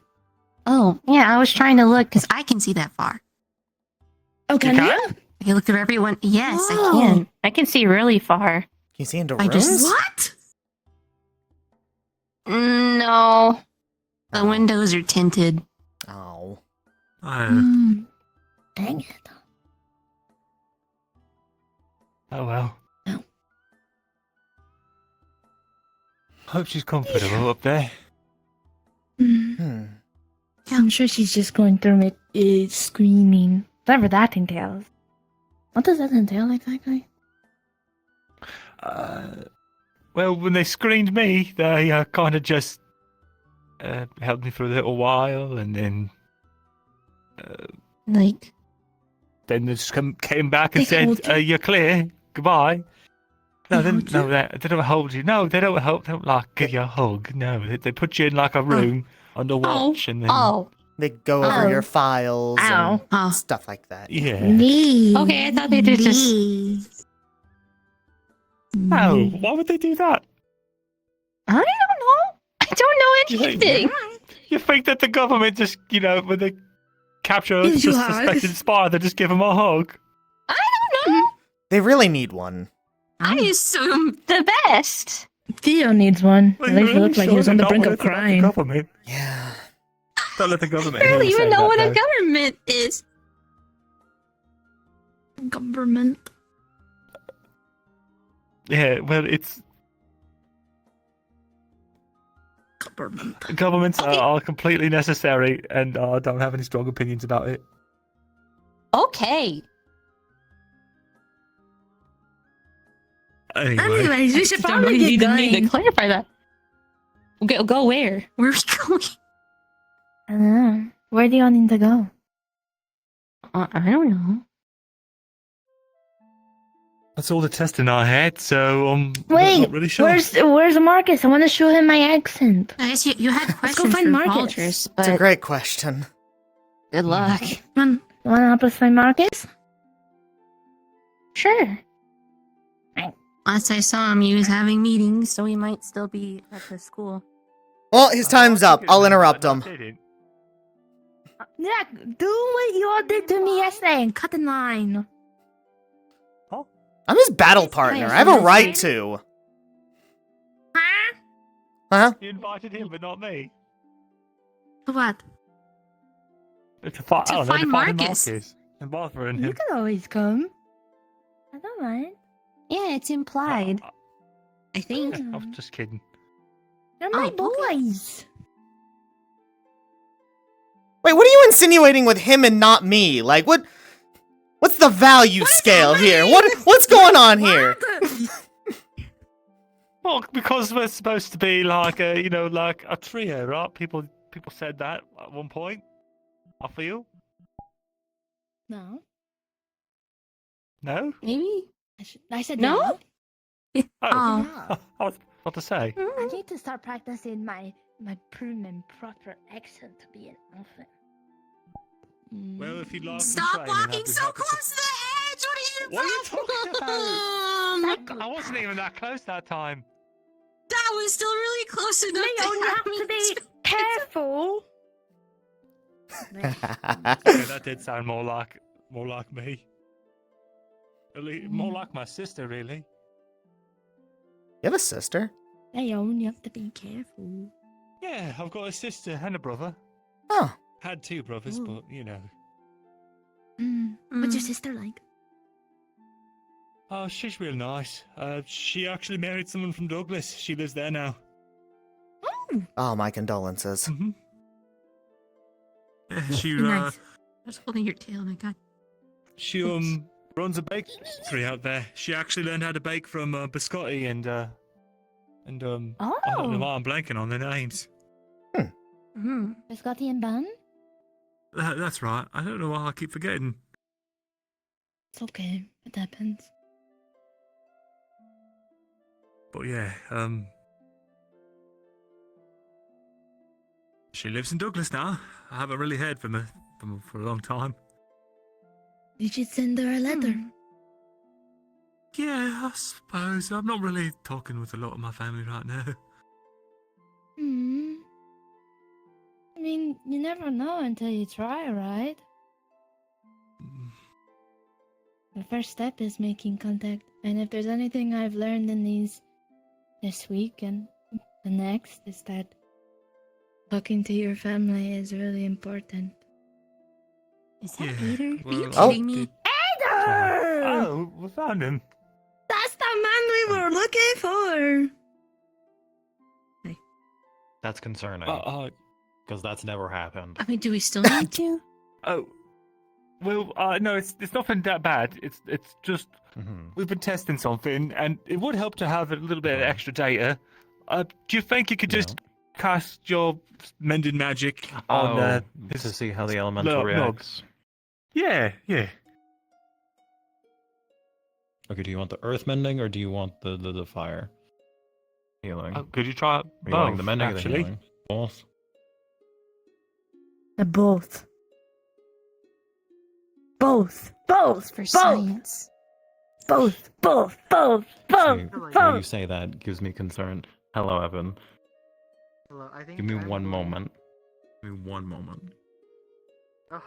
Oh, yeah, I was trying to look because I can see that far. Oh, can you? I can look through everyone. Yes, I Whoa. can. I can see really far. Can you see into I rooms? just- What? No. The windows are tinted. Oh. Dang it. Oh well. Oh. Hope she's comfortable up there. I'm sure she's just going through it, screaming. Whatever that entails. What does that entail exactly? Well, when they screened me, they kind of just held me for a little while, and then Like, then they just came back and They said, hold you? "You're clear. Goodbye." No, They they hold you? they don't hold you. No, they don't help. They don't like give you a hug. No, they put you in like a room under watch, and then They go over your files and Ow. stuff like that. yeah. Okay, I thought they did just. No, why would they do that? I don't know. I don't know anything. You think that the government just, when they capture a Gives you a hug? suspected spy, they just give him a hug? I don't know. They really need one. I assume the best. Theo needs one. Well, At least it you're looked like really he was sure on the they're brink not of gonna let the crying. government. Yeah. Don't let the government. I don't hear you even say know that, what a though. government is. Government. Yeah, well, it's Government. governments are completely necessary, and I don't have any strong opinions about it. Okay. Anyways, we should I don't know, probably you get need to going. clarify that. Go where? Where are we going? I don't know. Where do you need to go? I don't know. Oh, That's all the testing I had, so I'm Wait, not really sure. where's Marcus? I want to show him my accent. Guys, you had Let's questions go find for Marcus. Baldrus, It's but a great question. good luck. Come on, you want to help us find Marcus? Sure. Last I saw him, he was having meetings, so he might still be at the school. Well, his time's up. I'll interrupt him. Yeah, do what you all did to me yesterday and cut the line. I'm his battle partner. I have a right to. Huh? You invited him, but not me. What? To To find find Marcus. Marcus. And bothering You him. can always come. I don't mind. Yeah, it's implied. I think. I was just kidding. They're my Oh, okay. boys. Wait, what are you insinuating with him and not me? Like, what's the value scale here? What's going on here? Well, because we're supposed to be like like a trio, right? People said that at one point. I feel. No. No? Maybe? I said No? yeah. Oh. I was about to say. I need to start practicing my prim and proper accent to be an elephant. Well, if you'd like Stop walking so close to the edge! What are you talking about? I wasn't even that close that time. That was still really close enough Leo, you have to be careful. Yeah, that did sound more like me. More like my sister, really. You have a sister? Leo, you have to be careful. Yeah, I've got a sister and a brother. Oh. Had two brothers, but What's your sister like? Oh, she's real nice. She actually married someone from Douglas. She lives there now. Oh, my condolences. Mm-hmm. Yeah, she Nice. I was holding your tail, my god. She runs a bakery out there. She actually learned how to bake from Biscotti and I don't know why I'm blanking on their names. Biscotti and bun? That's right. I don't know why I keep forgetting. It's okay. It happens. But yeah, she lives in Douglas now. I haven't really heard from her for a long time. You should send her a letter. Yeah, I suppose. I'm not really talking with a lot of my family right now. I mean, you never know until you try, right? The first step is making contact, and if there's anything I've learned in this week and the next, is that talking to your family is really important. Is that Ader? Are you well, kidding me? Ader! Oh, we found him. That's the man we were looking for. That's concerning. Because that's never happened. I mean, do we still need to? Oh, well, no, it's nothing that bad. It's just we've been testing something, and it would help to have a little bit of extra data. Do you think you could just cast your mending magic on to see how the elemental reacts? Yeah. Okay, do you want the earth mending or do you want the fire healing? Could you try Are you wanting the both, mending or the actually? healing? Both. Both. Both. For science. Both. See, when you say that gives me concern. Hello, Evan. Hello, I think Give me one moment. Give me one moment.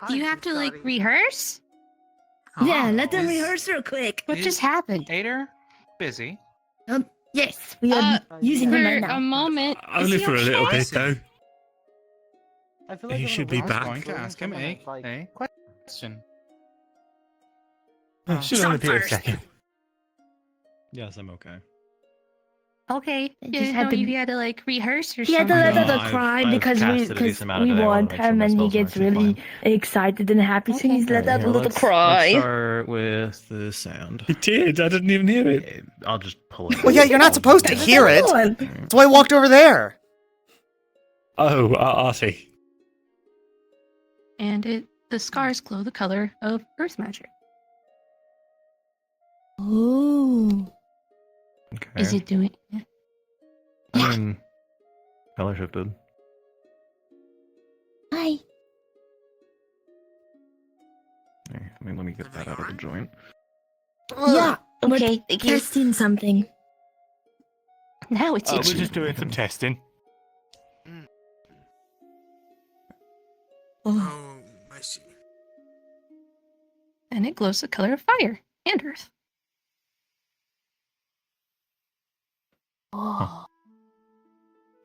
Do you have to, like, rehearse? Yeah, let them rehearse real quick. What just happened? Ader, busy. Yes, we are using him right For now. a moment. Only Is he for a little okay? bit, though. I feel He should be I was back. going to ask him a question. Should only be a second. Yes, I'm okay. Okay. Just You had know, to- you had to, like, rehearse or He had to something. let No, out a cry I've because casted a decent amount of it. I wanna want make sure him my and he spells are gets actually really fine. excited and happy, so he's let out a Here, little let's cry. start with the sound. He did. I didn't even hear it. I'll just pull it. Well, yeah, you're not supposed to hear it. That's why I walked over there. Oh, I see. And the scars glow the color of earth magic. Ooh. Okay. Is it doing? I mean, Fellowship did. Hi. Here, let me get that out of the joint. Yeah. Okay. We're testing something. Now it's We're itchy. just doing some testing. Oh, I see. And it glows the color of fire and earth. Oh.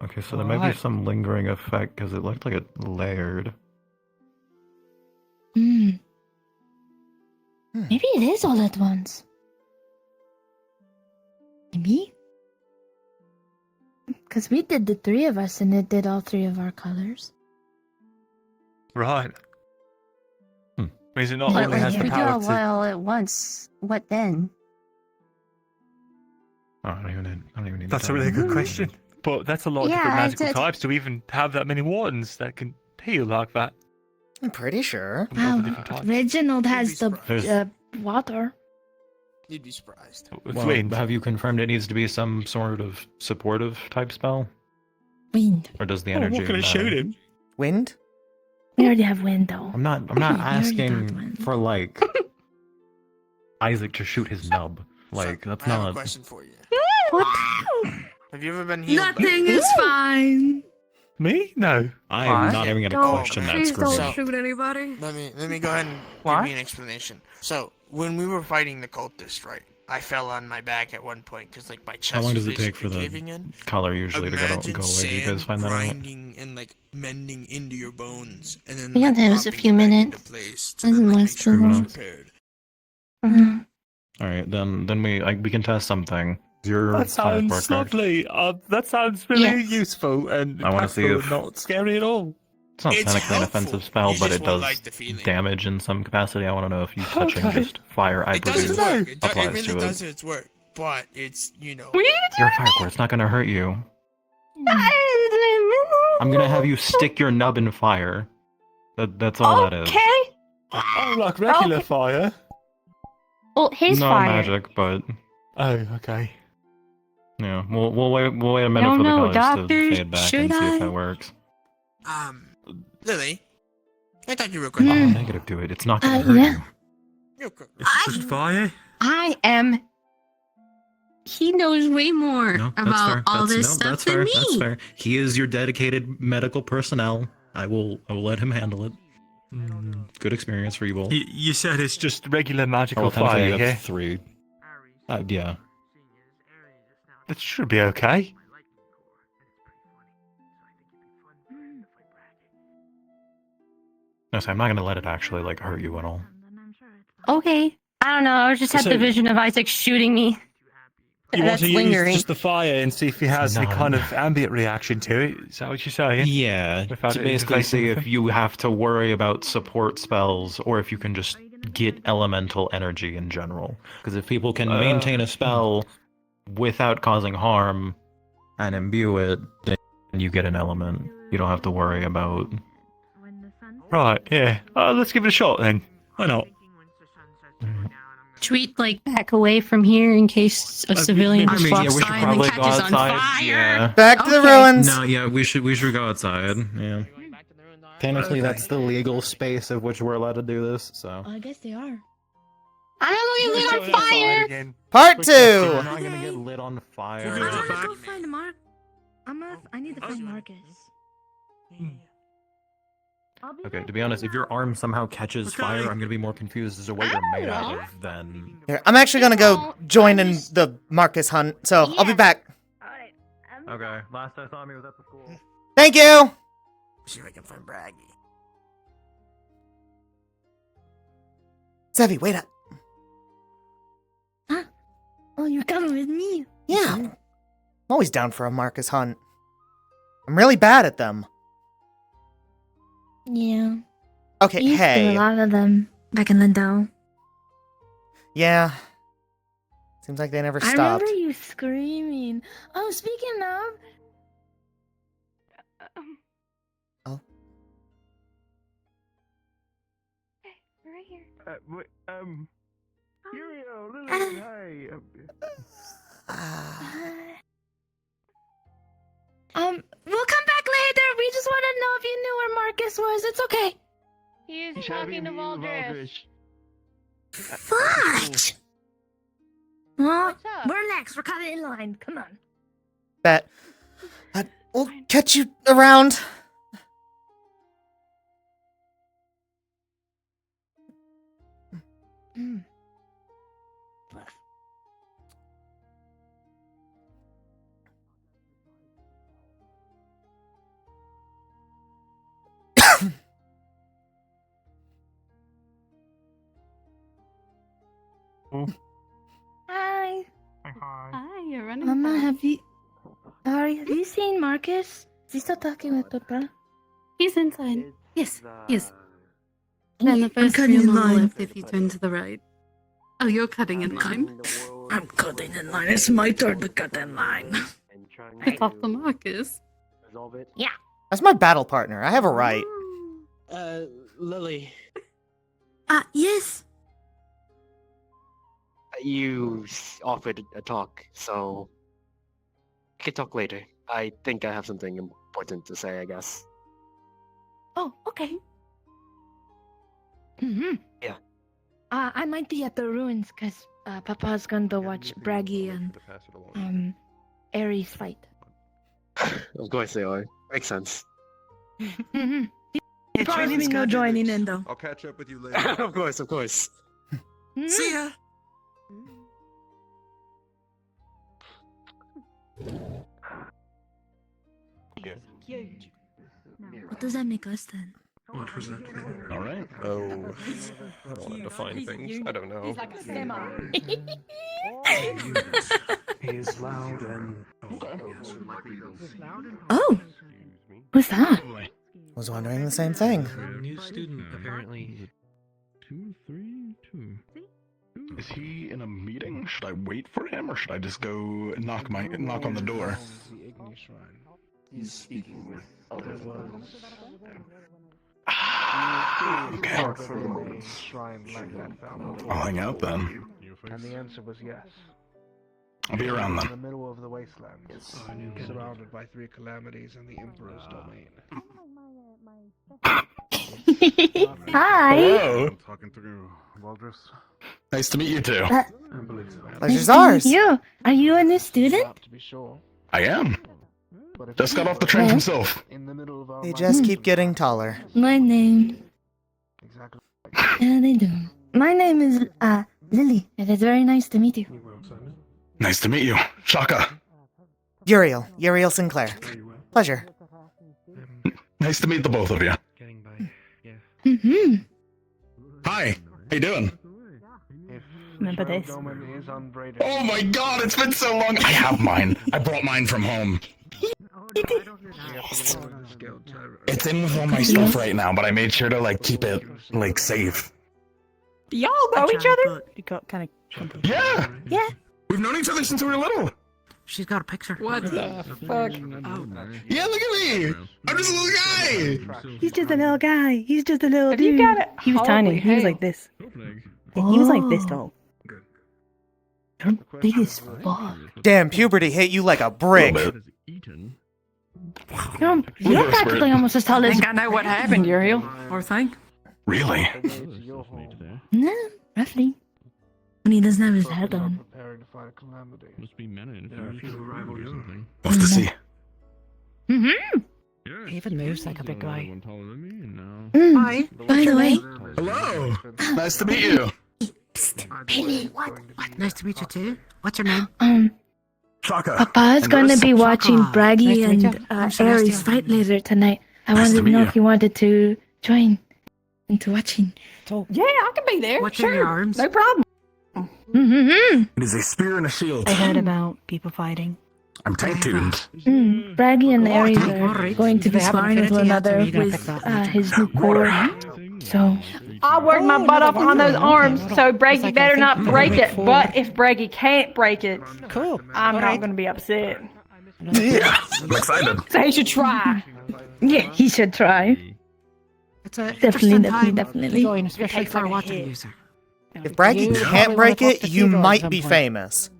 Okay, so there might be some lingering effect because it looked like it layered. Maybe it is all at once. Maybe? Because we did the three of us and it did all three of our colors. Right. Means it not But, only like, has if the we do power all to. well at once, what then? Oh, I don't even need That's to a really good tell. question. But that's a lot of Yeah, different magical it's- types to even have that many wardens that can heal like that. I'm pretty sure. From all the different types. Reginald has the There's- water. You'd be surprised. Well, have you confirmed it needs to be some sort of supportive type spell? Wind. Or does the Oh, energy what can I shoot matter? him? Wind? We already have wind though. I'm not We already got asking one. for like Isaac to shoot his nub. Like that's I have a not question for you. What? Have you ever been healed? Nothing is fine. Me? No. I'm not even gonna question that Please scribble. don't shoot anybody. Let me go ahead and give me an explanation. So when we were fighting the cultist, right? I fell on my back at one point because like my chest How long was does it take for basically the caving in. color usually to Imagine go away? Do you guys sand find that out? grinding and like mending into your bones, and then Yeah, like, that was a popping few it back minutes. into place to Doesn't then, like, last make sure too it was long. repaired. All right, then we can test something. Your That fire sounds work, correct? lovely. That sounds really Yes. useful and I wanna see impactful if- and not scary at all. It's not It's technically an helpful. offensive spell, You but just it won't does like the feeling. damage in some capacity. I want to know if you touching Okay. just fire I It does its produce work. It applies really to does it. its work, but it's You're a fire core. It's not going to hurt you. I'm going to have you stick your nub in fire. That's all that is. Oh, like regular fire? Well, his no fire. magic, but Oh, okay. yeah, we'll wait a minute don't for the know, colors doctor. to fade back Should and see I? if that works. Lily, I thought you were Oh, going negative to it. It's not going to hurt yeah. you. It's just fire? I am. He knows way more No, that's about fair. all That's, this no, stuff that's than fair. me. That's fair. He is your dedicated medical personnel. I will let him handle it. Good experience for you both. You said it's just regular magical Well, technically fire, you have yeah? 3. Yeah. That should be okay. No, so I'm not going to let it actually hurt you at all. Okay. I don't know. I just had So- the vision of Isaac shooting me. You want That's to use lingering. just the fire and see if he has any kind of ambient reaction to it? Is that what you're saying? Yeah, Without to it basically interfacing see with if him? you have to worry about support spells or if you can just get elemental energy in general. Because if people can maintain a spell without causing harm and imbue it, then you get an element. You don't have to worry about. Right, yeah. Let's give it a shot then. Why not? Should we like back away from here in case a civilian just walks by and then catches on fire? Back to the ruins. No, yeah, we should go outside. Yeah. Technically, that's the legal space of which we're allowed to do this. So. I guess they are. I'm not going to lit on fire. Part 2. We're not gonna get lit on fire. I'm gonna go find Mark. I need to find Marcus. Okay, to be honest, if your arm somehow catches fire, I'm gonna be more confused as to what you're made out of than. Here, I'm actually gonna go join in the Marcus hunt, so I'll be back. Okay, last I saw him, he was at the school. Thank you. See if I can find Braggy. Sevi, wait up. Oh, you're coming with me? Yeah. I'm always down for a Marcus hunt. I'm really bad at them. Yeah. Okay, We used to do hey. a lot of them back in Lindau. Yeah. Seems like they never I stopped. remember you screaming. Oh, speaking of. Oh. Okay, we're right here. Yuriel, Lily, hi. We'll come back later. We just want to know if you knew where Marcus was. It's okay. He's talking to Valdris. Fudge! Well, we're next. We're kind of in line. Come on. Bet. We'll catch you around. Hi. Hi, you're running. Mama, fast. have you seen Marcus? Is he still talking with Papa? He's inside. Yes, yes. Yeah, And the I'm first cutting room in on the line. left if you turn to the right. Oh, you're cutting in line. I'm cutting in line. It's my turn to cut in line. It's off the Marcus. Yeah. That's my battle partner. I have a right. Lily, Yes. you offered a talk, so we can talk later. I think I have something important to say, I guess. Oh, okay. Mm-hmm. Yeah. I might be at the ruins because Papa's going to watch Braggy and Aries fight. Of course they are. Makes sense. Mm-hmm. Probably no joining in though. I'll catch up with you later. Of course, of course. See ya. What does that make us then? What was that? All right. Oh, I don't want to define things. I don't know. He's like a semi. He is loud and. Oh, who's that? Was wondering the same thing. New student, apparently. 2, 3, 2. Is he in a meeting? Should I wait for him, or should I just go knock on the door? He's speaking with other ones. Okay. I'll hang out then. And the answer was yes. I'll be around In then. the middle of the wastelands, surrounded by 3 calamities and the Emperor's domain. Hi. Hello. I'm talking through Valdris. Nice to meet you too. Pleasure's ours. You. Are you a new student? To be sure. I am. Just got off the train from Sylph. In the middle of our They just keep getting taller. My name. Exactly. Yeah, they do. My name is Lily. It is very nice to meet you. Nice to meet you. Shaka. Yuriel Sinclair. Pleasure. Nice to meet the both of you. Mm-hmm. Hi. How you doing? remember this. Oh my god, it's been so long! I have mine. I brought mine from home. It's in with all my stuff right now, but I made sure to like keep it like safe. Do y'all know each other? You got kind of. Yeah! Yeah. We've known each other since we were little. She's got a picture. What the fuck? Oh. Yeah, look at me! I'm just a little guy! He's just a little guy. He's just a little Have dude. you got it? He was Holy tiny. He was hell. like this. He was like this tall. You're big as fuck. Damn, puberty hit you like a brick. You're practically almost as tall I as. think I know what happened, Yuriel. Or think. Really? No, roughly. When he doesn't have his hat on. Must be men in We'll have to see. Mm-hmm. He even moves like a big guy. Hi. By the way. Hello. Nice to meet you. Baby, what? Nice to meet you too. What's your name? Shaka. Papa's gonna be watching Shaka. Braggy Nice to meet and you. I'm Celestia. Aries fight later tonight. I Nice wanted to to meet know you. if you wanted to join into watching. Yeah, I can be there. What's in sure. your arms? No problem. Mm-hmm. It is a spear and a shield. I heard about people fighting. I'm tank tuned. Braggy and Aries are Alright. going to Do be they have an sparring with one affinity yet, or another are you gonna with pick that? his new core. So, I worked my butt off on those arms, so Braggy better not break it. But if Braggy can't break it, Cool. I'm not gonna be upset. Yeah, I'm excited. So he should try. yeah, he should try. It's a Definitely, interesting definitely, time definitely. to join, especially takes for a like a water hit. user. If Braggy You can't probably break wanna talk it, to you Theodore at might some be point. famous.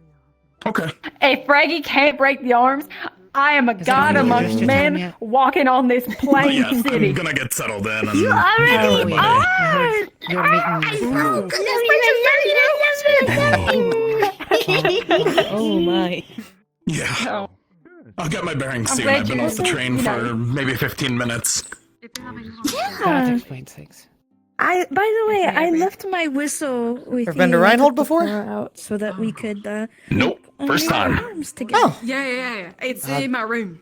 Okay. If Braggy can't break the arms, I am a god anyone amongst used to men tell me? walking on this plain Yeah, city. I'm gonna get settled in. And You already Oh, are! You're meeting. Oh my. Yeah. No. I'll get my bearings I'm soon. glad I've been you- off the train you know. for maybe 15 minutes. That Yeah. explains things. By the way, I left my whistle with Ever been to you. I Reinhold took the before? floor out so that we could Nope. First our time. arms together. Oh, Yeah. It's in my room.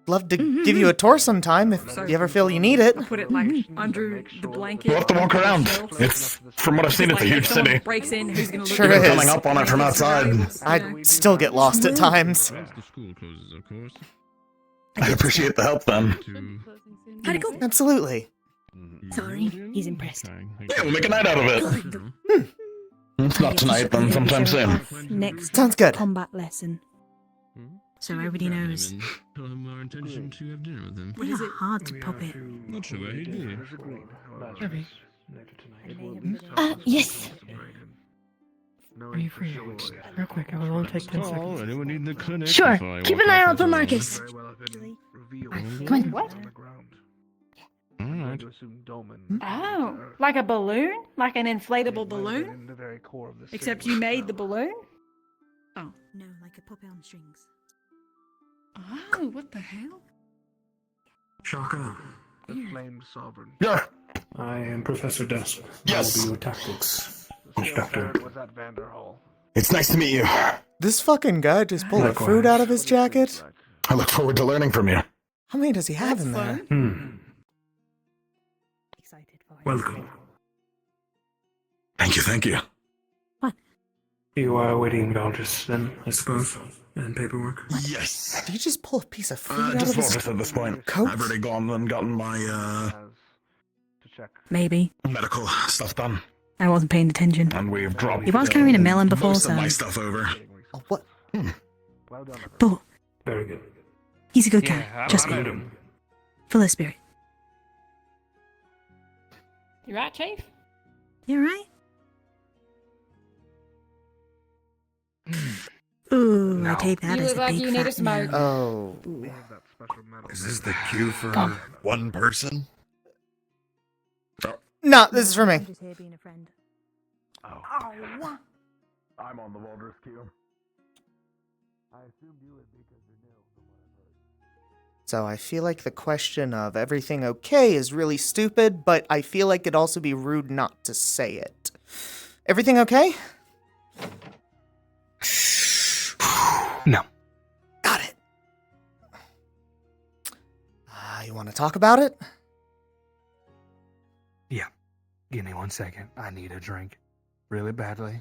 love to give you a tour sometime if you ever feel you need it. I put it like under the blanket. We'll have to walk under the around. shelf. It's, from what I've seen, it's a Like, if huge someone city. breaks in, who's gonna look Sure at is. it? Coming up on it from outside. I still get lost at times. Once the school closes, of course. I appreciate the help then. How'd it go? Absolutely. Sorry, he's impressed. Yeah, we'll make a night out of it. It's not tonight, then sometime soon. Next Sounds good. combat lesson. So everybody knows. Tell him our intention to have dinner with him. They are hard to puppet. Not sure where he'd be. Yes. Are you free? Real quick, I will only take 10 Oh, seconds. anyone need the clinic? Sure. if I Keep walk an eye off out for the door? Marcus. Come on. What? Alright. Oh, like a balloon? Like an inflatable balloon? Except you made the balloon? Oh. No, like a puppet on strings. Oh, what the hell? Shaka. The Flame Sovereign. Yeah. I am Professor Dusk. Yes. I will be your tactics instructor. It's nice to meet you. This fucking guy just pulled a Likewise. fruit out of his jacket. I look forward to learning from you. How many does he have in there? Welcome. Thank you, thank you. You are awaiting badges, then, I suppose, and paperwork. Yes. Did he just pull a piece of fruit out Just of his focus at this point. coat? I've already gone and gotten my Maybe. medical stuff done. I wasn't paying attention. And we've dropped He was carrying a melon before, most of so. my stuff over. Oh, what? But Very good. he's a good guy. Trust me. Full of spirit. You right, Chief? You right? Ooh, I take that You as look a like big you need a fat smoke. no. Oh. Is this the cue for Come. one person? No, this is for me. I'm just here being a friend. Oh. I'm on the Walrus queue. I assumed you would because you're new. So I feel like the question of everything okay is really stupid, but I feel like it'd also be rude not to say it. Everything okay? No. Got it. You want to talk about it? Yeah. Give me 1 second. I need a drink. Really badly.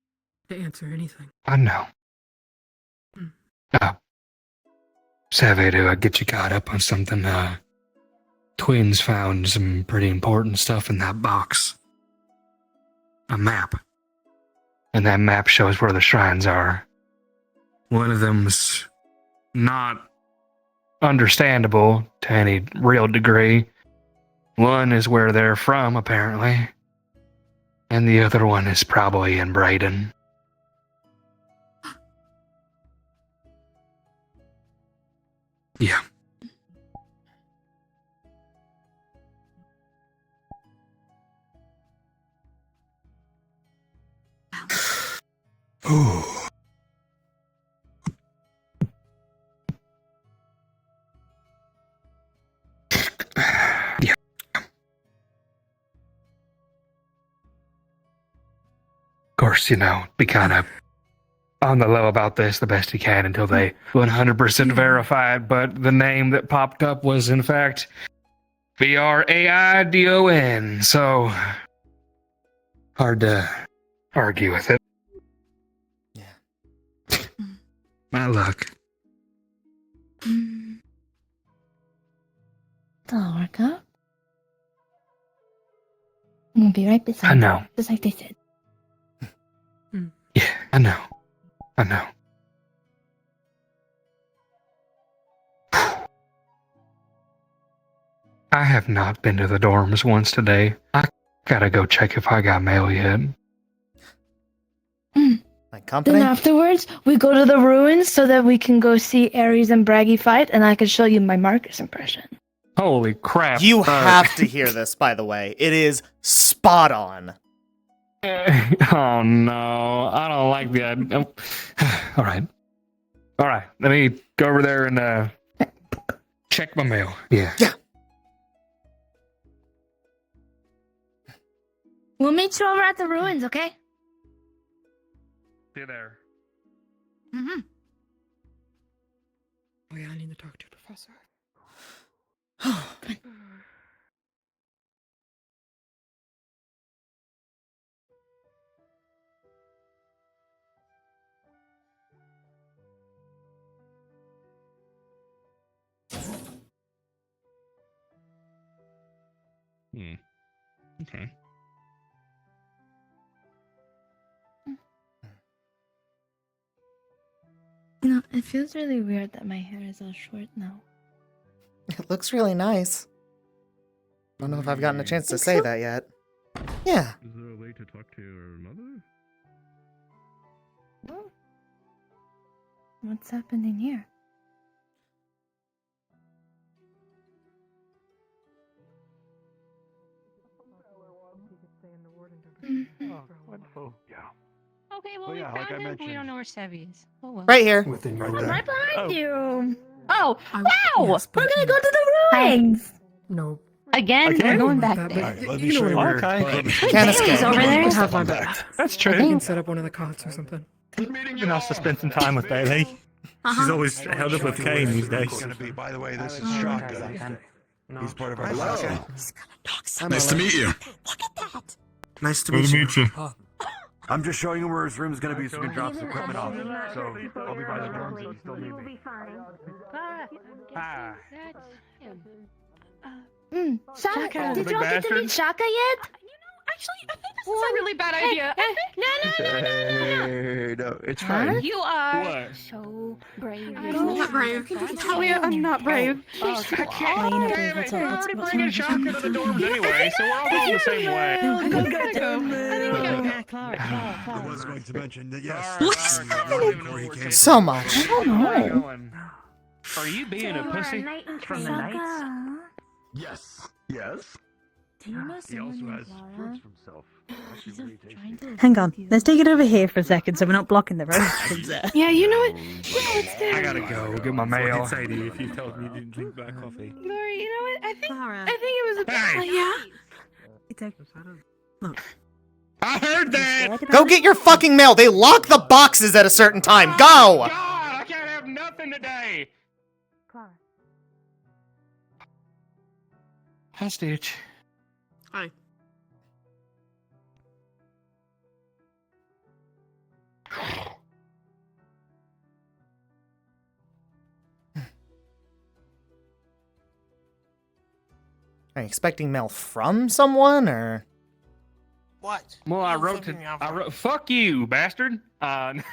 to answer anything. I know. Savvy to get you caught up on something. Twins found some pretty important stuff in that box. A map. And that map shows where the shrines are. One of them's not understandable to any real degree. One is where they're from, apparently. And the other one is probably in Brayden. Yeah. Ooh. Yeah. Of course, be kind of on the low about this the best you can until they 100% verify it, but the name that popped up was, in fact, Braidon, so hard to argue with it. Yeah. My luck. That'll work out. We'll be right beside I know. you, just like they said. Yeah, I know. I have not been to the dorms once today. I gotta go check if I got mail yet. Like company? Then afterwards, we go to the ruins so that we can go see Ares and Braggy fight, and I can show you my Marcus impression. Holy crap. You have to hear this, by the way. It is spot on. Oh no, I don't like that. Alright, let me go over there and check my mail. Yeah. We'll meet you over at the ruins, okay? See you there. Mm-hmm. Oh yeah, I need to talk to Professor. Okay. It feels really weird that my hair is all short now. It looks really nice. I don't know if I've gotten a chance to say that yet. Yeah. Is there a way to talk to your mother? What's happening here? Wonderful. Yeah. Okay, well, But we yeah, found like I him. We mentioned- don't know where Sevi is. Oh well. Right here. Within your Right behind you. Oh, wow! We're gonna go to the ruins. No. Again, we're going back But there. Alright, let me you know show you what I where. mean. let me- Can't Bailey's escape. over there. Have my back. That's We true. can set up one of the cots or something. Been asked to spend some time with Bailey. She's always held up with Kane these days. Gonna be, by the way, this is Shotgun. He's part of our class. Nice to meet you. Nice to meet you. I'm just showing him where his room's gonna be so he can drop his equipment off. So I'll be by the dorms if you still need me. Shaka, did Big you all get to meet bastard. Shaka yet? Actually, I think this is a really bad idea. Hey, no, it's fine. You are What? So brave. I'm not brave. Talia, I'm not brave. Oh, I can't. Damn it. We're already bringing shotgun to the dorms anyway, so we're all going the same way. I think we gotta go. I was going to mention that yes. What's happening? So much. I don't know. Are you being a pussy? From the nights. Yes. Yes. Do you know He also someone has named fruits Laura? himself. She's trying to Hang on, let's take it over here for a second so we're not blocking the road. Yeah, you know what? Yeah, let's do I it. gotta go get my What mail. I'd say to you if you told me you didn't drink black coffee. Lori, you know what? I think Clara. it was a Hey. yeah. It's okay. Look. I heard that! Go get your fucking mail. They lock the boxes at a certain time. Go! God, I can't have nothing today! Hi, Stitch. Hi. Are you expecting mail from someone, or? What? Well, I wrote. Fuck you, bastard. Hey.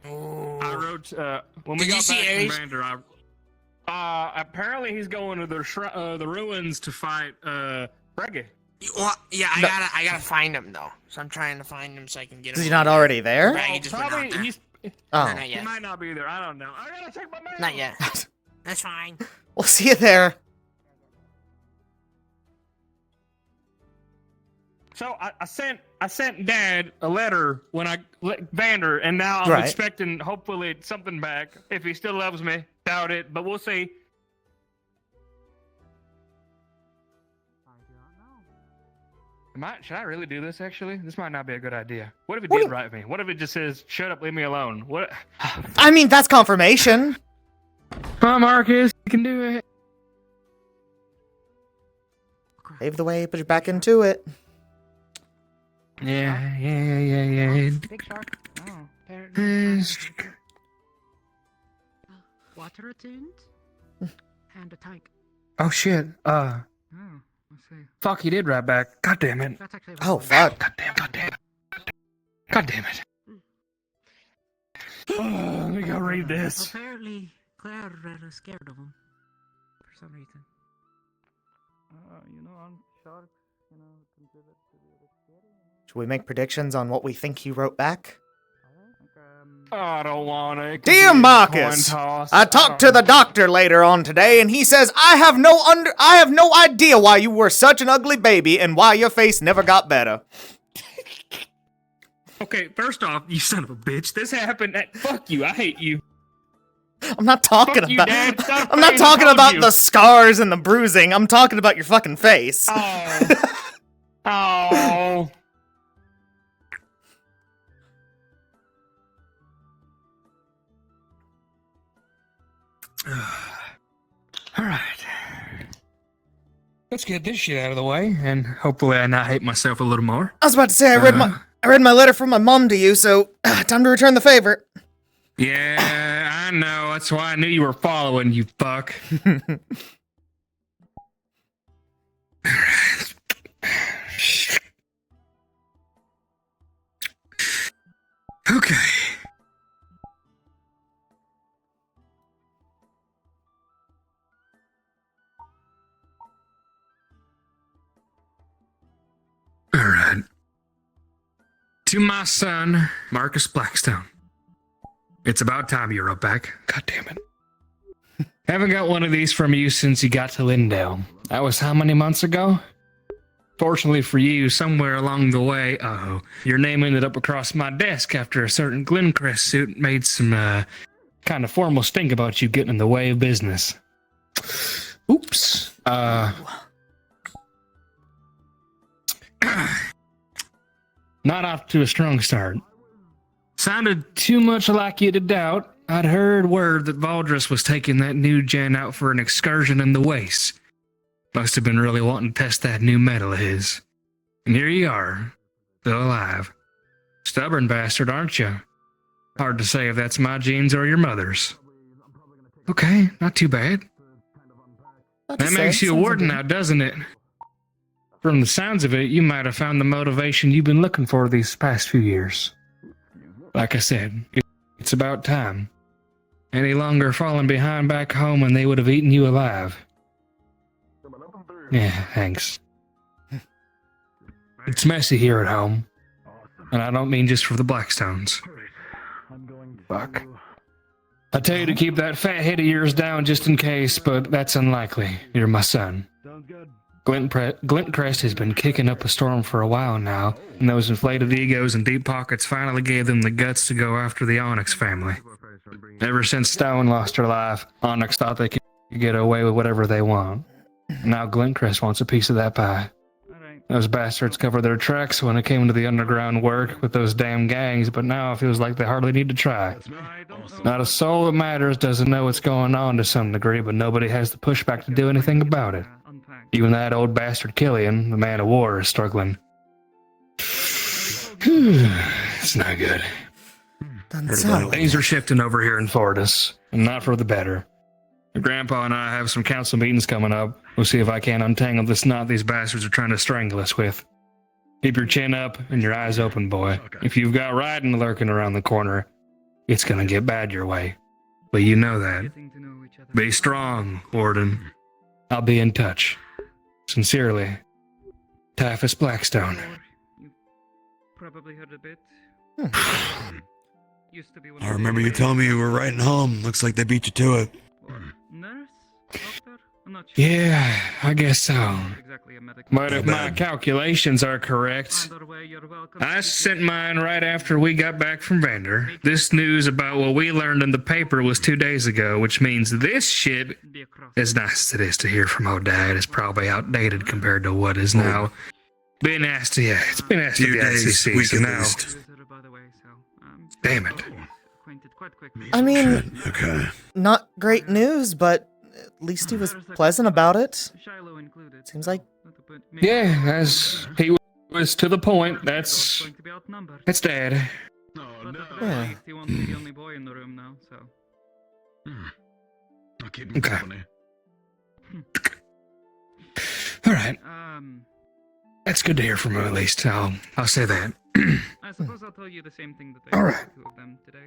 I wrote. When we Did you got see back Ares? from Vander, apparently he's going to the ruins to fight Brege. Well, yeah, No. I gotta find him though. So I'm trying to find him so I can get him. Is he not already there? He just went out there. He's. Oh. Not He yet. might not be there. I don't know. I gotta check my mail. Not yet. That's fine. We'll see you there. So I sent Dad a letter when I let Vander, and now I'm Right. expecting hopefully something back. If he still loves me, doubt it, but we'll see. Should I really do this? Actually, this might not be a good idea. What if it did write me? What if it just says, "Shut up, leave me alone"? What? I mean, that's confirmation. Come on, Marcus, you can do it. Pave the way, put you back into it. Yeah. Big shark? Oh, apparently. Water attuned? And a tank. Oh shit. Oh, let's see. Fuck, he did write back. God damn it. That's actually Oh, fuck. God damn it. Oh, let me go read this. Apparently, Claire is scared of him. For some reason. I'm shark, consider it to be a bit scary. Should we make predictions on what we think he wrote back? I don't want to. Dear Marcus, I talked to the doctor later on today, and he says I have no idea why you were such an ugly baby and why your face never got better. Okay, first off, you son of a bitch. This happened at. Fuck you. I hate you. I'm not talking Fuck you, about. Dad. Stop I'm not playing talking told about you. the scars and the bruising. I'm talking about your fucking face. Oh. All right. Let's get this shit out of the way, and hopefully I not hate myself a little more. I was about to say I read my letter from my mom to you, so time to return the favor. Yeah, I know. That's why I knew you were following, you fuck. Okay. All right. To my son, Marcus Blackstone. It's about time you wrote back. God damn it. Haven't got one of these from you since you got to Lindale. That was how many months ago? Fortunately for you, somewhere along the way, your name ended up across my desk after a certain Glencrest suit made some, kind of formal stink about you getting in the way of business. Oops. Not off to a strong start. Sounded too much like you to doubt. I'd heard word that Valdris was taking that new gen out for an excursion in the wastes. Must have been really wanting to test that new metal of his. And here you are, still alive. Stubborn bastard, aren't you? Hard to say if that's my genes or your mother's. Okay, not too bad. That makes you a warden now, doesn't it? From the sounds of it, you might have found the motivation you've been looking for these past few years. Like I said, it's about time. Any longer falling behind back home and they would have eaten you alive. Yeah, thanks. It's messy here at home. And I don't mean just for the Blackstones. Fuck. I tell you to keep that fat head of yours down just in case, but that's unlikely. You're my son. Glintcrest has been kicking up a storm for a while now, and those inflated egos and deep pockets finally gave them the guts to go after the Onyx family. Ever since Stone lost her life, Onyx thought they could get away with whatever they want. Now Glintcrest wants a piece of that pie. Those bastards covered their tracks when it came to the underground work with those damn gangs, but now it feels like they hardly need to try. Not a soul that matters doesn't know what's going on to some degree, but nobody has the pushback to do anything about it. Even that old bastard Killian, the man of war, is struggling. It's not good. Things are shifting over here in Fortis, and not for the better. Your grandpa and I have some council meetings coming up. We'll see if I can't untangle this knot these bastards are trying to strangle us with. Keep your chin up and your eyes open, boy. If you've got Raiden lurking around the corner, it's gonna get bad your way. But you know that. Be strong, Warden. I'll be in touch. Sincerely, Typhus Blackstone. Probably heard a bit. Used to be one I remember you telling me you were writing home. Looks like they beat you to it. Nurse? Doctor? I'm not sure. Yeah, I guess so. Exactly a medical. But if my calculations are correct, I sent mine right after we got back from Vander. This news about what we learned in the paper was 2 days ago, which means this shit, as nice as it is to hear from old dad, is probably outdated compared to what is now been asked to, it's been asked to the ICC, so now, damn it. I mean, okay. Not great news, but at least he was pleasant about it. Seems like. Yeah, as he was to the point, that's dad. Yeah. He won't be the only boy in the room now, so. I'll keep him company. Alright. That's good to hear from him, at least. I'll say that. I suppose I'll tell you the same thing that I All told right. the two of them today.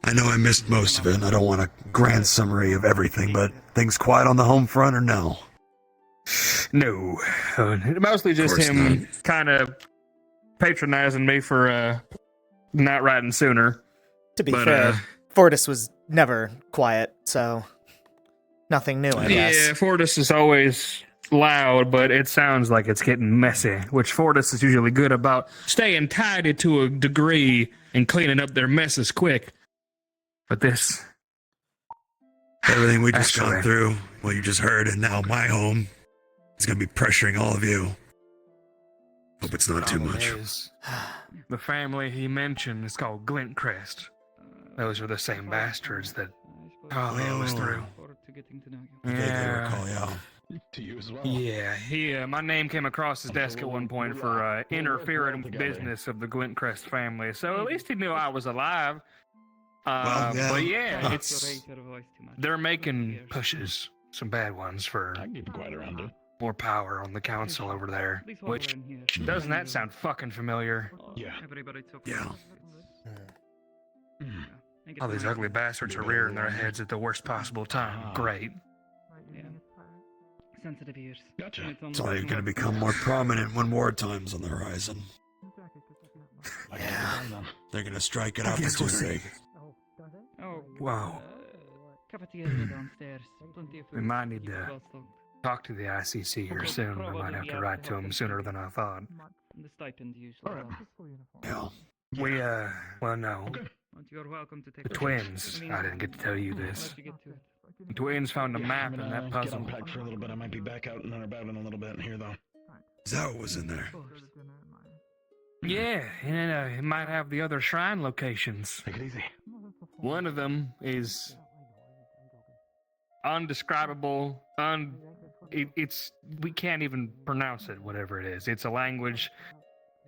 I know I missed most of it, and I don't want a grand summary of everything, but things quiet on the home front or no? No. Mostly just him kind of patronizing me for not riding sooner. To be fair, Fortis was never quiet, so nothing new, I guess. Yeah, Fortis is always loud, but it sounds like it's getting messy, which Fortis is usually good about staying tidy to a degree and cleaning up their messes quick. But this... Everything we just gone through, what you just heard, and now my home is going to be pressuring all of you. Hope it's not too much. The family he mentioned is called Glintcrest. Those are the same bastards that Talia was through. Yeah. To you as well. Yeah, my name came across his desk at one point for interfering with business of the Glintcrest family, so at least he knew I was alive. But yeah, they're making pushes, some bad ones, for more power on the council over there. Which, doesn't that sound fucking familiar? Yeah. Yeah. All these ugly bastards are rearing their heads at the worst possible time. Great. Sensitive ears. Gotcha. It's only going to become more prominent when wartime's on the horizon. Yeah. They're going to strike it opportunity. Wow. Cafeteria downstairs. Plenty of food. We might need to talk to the ICC here soon. I might have to write to them sooner than I thought. The stipend usually. Yeah. We, well, no. You're welcome to take The twins, I didn't get to tell you this. The twins found a map in that puzzle. Get unpacked for a little bit. I might be back out and about in a little bit here, though. Is that what was in there? Yeah, and it might have the other shrine locations. Take it easy. One of them is undescribable, we can't even pronounce it, whatever it is. It's a language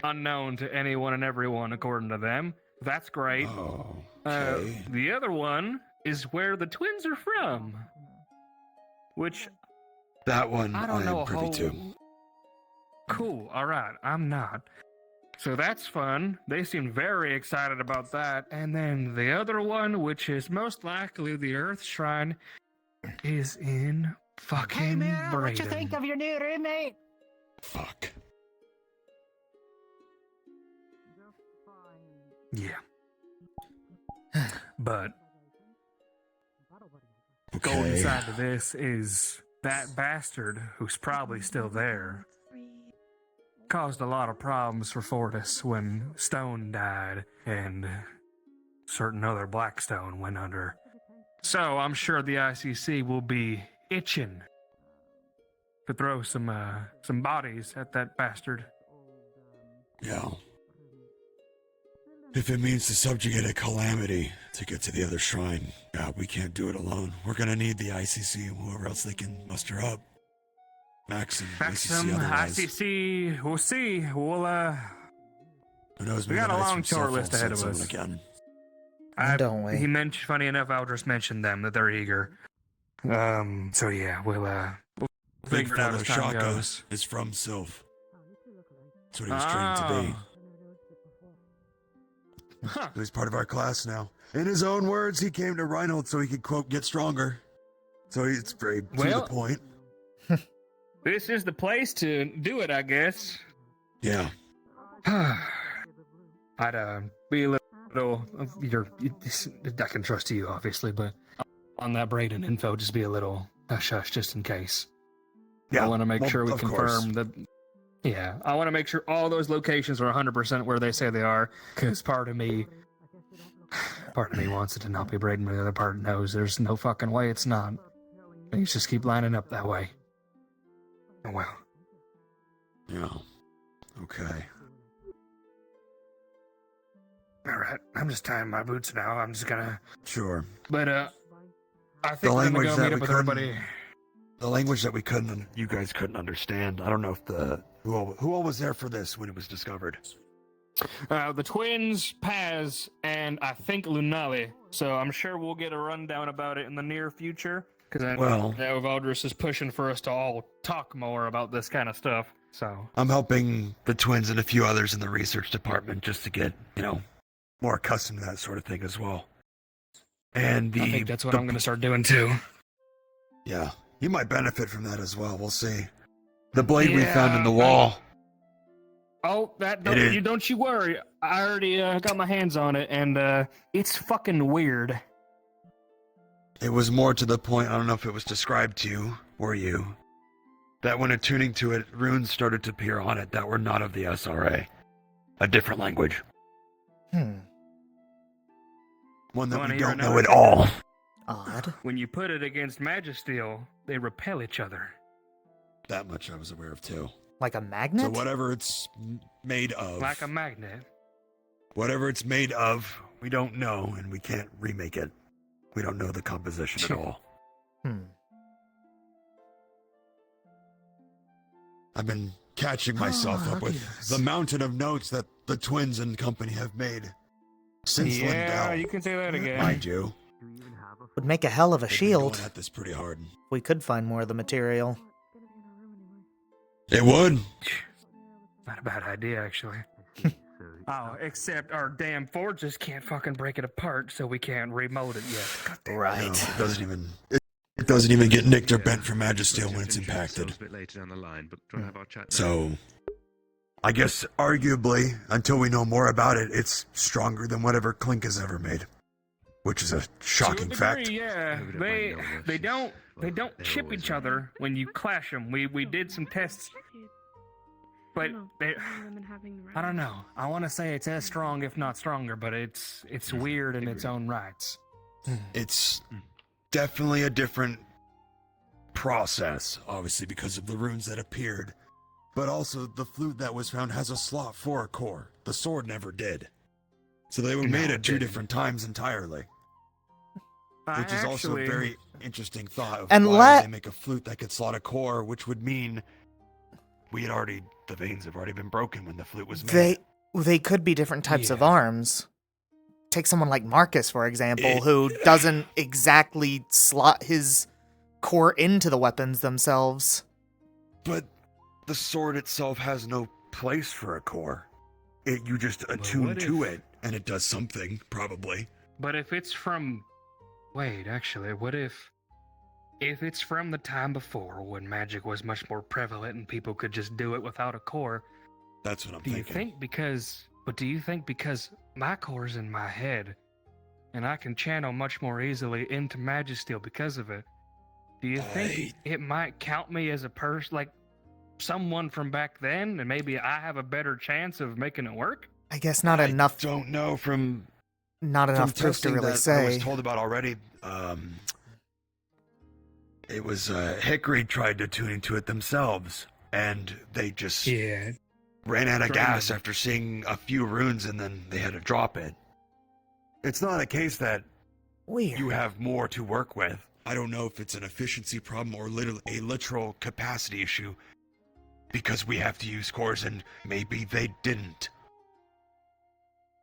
unknown to anyone and everyone, according to them. That's great. Oh, okay. The other one is where the twins are from, which That one I don't know am privy to. Cool, alright, I'm not. So that's fun. They seem very excited about that. And then the other one, which is most likely the Earth Shrine, is in fucking Braden. What you think of your new roommate? Fuck. Yeah. But Okay. golden side to this is that bastard, who's probably still there, caused a lot of problems for Fortis when Stone died and certain other Blackstone went under. So I'm sure the ICC will be itching to throw some bodies at that bastard. Yeah. If it means to subjugate a calamity to get to the other shrine, we can't do it alone. We're gonna need the ICC and whoever else they can muster up. Maxim, Maxim, ICC otherwise. ICC, we'll see. We'll, Who knows, we maybe got a the knights long from chore Suffolk list ahead of sent us. someone Again. Don't we? He mentioned, funny enough, Aldris mentioned them, that they're eager. So yeah, we'll big figure it out fellow as time Shaka goes. is from Sylph. That's what he was trained to be. Huh. He's part of our class now. In his own words, he came to Reinhold so he could, quote, get stronger. So he's very to the Well- point. This is the place to do it, I guess. Yeah. I'd be a little. I can trust you, obviously, but on that Braden info, just be a little hush hush, just in case. Yeah, I want to make well, sure we of course. confirm that. Yeah, I want to make sure all those locations are 100% where they say they are, because part of me wants it to not be Braden, but the other part knows there's no fucking way it's not. Things just keep lining up that way. Oh well. Yeah. Okay. All right, I'm just tying my boots now. I'm just gonna. Sure. But I The think we're gonna language go that meet we up with couldn't, everybody. the language that you guys couldn't understand. I don't know if who all was there for this when it was discovered. The twins, Paz, and I think Lunali. So I'm sure we'll get a rundown about it in the near future. Because I know Valdris is pushing for us to all talk more about this kind of stuff. So I'm helping the twins and a few others in the research department just to get, more accustomed to that sort of thing as well. And I think that's what I'm going to start doing too. Yeah, you might benefit from that as well. We'll see. The blade we found in the wall. Don't you worry. I already got my hands on it, and it's fucking weird. It was more to the point, I don't know if it was described to you, or you, that when attuning to it, runes started to appear on it that were not of the SRA. A different language. One that we don't know at all. Odd. When you put it against Magisteel, they repel each other. That much I was aware of too. Like a magnet? So whatever it's made of. Like a magnet. Whatever it's made of, we don't know, and we can't remake it. We don't know the composition at all. I've been catching myself up with the mountain of notes that the twins and company have made since Lindell. You can say that again. Mind you. Would make a hell of a shield. Going at this pretty hard. If we could find more of the material. It would. Not a bad idea, actually. Except our damn forges can't fucking break it apart, so we can't remold it yet. Right. No, it doesn't even. It doesn't even get nicked or bent from Magisteel when it's impacted. So, I guess arguably, until we know more about it, it's stronger than whatever Clink has ever made, which is a shocking fact. Yeah, they don't chip each other when you clash them. We did some tests, but I don't know. I want to say it's as strong, if not stronger, but it's weird in its own rights. It's definitely a different process, obviously because of the runes that appeared, but also the flute that was found has a slot for a core. The sword never did. So they were made at two different times entirely. Which is also a very interesting thought of why they make a flute that could slot a core, which would mean the veins have already been broken when the flute was made. They could be different types of arms. Take someone like Marcus, for example, who doesn't exactly slot his core into the weapons themselves. But the sword itself has no place for a core. You just attune to it, and it does something, probably. But if it's from... Wait, actually, what if it's from the time before when magic was much more prevalent and people could just do it without a core? That's what I'm thinking. Do you think because my core's in my head and I can channel much more easily into Magisteel because of it, do you think it might count me as a person, like someone from back then, and maybe I have a better chance of making it work? I guess not enough. Don't know from... Not enough proof to really say. I was told about already. It was Hickory tried to tune into it themselves, and they just ran out of gas after seeing a few runes, and then they had to drop it. It's not a case that you have more to work with. I don't know if it's an efficiency problem or a literal capacity issue, because we have to use cores, and maybe they didn't.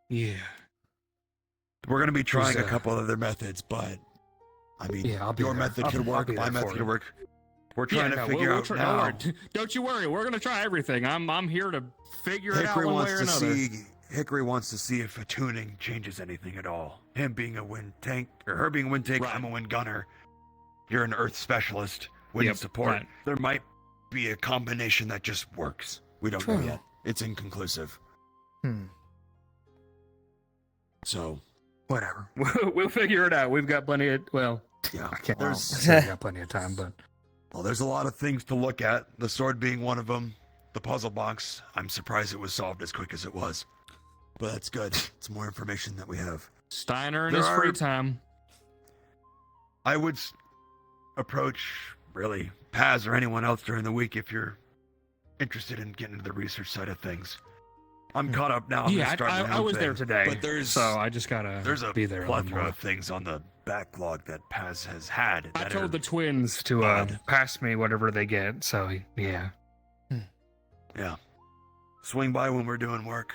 Yeah. We're going to be trying a couple other methods, but I mean, your method could work, my method could work. We're trying to figure out now. Don't you worry, we're gonna try everything. I'm here to figure it out one way or another. Hickory wants to see if attuning changes anything at all. Him being a wind tank, or her being a wind tank, I'm a wind gunner. You're an earth specialist, wind support. Right. There might be a combination that just works. We don't know yet. It's inconclusive. So, whatever. We'll figure it out. We've got plenty of, well, yeah, I can't there's say we got plenty of time, but. Well, there's a lot of things to look at. The sword being one of them. The puzzle box. I'm surprised it was solved as quick as it was. But that's good. It's more information that we have. Steiner in his free time. I would approach, really, Paz or anyone else during the week if you're interested in getting into the research side of things. I'm caught up now. I was there today, but so I just gotta be there. There's a plethora of things on the backlog that Paz has had. I told the twins to pass me whatever they get, so yeah. Yeah. Swing by when we're doing work.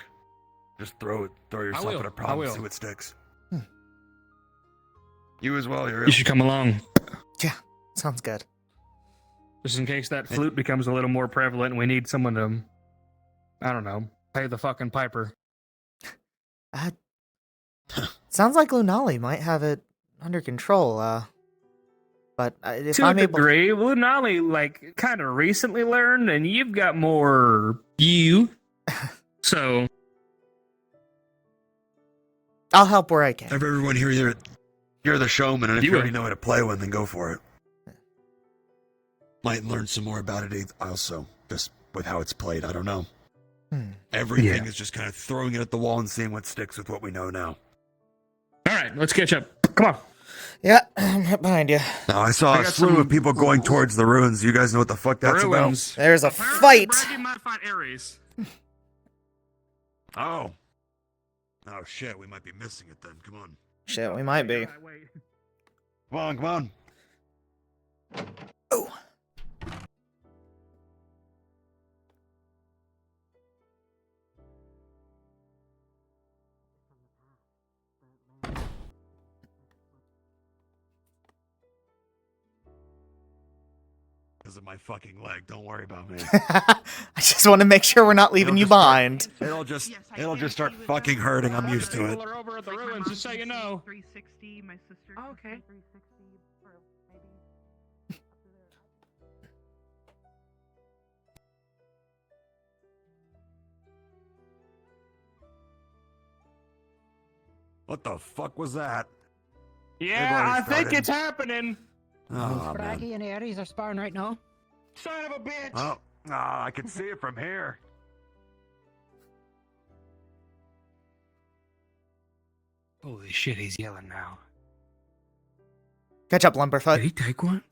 Just throw yourself at a problem and see what sticks. You as well, Yuriel. You should come along. Yeah, sounds good. Just in case that flute becomes a little more prevalent and we need someone to, I don't know, pay the fucking piper. Sounds like Lunali might have it under control, but if to I'm a able... degree, Lunali, like, kind of recently learned, and you've got more you, so... I'll help where I can. Have everyone here, you're the showman, and if you already know how to play one, then go for it. Might learn some more about it also, just with how it's played, I don't know. Everything is just kind of throwing it at the wall and seeing what sticks with what we know now. Alright, let's catch up. Come on. Yeah, I'm right behind you. Now, I saw a slew of people going towards the ruins. You guys know what the fuck that's about? There's a fight! Brady might fight Ares. Oh. Oh, shit, we might be missing it then. Come on. Shit, we might be. Come on, come on. Oh. Because of my fucking leg. Don't worry about me. I just want to make sure we're not leaving you behind. It'll just start fucking hurting. I'm used to it. People are over at the ruins, just so you know. 360, my sister. Oh, okay. 360 for maybe. What the fuck was that? Yeah, I think it's happening. Oh, Braggy and Ares are sparring right now. Son of a bitch! Oh, I can see it from here. Holy shit, he's yelling now. Catch up, Lumberfoot. Did he take one?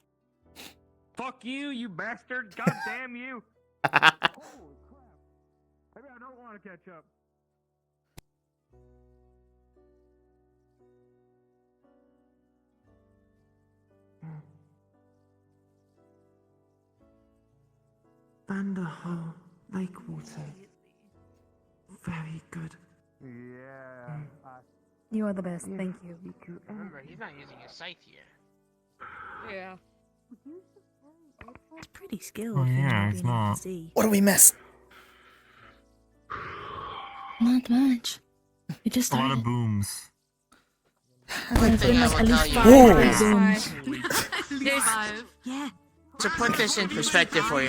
Fuck you, you bastard! God damn you! Holy crap. Maybe I don't want to catch up. Vanderhall Lake water. Very good. Yeah. You are the best. Thank you. Remember, he's not using his scythe here. Yeah. It's pretty skilled. Oh, yeah, it's not. What do we miss? Not much. We just A lot started. of booms. It's been like at least Whoa. 5 zooms. Yeah. To put this in perspective for you,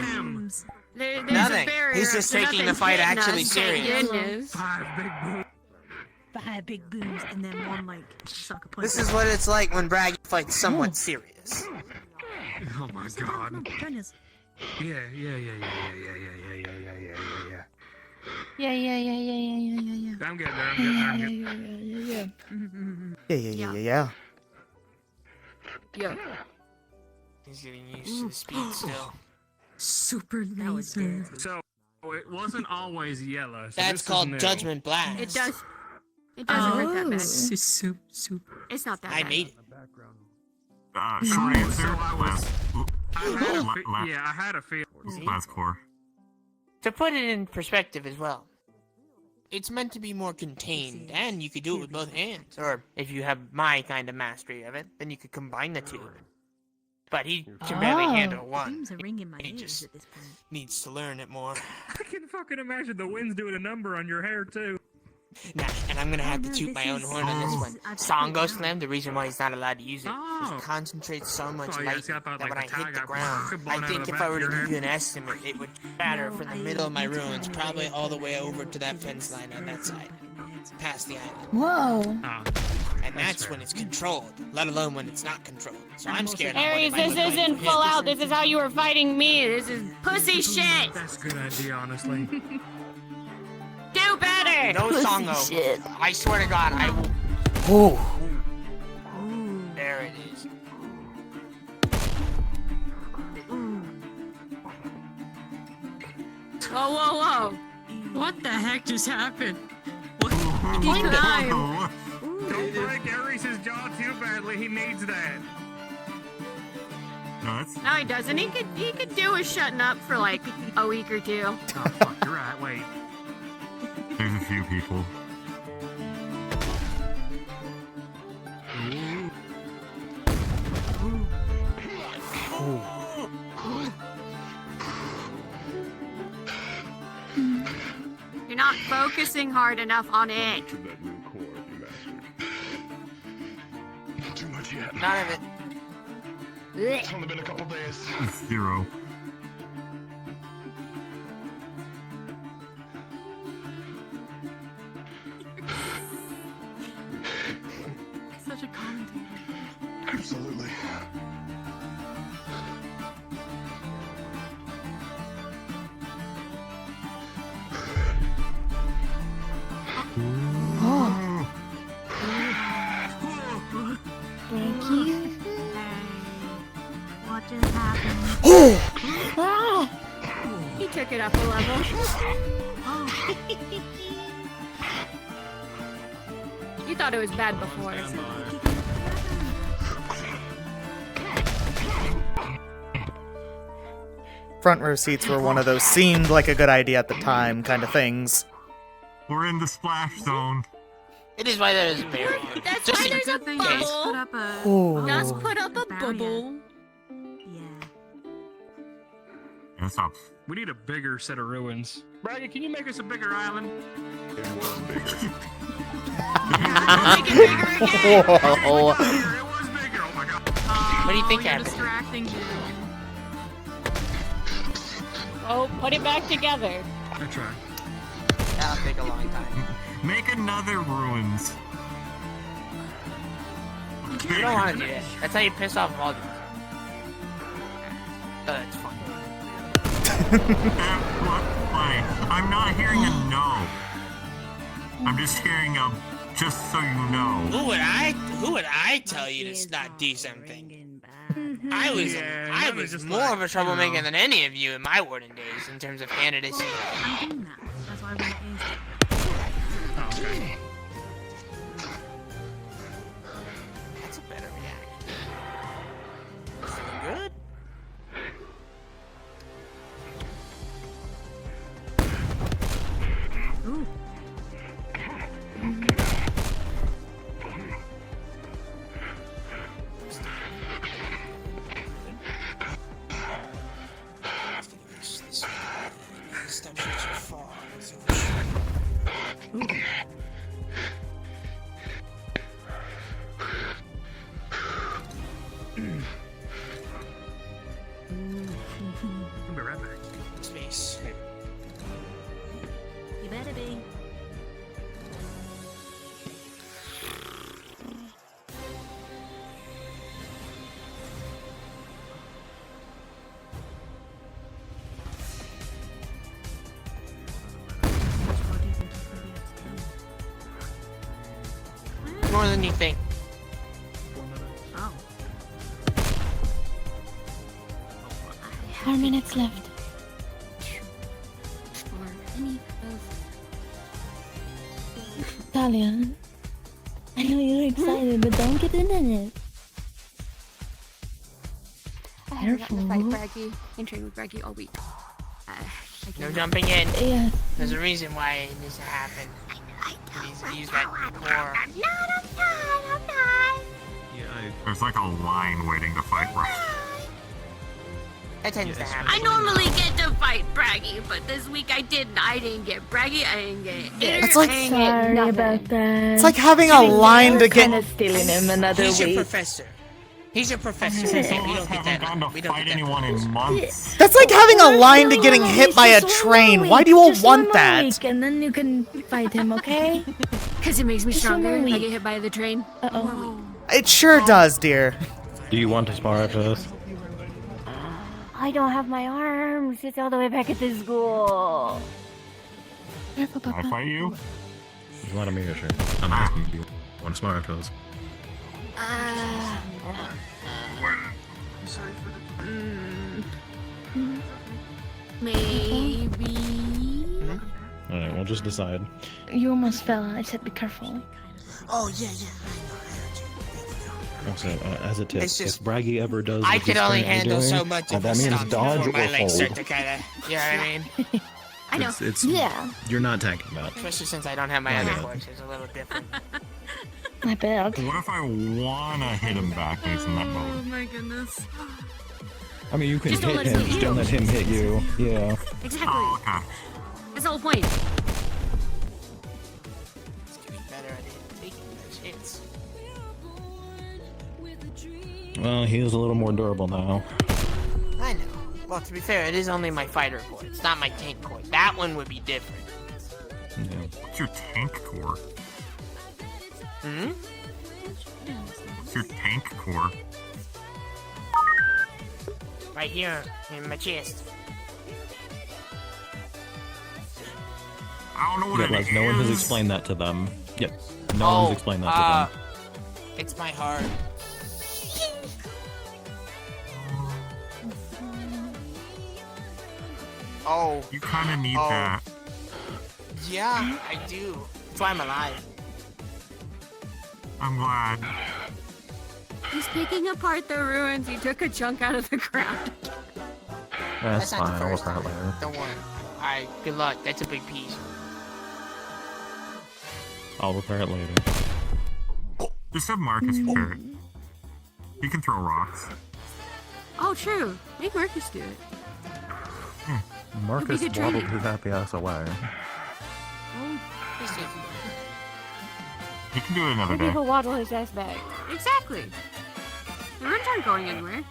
There's nothing. a barrier. He's just There's taking the nothing fight hitting actually us, thank serious. goodness. 5 big booms and then one like sucker punch. This is what it's like when Braggy fights somewhat serious. Oh my god. Goodness. Yeah. Yeah. I'm getting there. Yeah. Yeah. He's getting used to the speed still. Super laser. So, it wasn't always yellow. So That's this called is new. Judgment Blast. It does. It doesn't hurt that bad. Soup. It's not that I bad. made it. Short answer. So I had a feeling. Last core. To put it in perspective as well, it's meant to be more contained, and you could do it with both hands. Or if you have my kind of mastery of it, then you could combine the two. but he can barely handle one. Seems a ring in my He ears just at this point. needs to learn it more. I can fucking imagine the wind's doing a number on your hair too. Nah, and I'm gonna have to no, toot this my own is- horn on this this one. is- I've Songo figured Slam, the reason why he's not allowed to use it, Oh. it concentrates so much Oh, light yes, I thought, that like, when I the tag hit the got ground, blown I out think of the if back I were of to your give you head. an estimate, it would batter from the middle of my ruins, probably all the way over to that fence line on that side, past the island. Whoa. Ah, And that's when it's controlled, let alone when it's not controlled. So I'm scared. of Aries, what it this might look like isn't for full him. out. This is how you were fighting me. This is pussy shit. that's a good idea, honestly. Do better. No Songo. shit. I swear to God, I will. Ooh. There it is. Whoa, whoa, whoa. What the heck just happened? Don't break Ares' jaw too badly. He needs that. No, he doesn't. He could do with shutting up for like a week or two. Oh, fuck, you're right. Wait. There's a few people. You're not focusing hard enough on it. Too much yet. None of it. It's only been a couple days. It's 0. Such a commentator. Absolutely. Oh. Thank you. What just happened? Ah. He took it up a level. You thought it was bad before. Front row seats were one of those seemed like a good idea at the time kind of things. We're in the splash zone. It is why there is a barrier. That's Just why in there's a Good thing I just put bubble. up a. Ooh. Just put up a barrier. bubble. Yeah. What's up? We need a bigger set of ruins. Braggy, can you make us a bigger island? It was bigger. Make it bigger again. Whoa. It was bigger. Oh my god. What do you think you're happened? distracting me. Oh, put it back together. I tried. That'll take a long time. Make another ruins. You don't want to do that. That's how you piss off Walden. It's fine. What? Why? I'm not hearing a no. I'm just hearing a just so you know. Who would I tell you to not do something? I was just more like, of a troublemaker you know. than any of you in my warden days in terms of candidacy. I'm doing that. That's why I'm gonna ace it. Oh, okay. That's a better reaction. Good. Ooh. I'll be right back. Space. You better be. What do you think he's gonna be able to do? More than you think. Oh. 4 minutes left. Talia, I know you're excited, but don't get in it. I haven't gotten to fight Careful. Braggy and train with Braggy all week. No jumping in. Yeah. There's a reason why it needs to happen. He needs to use that core. I'm not. There's like a line waiting to fight right. That tends to happen. I normally get to fight Braggy, but this week I didn't. I didn't get Braggy. I didn't get Inner. It's like- I didn't get Sorry nothing. about that. It's like having a line to get. Kind of stealing him another He's your week. professor. He's your professor. Yeah. We don't get that. We don't get that. in months. That's like having a line to getting hit by a train. Why do you all want that? Week, and then you can fight him, okay? Because it makes me Just one stronger. more I week. get hit by the train. Uh-oh. It sure does, dear. Do you want to spar after this? I don't have my arms. It's all the way back at the school. Can I fight you? There's a lot of me issue. I'm asking you. Want to spar after this? Maybe. Alright, we'll just decide. You almost fell. I said be careful. Oh, yeah. Also, as a tip, It's just- if Braggy ever does I what could he's only currently handle doing, so much of that his means stuff dodge before my or legs start hold. to kinda, you know what I mean? I know. It's, Yeah. You're not tanking that. Especially since I don't have my I other know. voice, it's a little different. I bet. What if I wanna hit him back when he's in that Oh mode? my goodness. I mean, you can Just don't hit let him, him just hit don't you. let him hit you. Yeah. Exactly. Oh, okay. That's the whole point. It's getting better at taking those hits. Well, he is a little more durable now. I know. Well, to be fair, it is only my fighter core. It's not my tank core. That one would be different. Yeah. What's your tank core? Hmm? What's your tank core? Right here, in my chest. I don't know what Yeah, it like, no one has is. explained that to them. Yep. No one's explained that to them. It's my heart. Oh. You kind of need Oh. that. Yeah, I do. That's why I'm alive. I'm glad. He's picking apart the ruins. He took a chunk out of the ground. That's not the fine, I'll first work on it later. Don't worry. Alright, good luck. That's a big piece. I'll repair it later. Just have Marcus repair it. He can throw rocks. Oh, true. Make Marcus do it. Marcus good waddled trainer. his happy ass away. Oh, He can do it another maybe day. he'll waddle his ass back. Exactly. The ruins aren't going anywhere.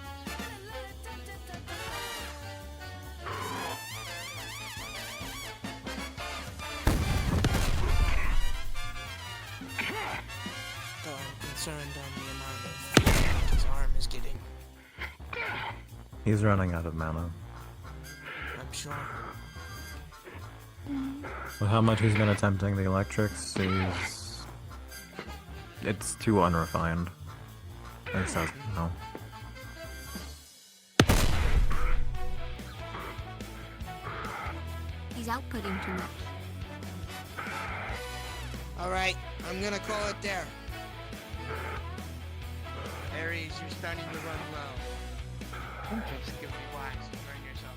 Though I'm concerned on the amount of feedback his arm is getting. He's running out of mana. I'm sure. With how much he's been attempting the electrics, it's too unrefined. He says no. He's outputting too much. Alright, I'm gonna call it there. Aries, you're starting to run low. Just give me wax and burn yourself.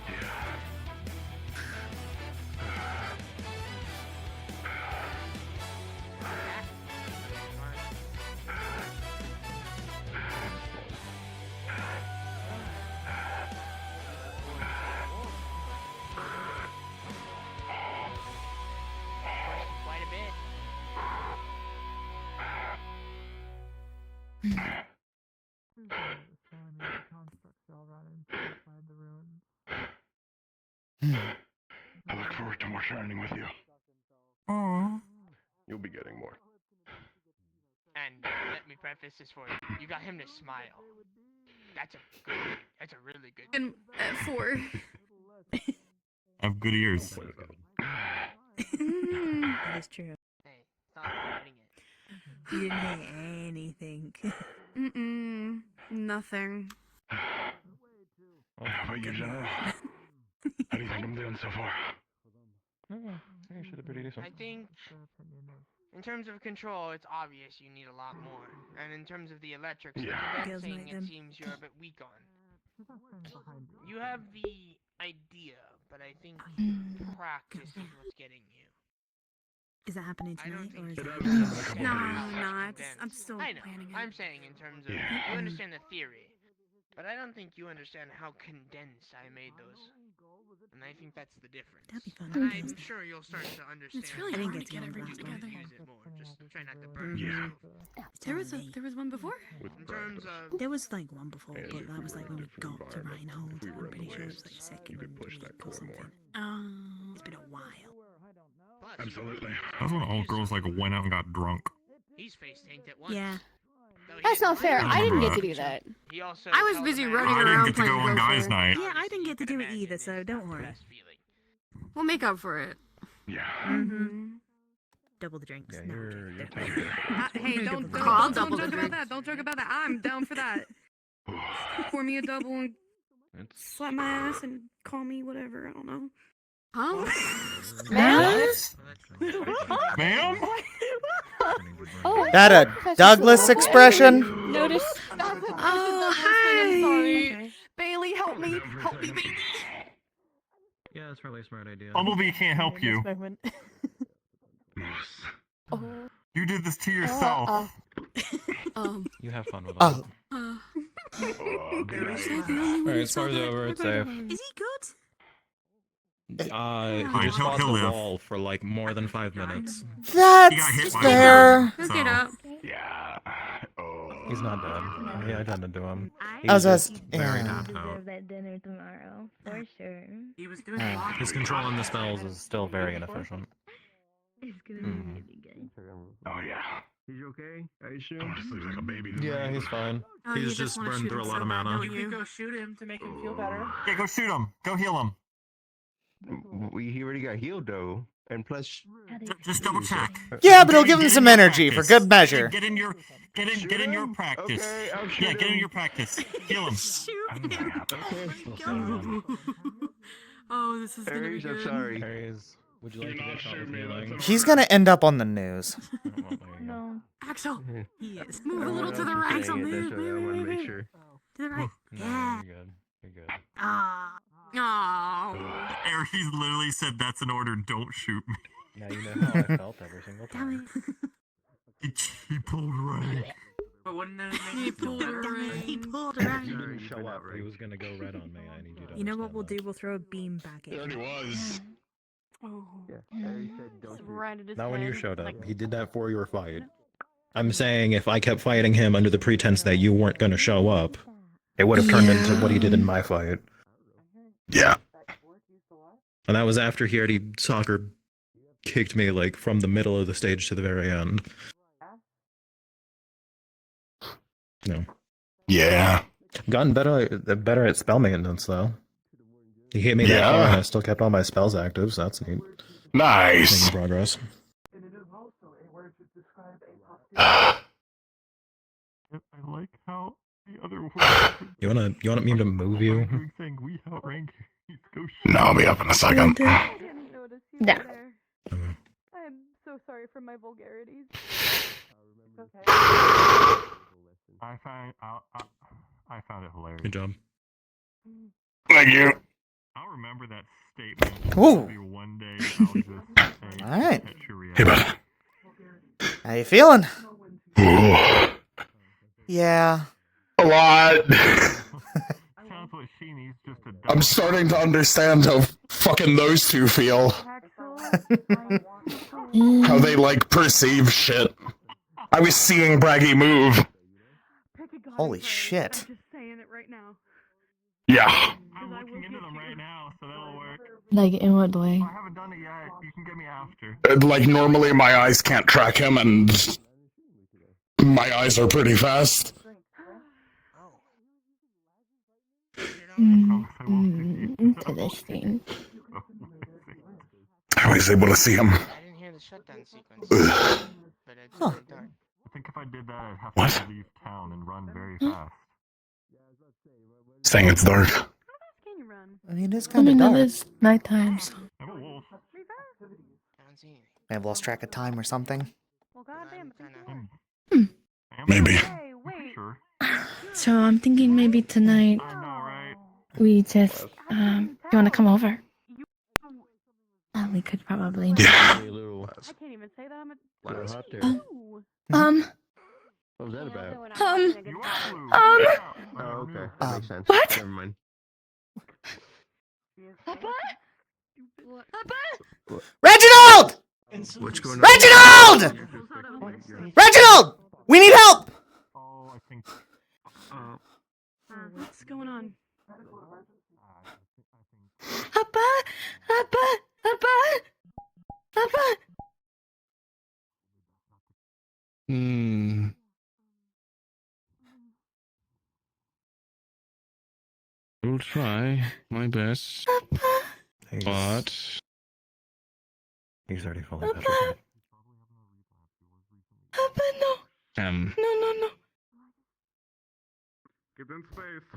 Quite a bit. I look forward to more shining with you. You'll be getting more. And let me preface this for you. You got him to smile. That's a really good. And at 4. I have good ears. That is true. Hey, stop hiding it. You didn't hate anything. Mm-mm. Nothing. How about you, General? How do you think I'm doing so far? I think, in terms of control, it's obvious you need a lot more. And in terms of the electrics, Yeah. the Girls fencing, night it then. seems you're a bit weak on. You have the idea, but I think practice is what's getting you. Is that happening I don't tonight, or is think that you're happening? No, no, I'm still I know. planning it. I'm saying in terms of Yeah. you understand the theory, But I don't think you understand how condensed I made those. And I think that's the difference. That'd be fun. And I'm sure you'll start to understand. It's really I didn't hard get to get to everything last together. Use it more. Just try not to burn Yeah. yourself. There was one before. In terms of There was like one before, And but if that we was were like in when a we different got to environment, Rhinehold. if we were I'm in the pretty sure it was waste, like the you second could push week that or core something. more. It's been a while. Absolutely. That's when all girls like went out and got drunk. He's face tanked at once. Yeah. That's not fair. I didn't get to Right. do that. He also I was held busy a running I around didn't get to playing go on guys' Gopher. night. Yeah, I didn't get to do it either, so don't worry. We'll make up for it. Yeah. Mm-hmm. Double the drinks. Yeah, No, you're okay. Hey, don't I'll joke double the about drinks. that. Don't joke about that. I'm down for that. Pour me a double and slap my ass and call me whatever. I don't know. Huh? Ma'am? Ma'am? Oh, That a Professor Douglas Sloan. expression? Notice. Oh, hi. Sorry. Bailey, help me. Help me, Bailey. Yeah, that's probably a smart idea. Bumblebee can't help you. You did this to yourself. You have fun with it. Oh. Alright, SPAR's over, it's safe. Is he good? He Fine, just fought the he'll live. wall for like more than 5 minutes. He got hit That's by fair. Let's get up. Yeah. Oh. He's not dead. Yeah, I attended to him. I was He's just asking- very yeah. tapped out. Deserve that dinner tomorrow, for sure. He was doing Hey. fine. His control on the spells is still very inefficient. It's gonna Mhm. be really good. Oh yeah. He's okay? Are you sure? Oh, just looks like a baby. Yeah, he's fine. Oh, you He's just wanna burned shoot through a him lot so of bad, mana. don't You you? could go shoot him to make him feel better. Yeah, go shoot him. Go heal him. He already got healed though, and plus, Just double check. Yeah, but it'll give him Get some in your energy for practice. good measure. Get in your practice. Okay, I'll shoot Yeah, get in him. your practice. Heal him. Oh, this is gonna be Aries, I'm good. sorry. Aries, would you like to get shot with healing? He's gonna end up on the news. No. Axel, He is. move a little to the right. Axel, move, I wanted to make sure. To the right. No, Yeah. you're good. You're good. Ah. Oh. Aries literally said that's an order. Don't shoot me. Now you know how I felt every single time. He pulled rank. But wouldn't it He make you feel pulled better? a ring. He pulled He around. didn't show up. He was gonna go red on me. I need you to You know what understand we'll that. do? We'll throw a beam back at It already him. was. Oh. Aries said don't shoot. Right at his Not when you head, showed up. like- He did that for your fight. I'm saying if I kept fighting him under the pretense that you weren't going to show up, it would have turned into what he did in my fight. Yeah. And that was after he already soccer kicked me like from the middle of the stage to the very end. No. Yeah. Gotten better at spell maintenance though. He hit me that Yeah. far and I still kept all my spells active, so that's neat. Nice. Making progress. And it is also a word to describe a I like how the other You want me to move you? saying we outrank. Go No, I'll be up in a second. Yeah. I'm so sorry for my vulgarities. I found it hilarious. Good job. Thank you. I'll remember that statement. Ooh. Maybe one day I'll just say Alright. that Yuriel. Hey, bud. How you feeling? Ooh. Yeah. A lot. Sounds like she needs just a I'm starting to understand how fucking those two feel. How they like perceive shit. I was seeing Braggy move. Holy shit. I'm just saying it right now. Yeah. I'm looking into them right now, so that'll work. Like, in what way? I haven't done it yet. You can get me after. Like, normally my eyes can't track him, and my eyes are pretty fast. Interesting. I was able to see him. I didn't hear the shutdown sequence. But it's Huh. really dark. I think if I did that, I'd have What? to leave town and run very fast. Saying it's dark. Can you run? I mean, it's I kind of mean, it dark. is nighttime, so. I'm a wolf. I don't see anything. May have lost track of time or something. Well, goddamn, Maybe. Hey, wait. Sure. So I'm thinking maybe tonight I know, right? we just, you wanna come over? We could probably. Yeah. I can't even say that I'm a. Little hot there. Ooh. What was that about? Oh, okay. That makes sense. What? Never mind. Papa? Papa? Reginald! What's going on? Reginald! Reginald! We need help! Oh, I think. What's going on? Papa, Papa, Papa, Papa. I'll try my best. But He's already fully petrified. Papa, no. No. Get in space.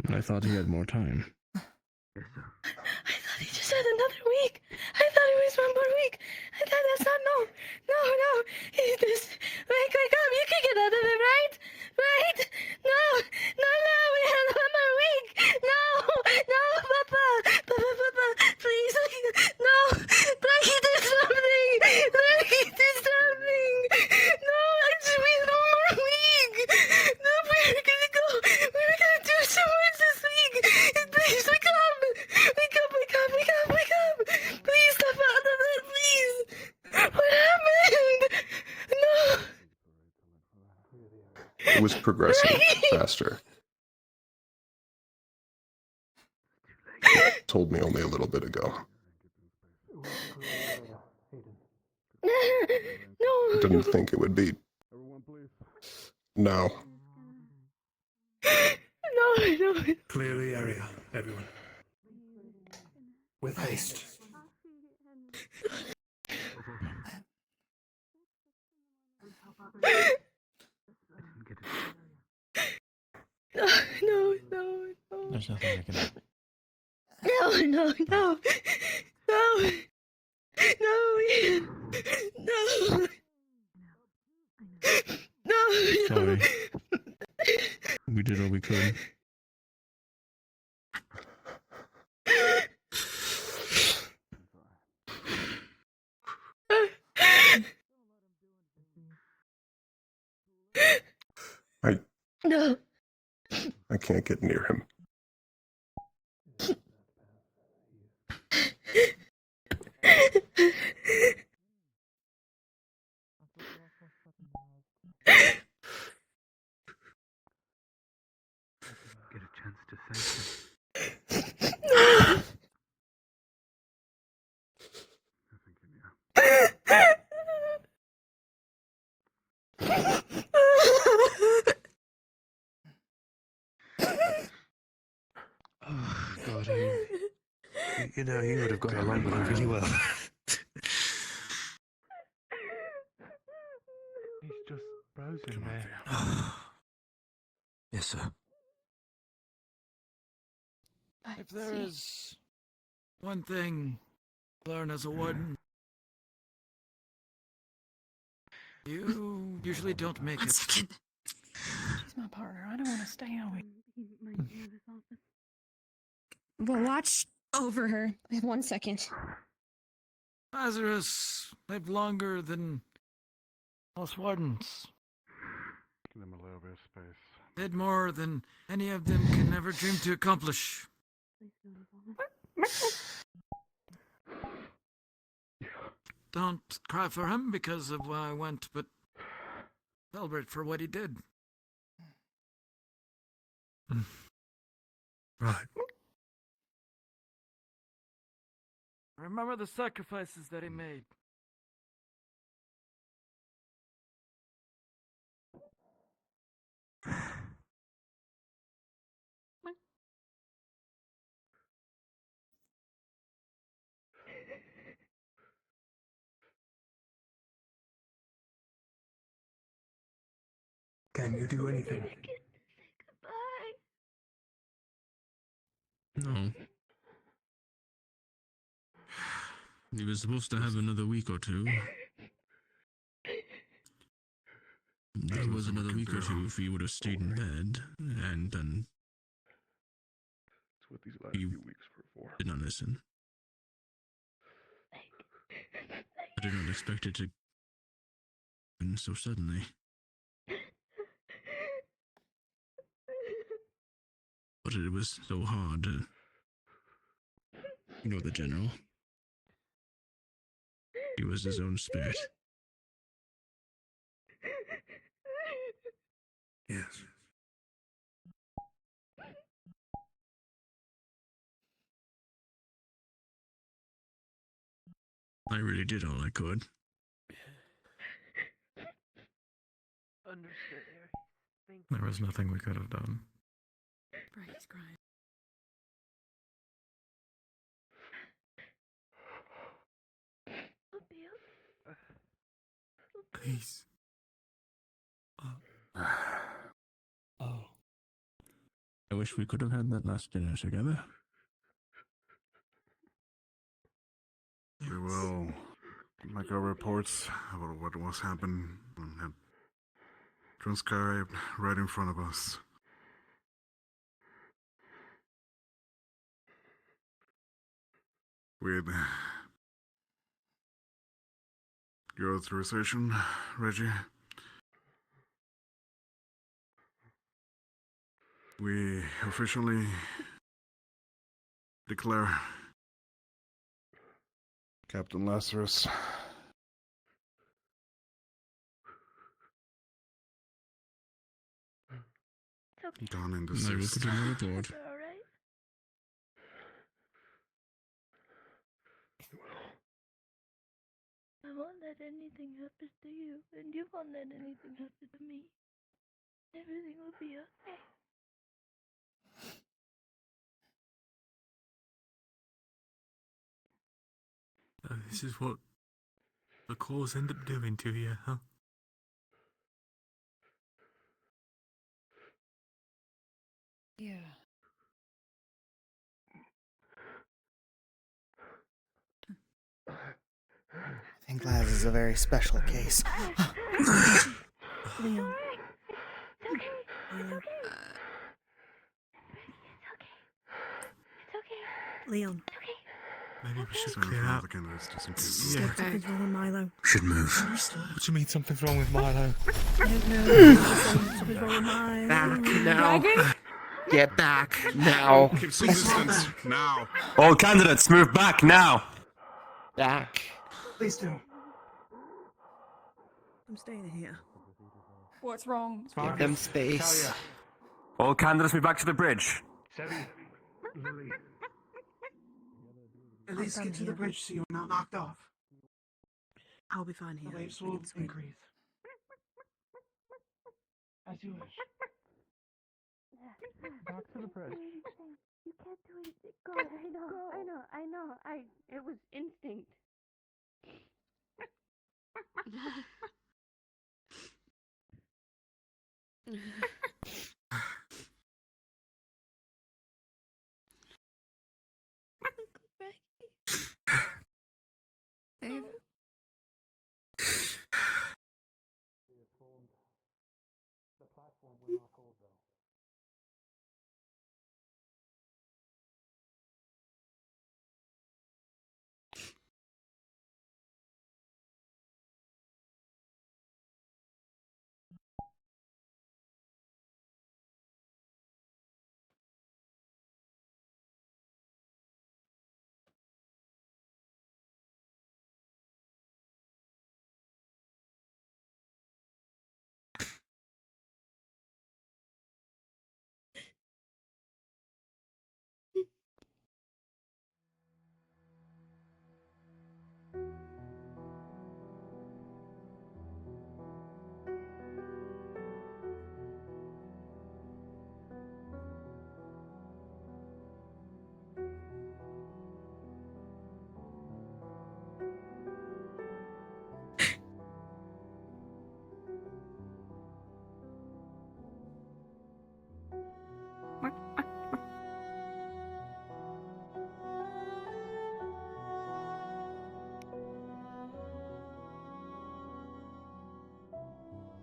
I thought he had more time. I thought he just had another week. I thought it was one more week. I thought that's not, no. He just, wake up. You can get out of it, right? Right? No, we have one more week. No, Papa, please, no, Lucky, do something. Lucky, do something. No, we have one more week. No, we're gonna go. We're gonna do so much this week. Please, wake up. Please step out of it, please. What happened? No. It was progressing faster. Told me only a little bit ago. No. Didn't think it would be. No. No. Clear the area, everyone. With haste. No. There's nothing I can do. No. Sorry. We did all we could. No. I can't get near him. Get a chance to thank Oh, God, you know, you would have got along with him really well. He's just frozen there. Yes, sir. If there is one thing to learn as a warden, you usually don't make it. She's my partner. I don't want to stay away. Well, watch over her. I have 1 second. Lazarus lived longer than most wardens. Give them a little bit of space. Did more than any of them can ever dream to accomplish. Don't cry for him because of where I went, but celebrate for what he did. Right. Remember the sacrifices that he made. Can you do anything? No. He was supposed to have another week or two. That was another week or two if he would have stayed in bed, and then That's what these last few weeks were for. did not listen. I did not expect it to happen so suddenly. but it was so hard to. You know the general. He was his own spirit. Yes. I really did all I could. Understood, Harry. Thank There was nothing we could have done. Right, he's crying. Please. Oh. I wish we could have had that last dinner together. We will make our reports about what was happened and have transcribed right in front of us. With your authorization, Reggie, we officially declare Captain Lazarus gone and I will deceased. put in a report. Alright. I won't let anything happen to you, and you won't let anything happen to me. Everything will be okay. This is what the claws end up doing to you, huh? Yeah. I think Laz is a very special case. Leon. Milo. Leon. Maybe we should Send clear for all out. the candidates just in case. Yeah. Something's wrong with Milo. We should move. What do you mean something's wrong with Milo? I don't know. Something's wrong with Milo. Back now. Get back now. Keep some distance now. All candidates, move back now. Back. Please do. I'm staying here. What's wrong? Give them space. All candidates, move back to the bridge. At least get to the bridge so you're not knocked off. I'll be fine here. The waves I will can swim. increase. As you wish. Back to the bridge. You can't do anything. Go. I know. It was instinct. Dave.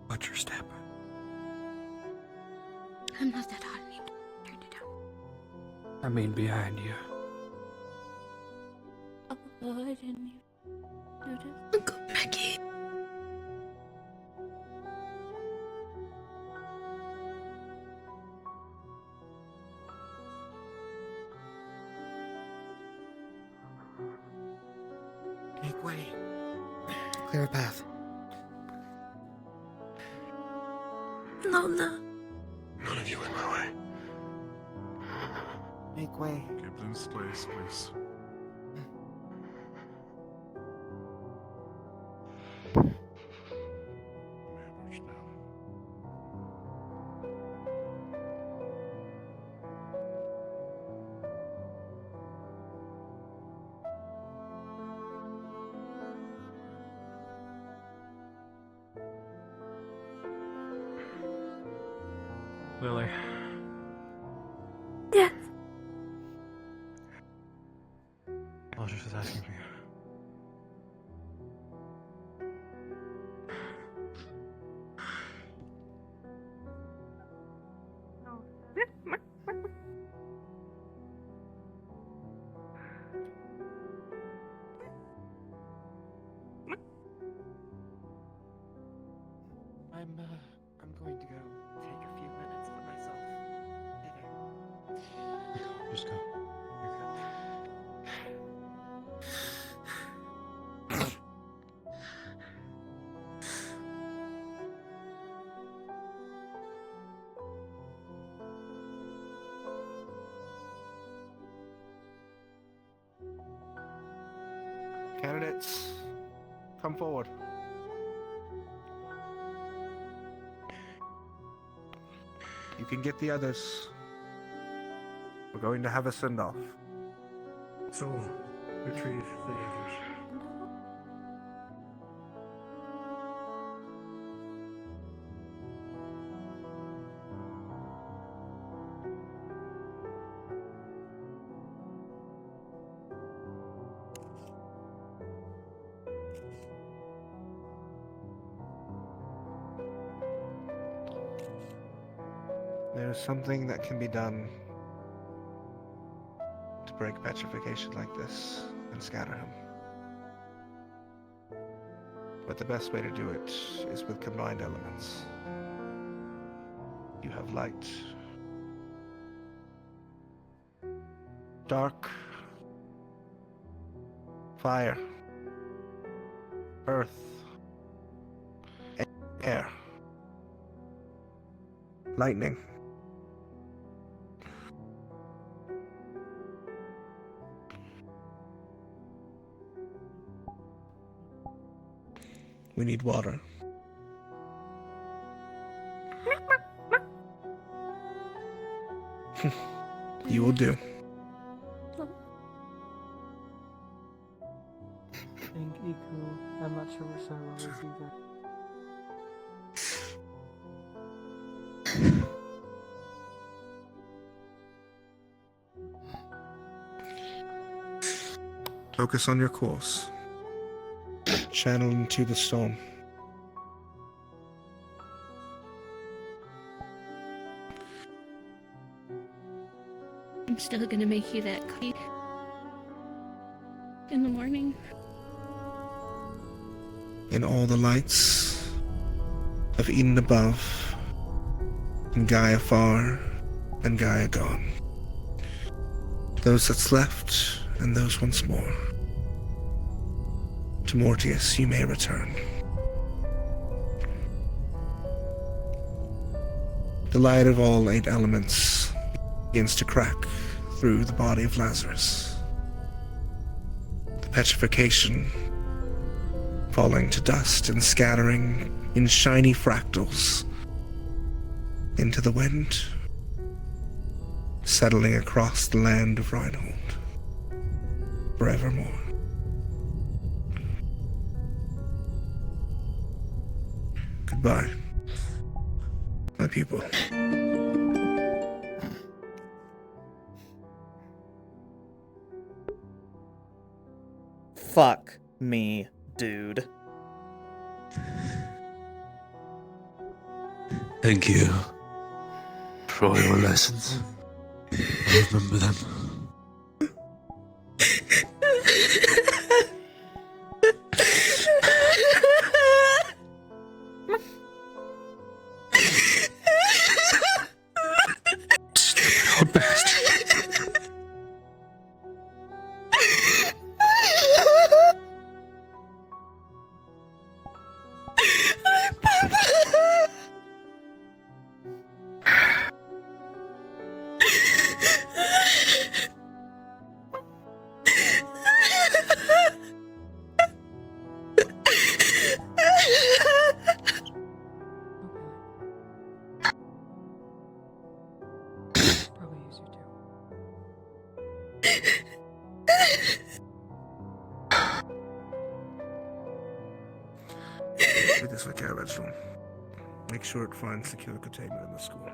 Watch your step. I'm not that hot anymore. Turned it down. I mean behind you. Oh, I didn't even do this. Uncle Maggie. way. Clear a path. Lola. None of you in my way. Make way. Keep in space, please. Lily. Yes. I was just asking for you. I'm going to go take a few minutes for myself. Thither. Just go. Candidates, come forward. You can get the others. We're going to have a send-off. So, retrieve the others. There's something that can be done to break petrification like this and scatter him. But the best way to do it is with combined elements. You have light, dark, fire, earth, air, lightning. We need water. You will do. Think equal. I'm not sure where Sarah is either. Focus on your course. Channel into the storm. I'm still gonna make you that coffee in the morning. In all the lights of Eden above, and Gaia far, and Gaia gone. Those that's left, and those once more. To Mortius you may return. The light of all 8 elements begins to crack through the body of Lazarus. The petrification falling to dust and scattering in shiny fractals into the wind, settling across the land of Reinhold forevermore. Goodbye, my people. Fuck me, dude. Thank you for all your lessons. I remember them. Stupid bastard. things we care about, Sean. Make sure it finds secure containment in the school.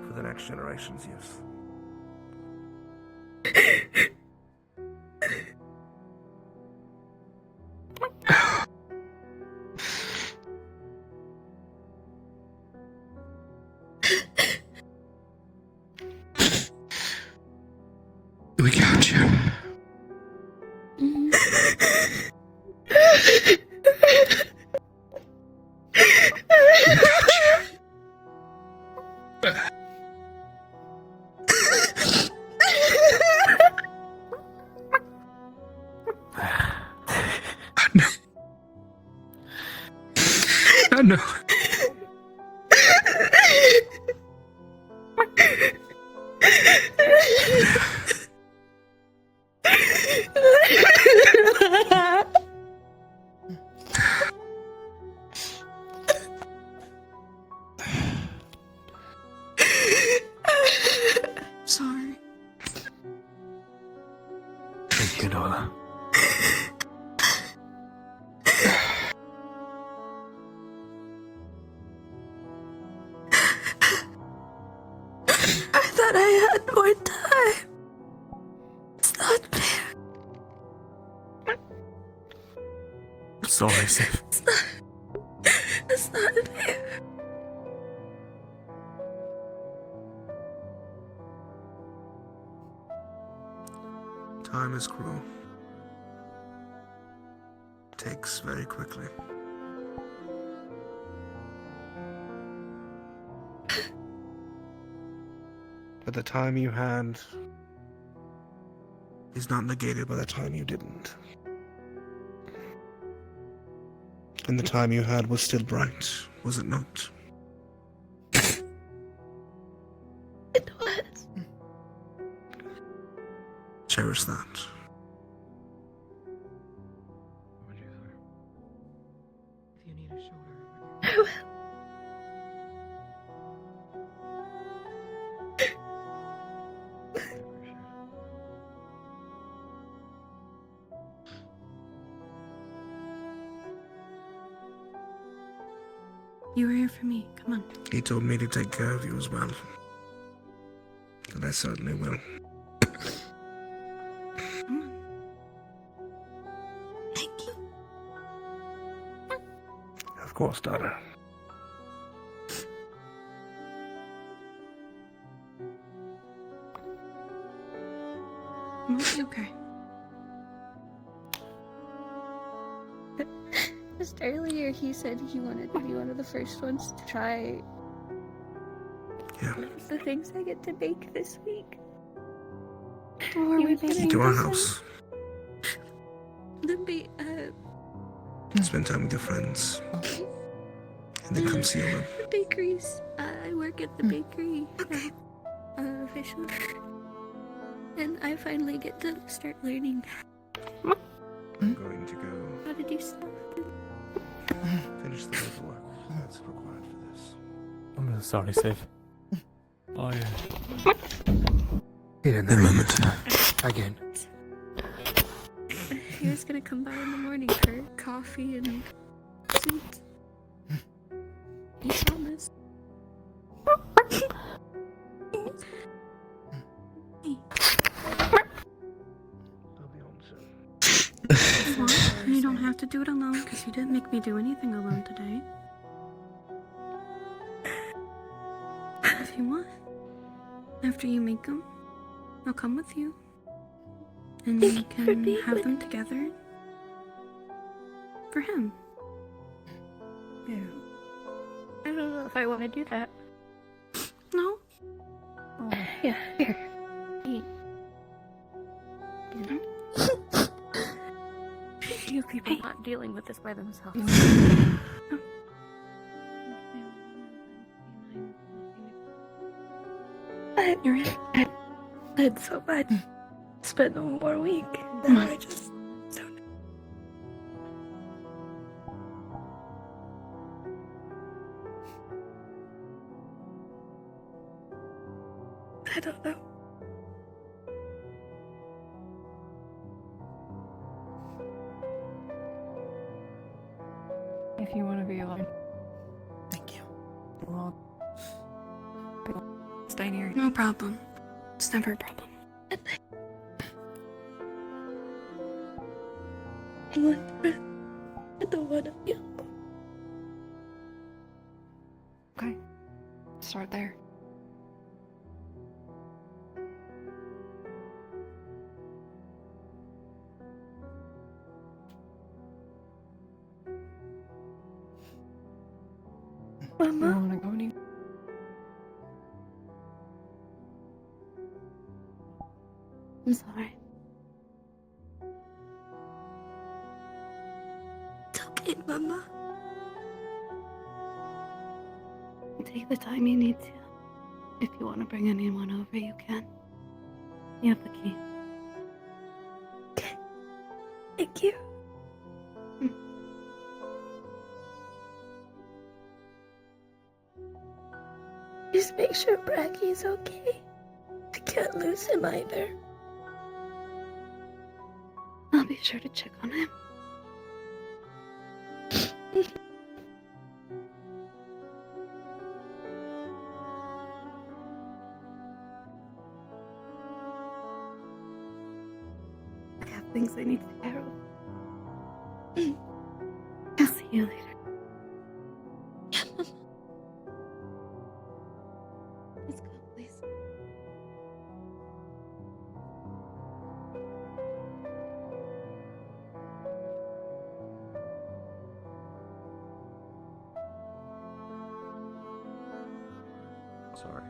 For the next generation's use. We got you. I know. Sorry. Thank you, Nola. I thought I had more time. It's not fair. Sorry, Sif. It's not fair. Time is cruel. Takes very quickly. But the time you had is not negated by the time you didn't. And the time you had was still bright, was it not? It was. Cherish that. I will. You were here for me. Come on. He told me to take care of you as well. And I certainly will. Come on. Thank you. Of course, daughter. It's okay. Just earlier, he said he wanted to be one of the first ones to try Yeah. the things I get to bake this week. What are we baking? To our house. Spend time with your friends. And then come see them. The bakeries. I work at the bakery. Officially. And I finally get to start learning I'm going to go how to do stuff. finish the paperwork that's required for this. I'm really sorry, Sif. Oh, yeah. Get in there. Again. He was gonna come by in the morning for coffee and sweets. He promised. What? You don't have to do it alone, because you didn't make me do anything alone today. If you want, after you make them, I'll come with you. And we can have them together. For him. Yeah. I don't know if I want to do that. No? Oh, yeah, here. Eat. You people not dealing with this by themselves. You're in. Said so much. Spend one more week. Now I just don't. I don't know. if you want to be alone. Thank you. Well, stay near. No problem. It's never a problem. I don't want to be alone. Okay. Start there. Mama? You wanna go any? I'm sorry. It's okay, Mama. Take the time you need to. If you want to bring anyone over, you can. You have the key. Thank you. Just make sure Bracky's okay. I can't lose him either. I'll be sure to check on him. I have things I need to take care of. I'll see you later. Yeah, Mama. Let's go, please. Sorry.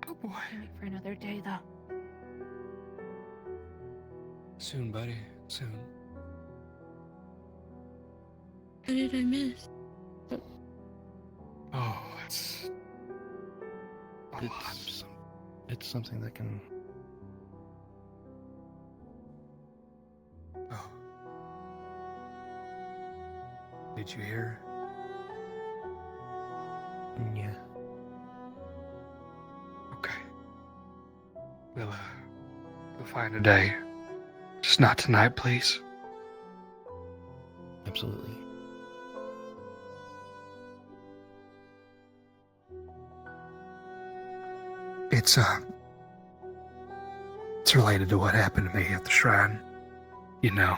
Oh boy. Wait for another day, though. Soon, buddy. Soon. What did I miss? Oh, it's a lot. It's something that can. Oh. Did you hear? Yeah. Okay. We'll find a day. Just not tonight, please. Absolutely. It's related to what happened to me at the shrine. You know.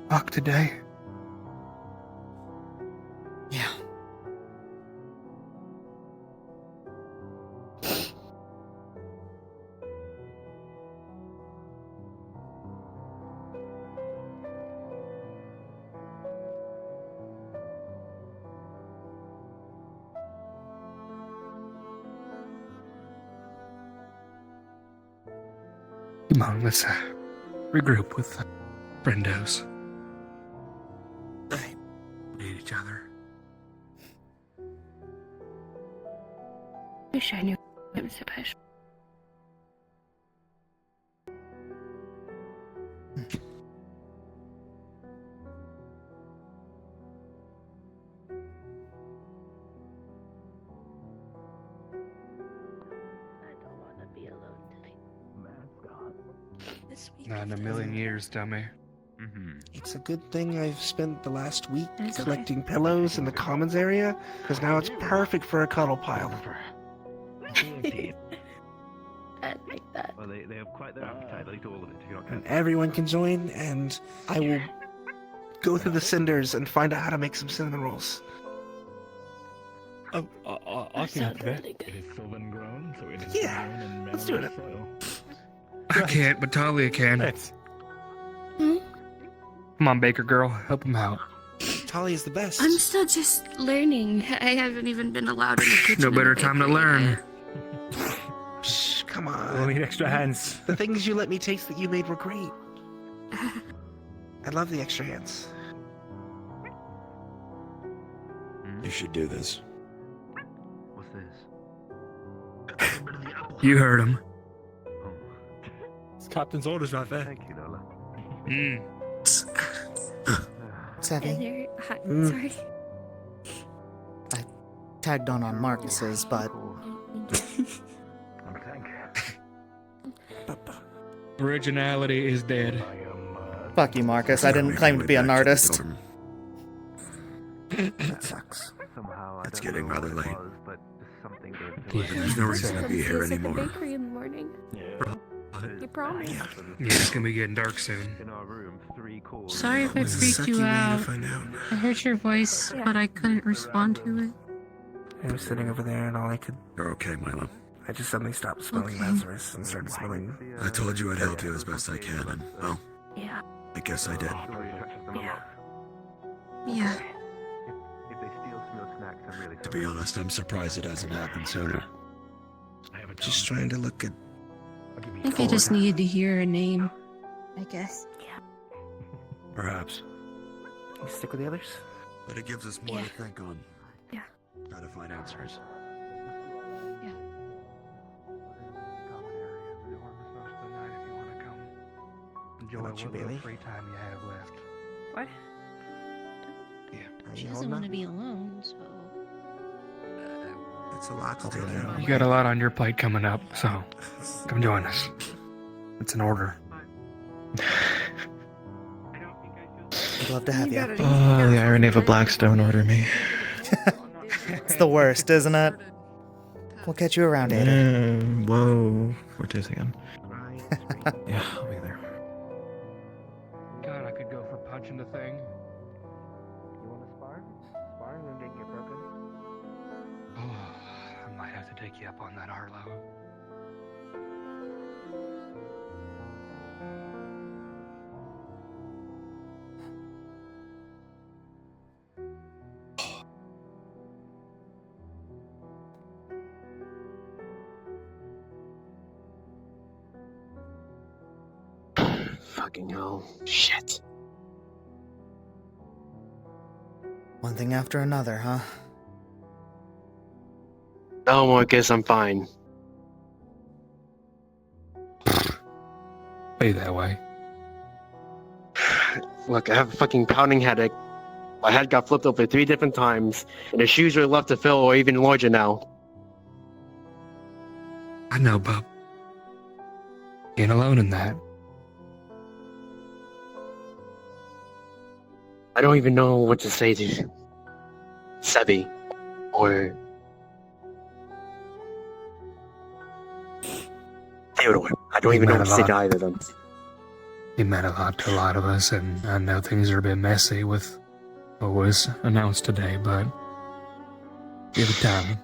Fuck today. Yeah. Come on, let's regroup with friendos. We need each other. Wish I knew him special. I don't want to be alone tonight. This week Not in a million years, dummy. It's a good thing I've spent the last week It's okay. collecting pillows in the commons area, because now it's perfect for a cuddle pile. I like that. Well, they have quite their appetite. They'll eat all of it if you're not And careful. everyone can join, and I will go through the cinders and find out how to make some cinnamon rolls. I That sounds really It good. is sylvan grown, so it is Yeah, grown in let's do mineral it. soil. I can't, but Talia can. Hmm? Come on, Baker girl, help him out. Talia's the best. I'm still just learning. I haven't even been allowed in the kitchen. No in the better time to bakery learn. yet. Shh, come We'll on. need extra hands. The things you let me taste that you made were great. I love the extra hands. You should do this. What's this? You heard him. It's Captain's orders right there. Thank you, Lola. Savvy. Hi, Mm. sorry. Tagged on Marcus's, but Originality is dead. fuck you, Marcus. I didn't claim to be an artist. That sucks. It's getting rather late. Yeah. There's no reason to be here At the anymore. bakery in the morning. You promised. Yeah, it's gonna be getting dark soon. Sorry if I It's a freaked sucky you way to out. find out. I heard your voice, but I couldn't respond to it. I was sitting over there and all I could... You're okay, Milo. I just suddenly stopped smelling Okay. Lazarus and started smelling... I told you I'd help you as best I can, and, well, Yeah. I guess I did. Yeah. To be honest, I'm surprised it hasn't happened sooner. Just trying to look at... I think I just needed to hear a name. I guess. Yeah. Perhaps. You stick with the others? But it gives us more to think on. Yeah. Try to find answers. Yeah. Enjoy How about you, what little Bailey? free time you have left. What? She doesn't want to be alone, so. It's a lot to take in. You got a lot on your plate coming up, so come join us. It's an order. I'd love to have you. Oh, the irony of a Blackstone order me. It's the worst, isn't it? We'll catch you around, Ada. Whoa. We're tasting again. Yeah, I'll be there. God, I could go for punching the thing. You want to spar? Spar and then get broken? Oh, I might have to take you up on that, Arlo. Fucking hell. Shit. One thing after another, huh? No, I guess I'm fine. Be that way. Look, I have a fucking pounding headache. My head got flipped over 3 different times, and the shoes are left to fill or even larger now. I know, bub. You ain't alone in that. I don't even know what to say to Sebi or Theodore. I don't even know what to say to either of them. You meant a lot to a lot of us, and I know things are a bit messy with what was announced today, but give it time.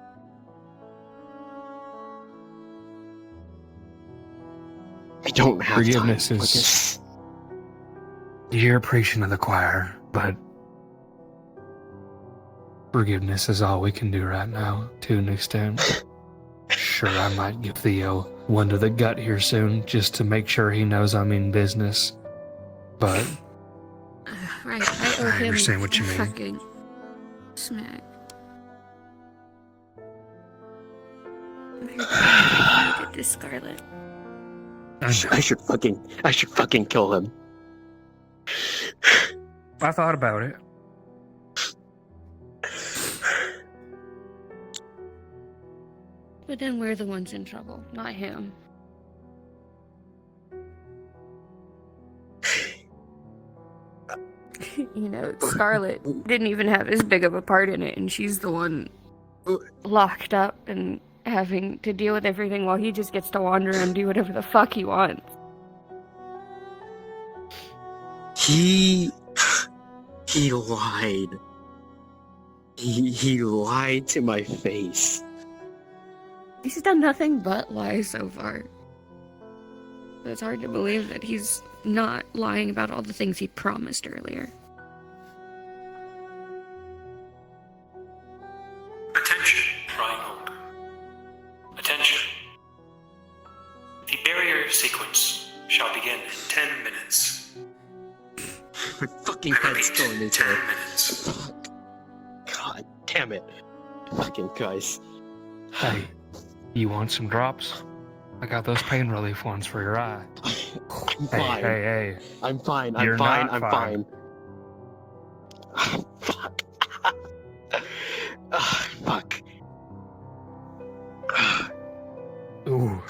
I don't have Forgiveness time. is... You're preaching to the choir, but forgiveness is all we can do right now, to an extent. Sure, I might give Theo one to the gut here soon, just to make sure he knows I mean business. But Right, I owe I him understand what you mean. fucking smack. I did this, Scarlet. I should fucking kill him. I thought about it. But then we're the ones in trouble, not him. You know, Scarlet didn't even have as big of a part in it, and she's the one locked up and having to deal with everything while he just gets to wander and do whatever the fuck he wants. He lied. He lied to my face. He's done nothing but lie so far. It's hard to believe that he's not lying about all the things he promised earlier. Attention, Reinhold. Attention. The barrier sequence shall begin in 10 minutes. My fucking head's going into 10 minutes. Fuck. God damn it. Fucking guys. Hey, you want some drops? I got those pain relief ones for your eye. I'm Hey, fine. hey. I'm fine. You're I'm fine. not I'm fine. fine. Fuck. Fuck. Ooh.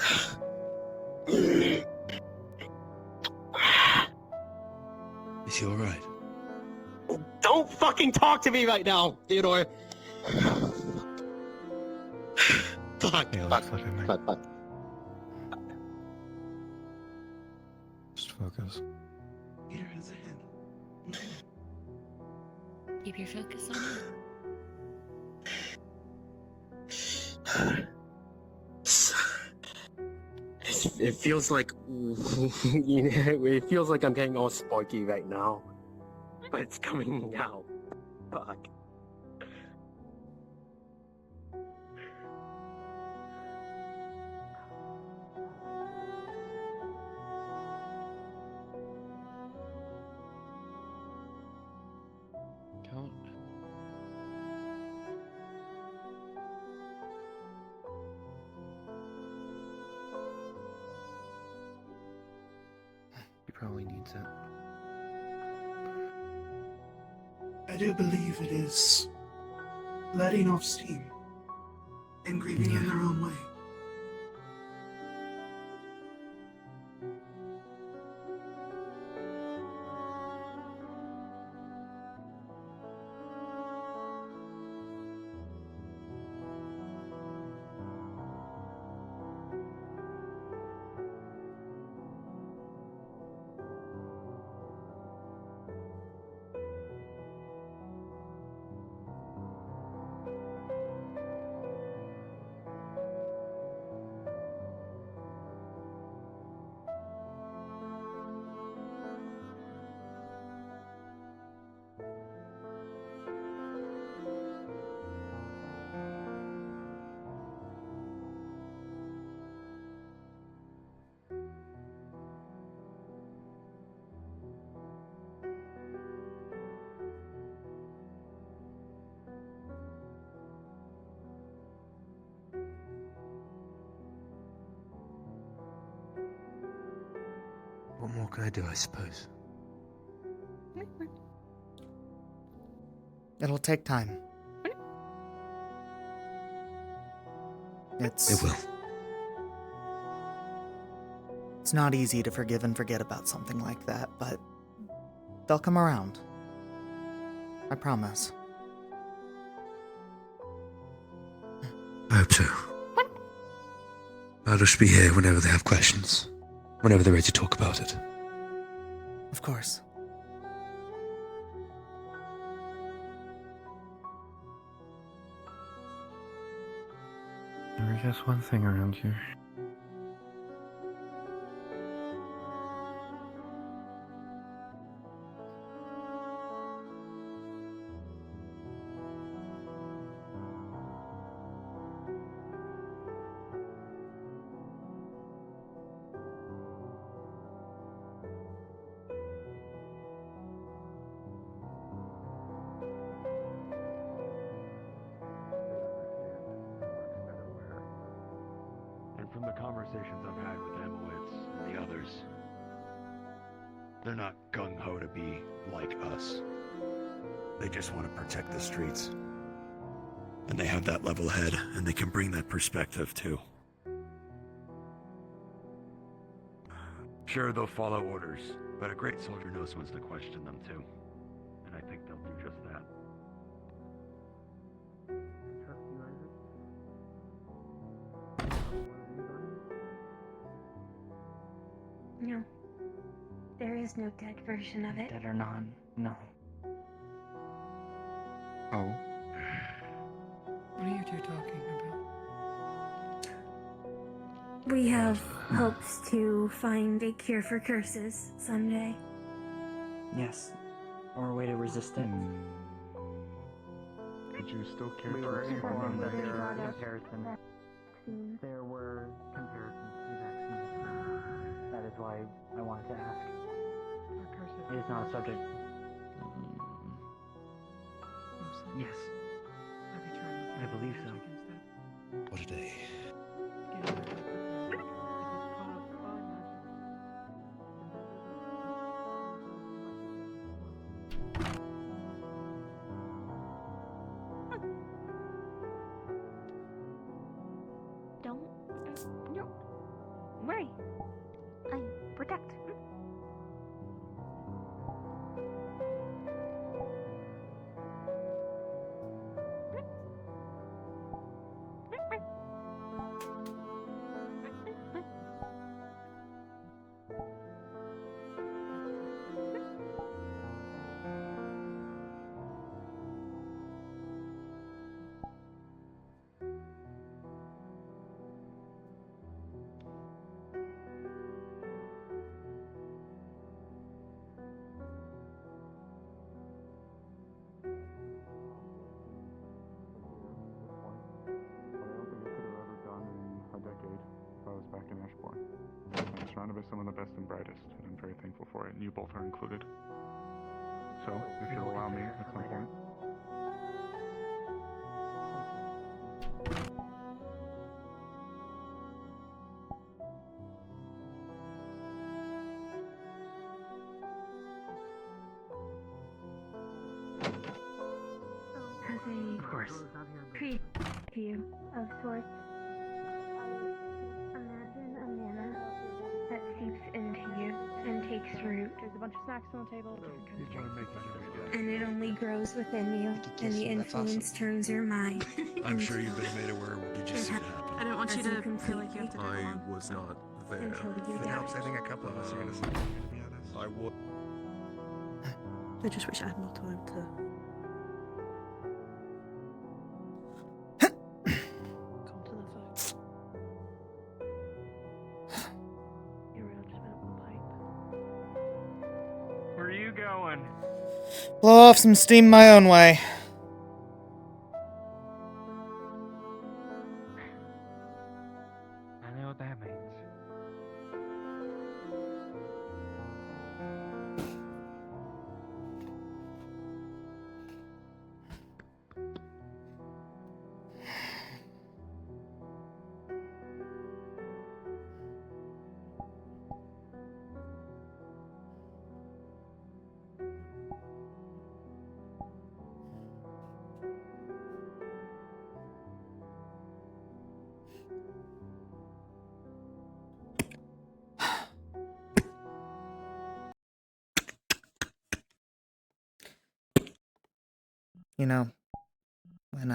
Is he alright? Don't fucking talk to me right now, Theodore. Fuck. Yeah, Fuck. fuck it, mate. Fuck. Fuck. Just focus. Keep your focus on it. It feels like it feels like I'm getting all sparky right now, but it's coming out. Fuck. Count. He probably needs it. I do believe it is letting off steam and grieving in their own way. What more can I do, I suppose? It'll take time. It will. It's not easy to forgive and forget about something like that, but they'll come around. I promise. I hope so. I'll just be here whenever they have questions. Whenever they're ready to talk about it. Of course. Never guess one thing around here. And from the conversations I've had with Emowitz and the others, they're not gung-ho to be like us. They just want to protect the streets. And they have that level head, and they can bring that perspective too. Sure, they'll follow orders, but a great soldier knows when to question them too. And I think they'll do just that. No. There is no dead version of it. Dead or non, no. Oh. What are you two talking about? We have hopes to find a cure for curses someday. Yes. Or a way to resist it. Would you still care We to were explore informed that that there are area? comparisons. There were comparisons to vaccines. That is why I wanted to ask. It is not a subject. Yes. I believe so. What a day. found of some of the best and brightest, and I'm very thankful for it, and you both are included. So, if you'll allow me at some point. As a preview of sorts, imagine a mana that seeps into you and takes root. There's a bunch of snacks on the table, different kinds of drinks. And it only grows within you, and the influence turns your mind. I'm sure you've been made aware of what you just seen happen. I didn't want you to feel like you have to do it I alone. was not there. Until you If it die. helps, I think a couple of us are gonna see, to be honest. I would. I just wish I had more time to. Come to the phone. Yuriel just went up the pipe. Where are you going? Blow off some steam my own way. I know what that means. You know, when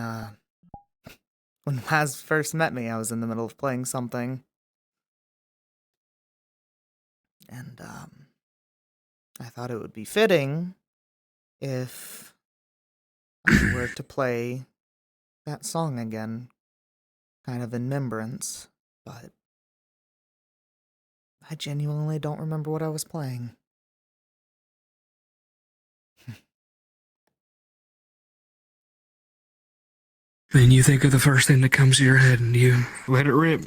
Laz first met me, I was in the middle of playing something. And, I thought it would be fitting if I were to play that song again, kind of in remembrance, but I genuinely don't remember what I was playing. Then you think of the first thing that comes to your head and you let it rip.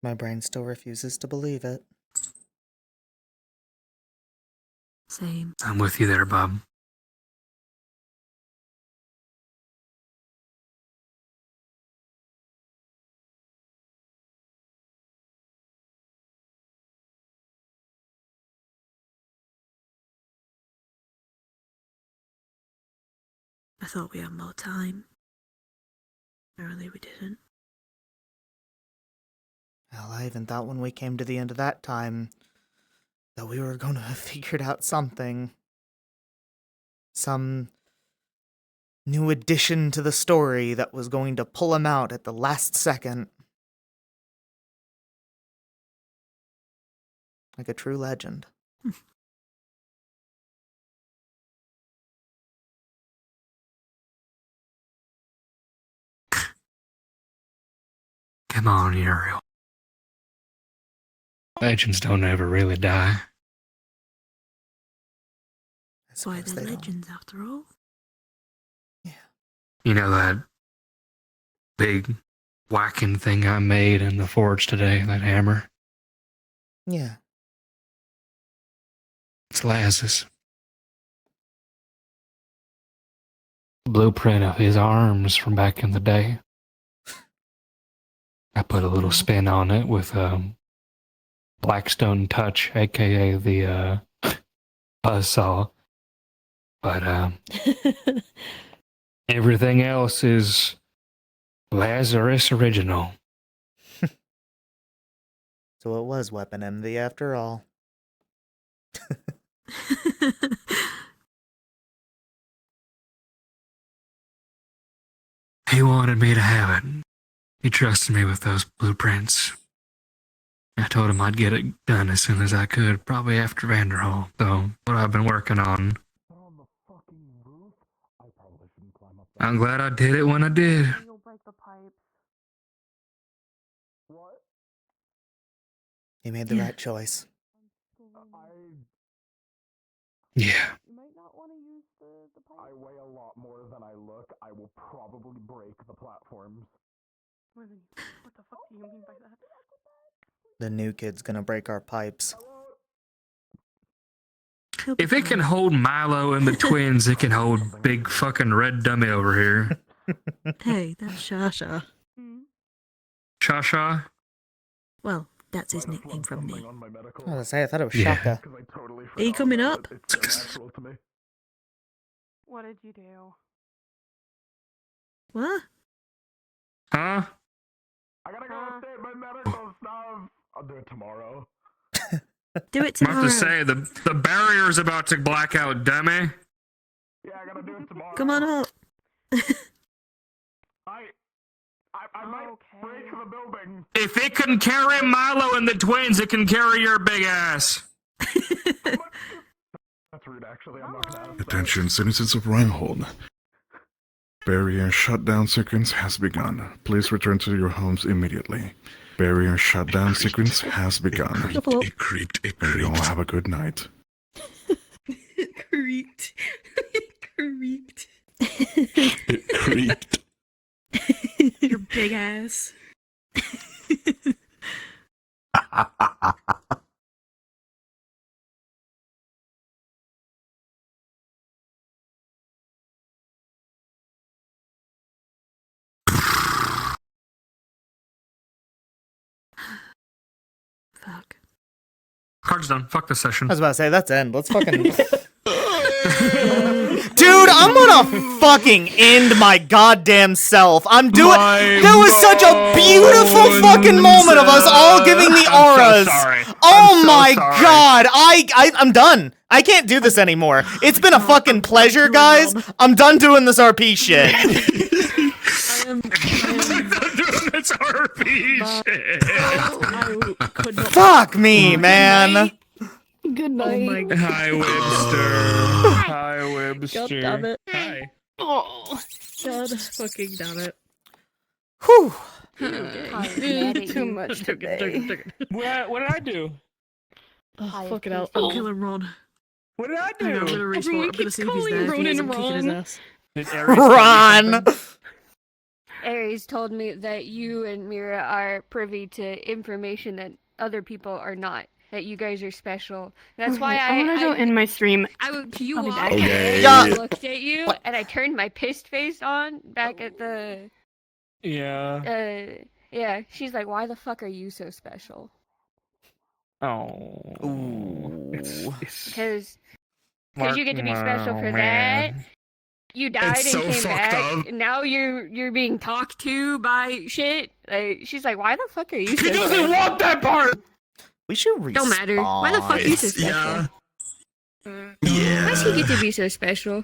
My brain still refuses to believe it. Same. I'm with you there, Bob. I thought we had more time. Apparently we didn't. Hell, I even thought when we came to the end of that time that we were going to have figured out something. Some new addition to the story that was going to pull him out at the last second. Like a true legend. Come on, Yuriel. Legends don't ever really die. That's why they're legends after all. You know that big whacking thing I made in the forge today, that hammer? Yeah. It's Laz's. Blueprint of his arms from back in the day. I put a little spin on it with Blackstone Touch, aka the buzzsaw. But everything else is Lazarus original. So it was Weapon Envy after all. He wanted me to have it. He trusted me with those blueprints. I told him I'd get it done as soon as I could, probably after Vanderhall, though, what I've been working on. I'm glad I did it when I did. You'll break the pipes. He made the right choice. Yeah. You might not want to use the pipe. I weigh a lot more than I look. I will probably break the platforms. What the fuck do you mean by that? The new kid's gonna break our pipes. If it can hold Milo and the twins, it can hold big fucking red dummy over here. Hey, that's Shasha. Shasha? Well, that's his nickname from me. I was gonna say, I thought it was Yeah. Shaka. Are you coming up? What did you do? What? Huh? I gotta go state my medical stuff. I'll do it tomorrow. Do it I'm about tomorrow. to say, the barrier's about to black out, dummy. Yeah, I gotta do it tomorrow. Come on up. I might break the building. If it can carry Milo and the twins, it can carry your big ass. That's rude, actually. I'm not gonna ask that. Attention, citizens of Reinhold. Barrier shutdown sequence has begun. Please return to your homes immediately. Barrier shutdown sequence has begun. It creaked. And you all have a good night. It creaked. It creaked. It creaked. Your big ass. Fuck. Card's done. Fuck this session. I was about to say, that's end. Let's fucking... Dude, I'm gonna fucking end my goddamn self. I'm doing... That was such a beautiful fucking moment of us all giving the auras. Oh my god. I'm done. I can't do this anymore. It's been a fucking pleasure, guys. I'm done doing this RP shit. It's RP shit. Fuck me, man. Good night. Hi, Webster. Hi, Webster. God damn it. Hi. Oh, God fucking damn it. Whew. Too much today. What did I do? Oh, fuck it out. I'm killing Ron. What did I I'm gonna respawn. I'm gonna see if he's there. If he is, I'm kicking his ass. Did Ares Ron. Ares told me that you and Mira are privy to information that other people are not. That you guys are special. That's why I want to go in my stream. You walked Okay. in, Yeah. I looked at you, and I turned my pissed face on back at the. Yeah. Yeah. She's like, "Why the fuck are you so special?" Oh. Because you get to be special for that. man. You died It's and so came fucked back. up. And now you're being talked to by shit. Like, she's like, "Why the fuck are you?" He doesn't want that part. We should respawn. Don't matter. Why the fuck are you so special? Yeah. Why does he get to be so special?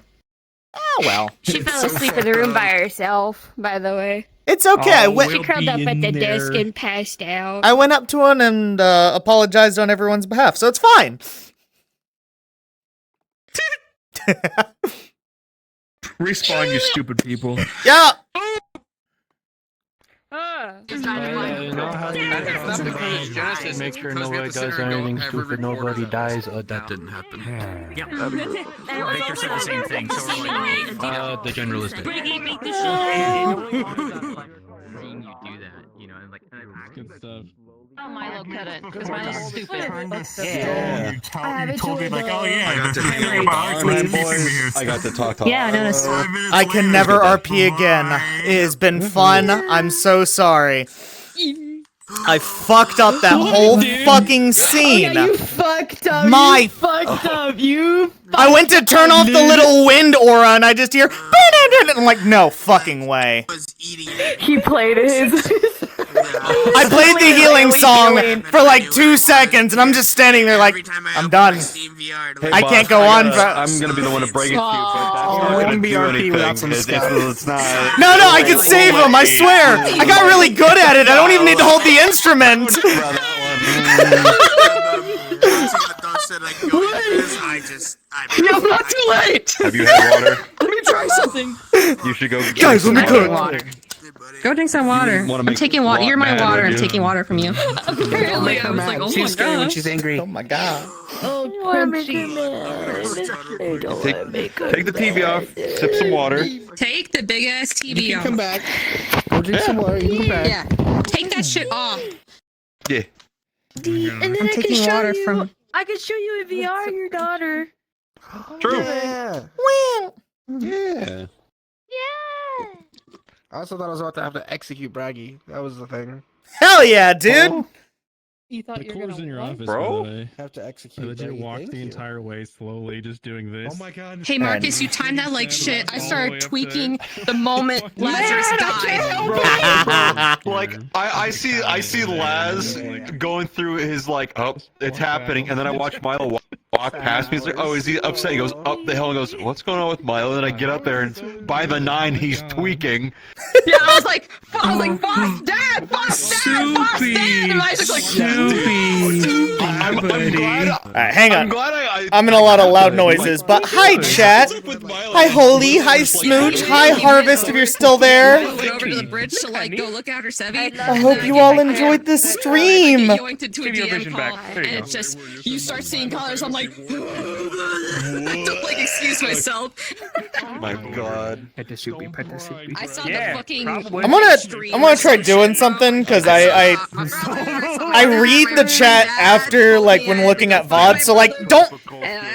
Oh well. She fell asleep in the room by herself. By the way. It's okay. I went. She curled up at the desk and passed out. I went up to him and apologized on everyone's behalf, so it's fine. Respawn, you stupid people. Yeah. You know how you make sure nobody does anything stupid, nobody dies. That didn't happen. Yep. Victor said the same thing, so we're like, the generalist did. Seeing you do that, you know, and like, good stuff. Oh, Milo cut it because Milo's stupid. Yeah. You told me like, oh yeah, I got to I got to talk. Yeah, I noticed. I can never RP again. It has been fun. I'm so sorry. I fucked up that whole fucking scene. Oh, yeah, you fucked up. My you fucked up. You. I went to turn off the little wind aura and I just hear. I'm like, no fucking way. He played his. I played the healing song for like 2 seconds and I'm just standing there like, I'm done. I can't go on. I'm gonna be the one to break it to you, but that's not gonna do anything. It's not. No, I can save him. I swear. I got really good at it. I don't even need to hold the instrument. You're not too late. Have you had water? Let me try something. You should go. Guys, let me cook. Go drink some water. I'm taking water. You're my water. I'm taking water from you. Apparently, I was like, oh She's my scary when god. she's angry. Oh my god. Oh, crunchy. Take the TV off. Sip some water. Take the big ass TV You off. can come back. Go drink some water. You can come back. Yeah. Take that shit off. Yeah. And then I'm I can taking show water you. from- I can show you in VR your daughter. True. Yeah. Yeah. I also thought I was about to have to execute Braggy. That was the thing. Hell yeah, dude. You thought The you were core's gonna in your what? office, Bro? by the way. Have to I execute. legit Braggy. walked Thank the you. entire way slowly, just doing this. Oh my god. Hey Marcus, you timed that like shit. I started tweaking the moment Man, Lazarus died. Like I see Laz going through his like, oh, it's happening, and then I watch Milo walk past me. He's like, oh, is he upset? He goes up the hill and goes, what's going on with Milo? And then I get up there, and by the 9, he's tweaking. Yeah, I was like, Foss Dad, Foss Dad, Foss Dad, and Isaac's like, I'm glad. Alright, hang on. I'm glad I'm in a lot of loud noises, but hi, chat. Hi, Holy. Hi, Smooch. Hi, Harvest, if you're still there. I went over to the bridge to like go look after Sevi. I hope you all enjoyed the stream. I yoinked into a DM call, and it's just, you start seeing colors, I'm like, I don't like excuse myself. My god. I saw the fucking. I'm gonna try doing something because I read the chat after like when looking at VOD, so like don't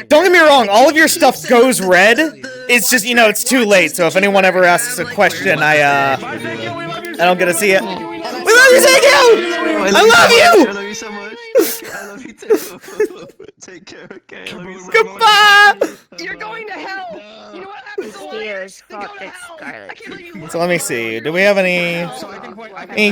get me wrong, all of your stuff goes red. It's just, you know, it's too late, so if anyone ever asks a question, I don't get to see it. We love you, Sinclair! I love you! I love you so much. I love you too. Take care, okay? I love you so Goodbye! You're going to hell! You know what happens to liars? They go to hell! I can't believe you. So let me see. Do we have any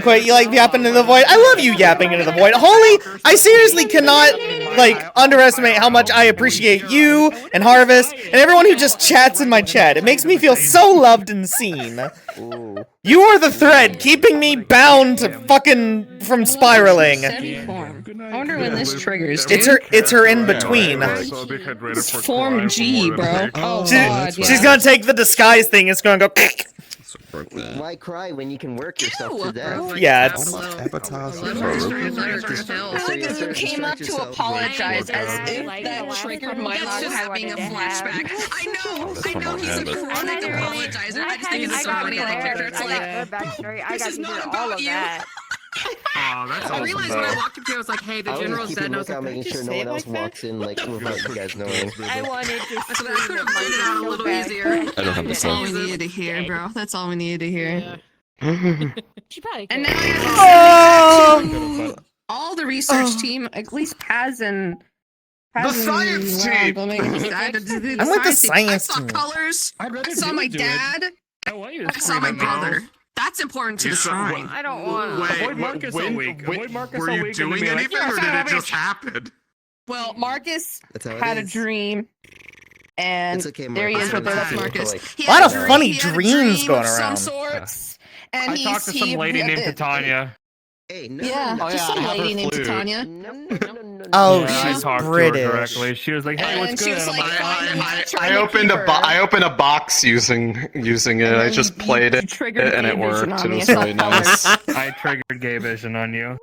quite you like yapping into the void? I love you yapping into the void. Holy, I seriously cannot like underestimate how much I appreciate you and Harvest and everyone who just chats in my chat. It makes me feel so loved and seen. You are the thread keeping me bound to fucking from spiraling. I wonder when this triggers, dude. It's her in between. It's form G, bro. Oh god, yeah. She's gonna take the disguise thing. It's gonna go. Why cry when you can work yourself to death? Yeah, it's Who came up to apologize as if that triggered my That's just having a flashback. I know he's a chronic apologizer. I just think it's so funny. I character. It's like, this is not about you. I realized when I walked up to you, I was like, hey, the general's dead. And I was like, making sure no one else walks in like without you guys knowing. I wanted to so that I could have played it out a little easier. I don't have the That's all we sound. needed to hear, bro. That's all we needed to hear. And now you Oh! have to all the research team, at least Paz and The science team! I'm with the science I saw team. colors. I'd rather I saw do my it. dad. I saw my brother. That's important to the shrine. I don't want to. Avoid Marcus all week. Were you doing anything, or did it just happen? Well, Marcus That's how it had a is. dream, and It's okay, there he is Marcus. with That's the Marcus. He A lot had of dream- funny he had a dreams dream going of around. Some sorts, and I talked to some lady named Titania. Hey, no, Yeah, no, just yeah, some I have her lady named flute. Titania. Oh, Yeah, I she's talked to her British. directly. She was like, "Hey, what's And good?" she was And I'm like, I opened a box using it. I just played it, triggered and it gay vision worked. on It me. was I saw really nice. I triggered gay vision on you.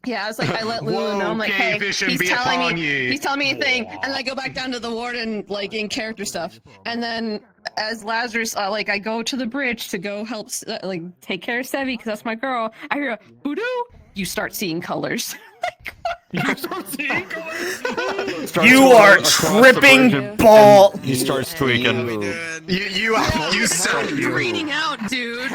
Yeah, I was like, I let Lulu Whoa, know. I'm like, gay hey, vision he's be telling upon me, ye. he's telling me a thing, and then I go back down to the warden, like in character stuff, and then as Lazarus, like I go to the bridge to go help, like take care of Sevi because that's my girl. I hear a voodoo. You start seeing colors. You start seeing colors. You are tripping ball. He starts tweaking. You stepped Reading out, dude.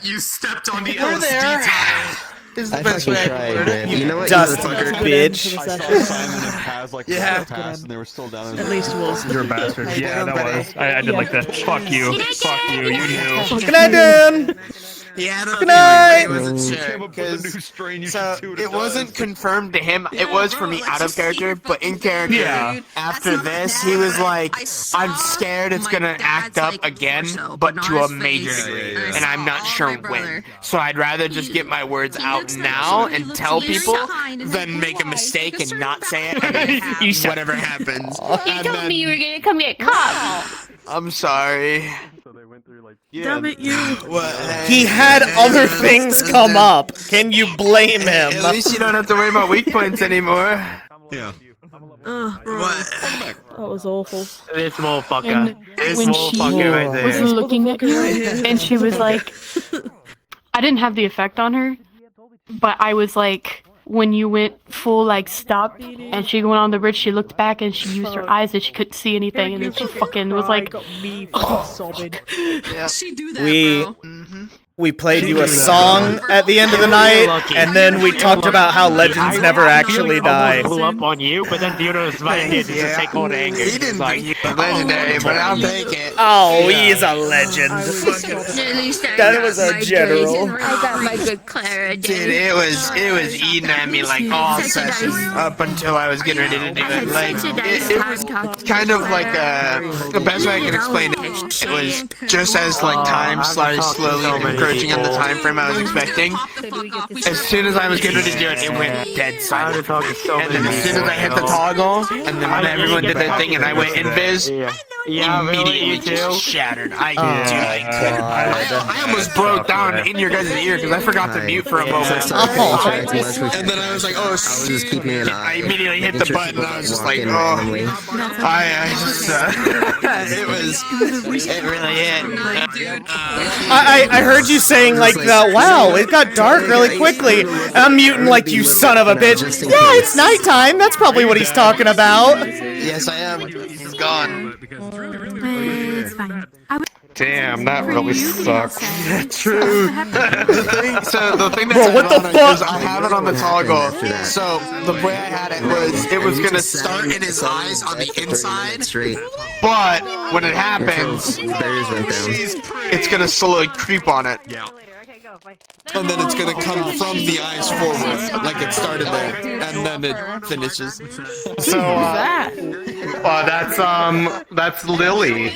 you stepped on the We're there. detail. I fucking tried, man. You know what, you Dusty motherfucker? bitch. I saw Simon and Paz like pass, and they were still down there. At least we'll. You're a bastard. Yeah, that was. I did like that. Fuck you. Fuck you. You knew. Good night, Dan. He had a Good night. feeling, but he wasn't sure. 'Cause- So it wasn't confirmed to him. It was for me out of character, but in character. Yeah. After this, he was like, "I'm scared it's gonna act up again, but to a major degree, and I'm not sure when. So I'd rather just get my words out now and tell people than make a mistake and not say it, and then whatever happens." You told me you were gonna come get caught. I'm sorry. Damn it, you. What? He had other things come up. Can you blame him? At least you don't have to worry about weak points anymore. Yeah. What? That was awful. This motherfucker. And This when she motherfucker right there. was looking at you, and she was like, I didn't have the effect on her, but I was like, when you went full like stop, and she went on the bridge, she looked back and she used her eyes and she couldn't see anything, and then she fucking was like, Got me fucking sobbing. She do that, We bro. we played you a song at the end of the night, and then we talked about how legends never actually die. Blew up on you, but then Theodore's right here to just take all the anger. He didn't think he was legendary, but I'll take it. Oh, he's a legend. That was a general. I got my good Clara Dude, it was eating at me like all session up until I was getting ready to do it. Like it was kind of like the best way I can explain it. It was just as like time started slowly encroaching on the time frame I was expecting. As soon as I was getting ready to do it, it went dead silent. And then as soon as I hit the toggle, and then when everyone did their thing, and I went invis, immediately just shattered. I almost broke down in your guys' ear because I forgot to mute for a moment. And then I was like, oh, just keeping an eye. I immediately hit the button and I was just like, oh, it really hit. I heard you saying like wow, it got dark really quickly. I'm muting like you son of a bitch. Yeah, it's nighttime. That's probably what he's talking about. Yes, I am. He's gone. It's fine. Damn, that really sucks. True. The thing that's Bro, what the ironic fuck? is I have it on the toggle. So the way I had it was gonna start in his eyes on the inside. But when it happens, it's gonna slowly creep on it. And then it's gonna come from the eyes forward, like it started there, and then it finishes. So, that's Lily.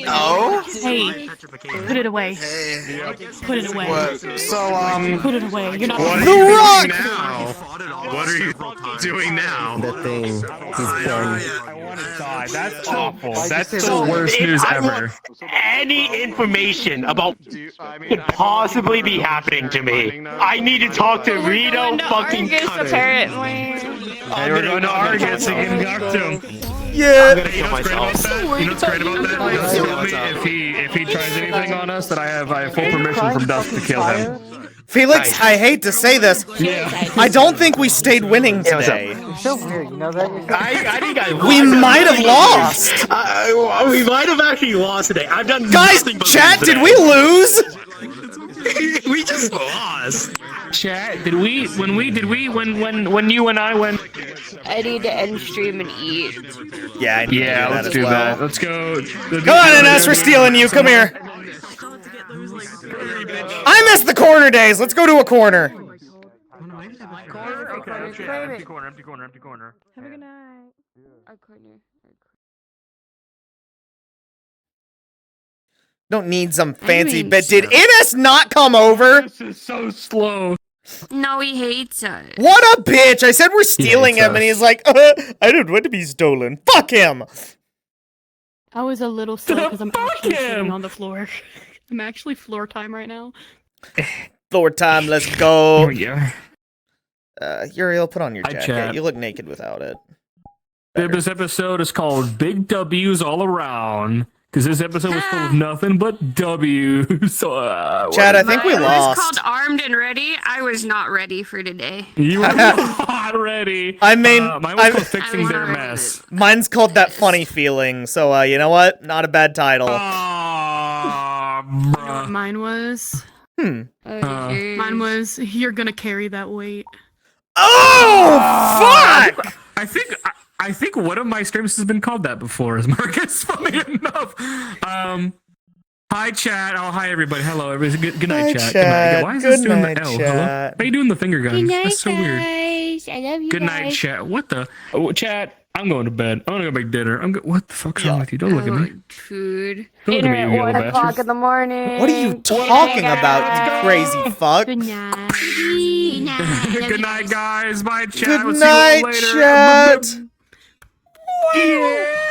Oh? Hey, put it away. Put it away. What? So, Put it away. You're not. what are The you Rock! doing now? What are you doing now? That thing. He's done. God, that's awful. That's the worst news ever. Any information about could possibly be happening to me, I need to talk to Rito fucking Cutter. Hey, we're going to Argus and concoct him. Yeah. You know what's great about that? Dust told me if he tries anything on us, that I have full permission from Dust to kill him. Felix, I hate to say this. I don't think we stayed winning today. It's so weird, you know that? I think We might have lost. We might have actually lost today. I've done Guys, nothing but chat, lose did today. we lose? We just lost. Chat, did we when you and I went? I need to end stream and eat. Yeah, I need to do that let's as do well. that. Let's go. Come on, Ines, we're stealing you. Come here. I miss the corner days. Let's go to a corner. Empty corner. Have a good night. Our corner. Don't need some fancy bit. Did Ines not come over? This is so slow. No, he hates us. What a bitch! I said we're stealing hates him, and us. he's like, I don't want to be stolen. Fuck him! I was a little slow because I'm actually sitting him! on the floor. I'm actually floor time right now. Floor time, let's go. Yeah. Uriel, put on your Hi, jacket. chat. You look naked without it. This episode is called Big W's All Around. Because this episode was full of nothing but W's. So, Chad, I think we Mine lost. was called Armed and Ready. I was not ready for today. You were not ready. I mean, mine was called Fixing Their Mess. Mine's called That Funny Feeling, so you know what? Not a bad title. You know what mine was? Mine was You're gonna carry that weight. Oh, fuck! I think one of my streams has been called that before, as Marcus. Funny enough. Hi, chat. Oh, hi, everybody. Hello, everybody. Good night, chat. Good night. Why is this doing the L? Hello? How you doing the finger guns? Good night, That's so weird. guys. I love you. Good night, guys. chat. What the? Oh, chat. I'm going to bed. I'm gonna go make dinner. What the fuck's wrong with you? Don't look at me. Food. Don't look at me, you yellow 1 o'clock bastard. in the morning. What are you talking about, you crazy fuck? Good night. Good night. Good night, guys. Bye, chat. Good We'll night, see you all later. chat. Yeah.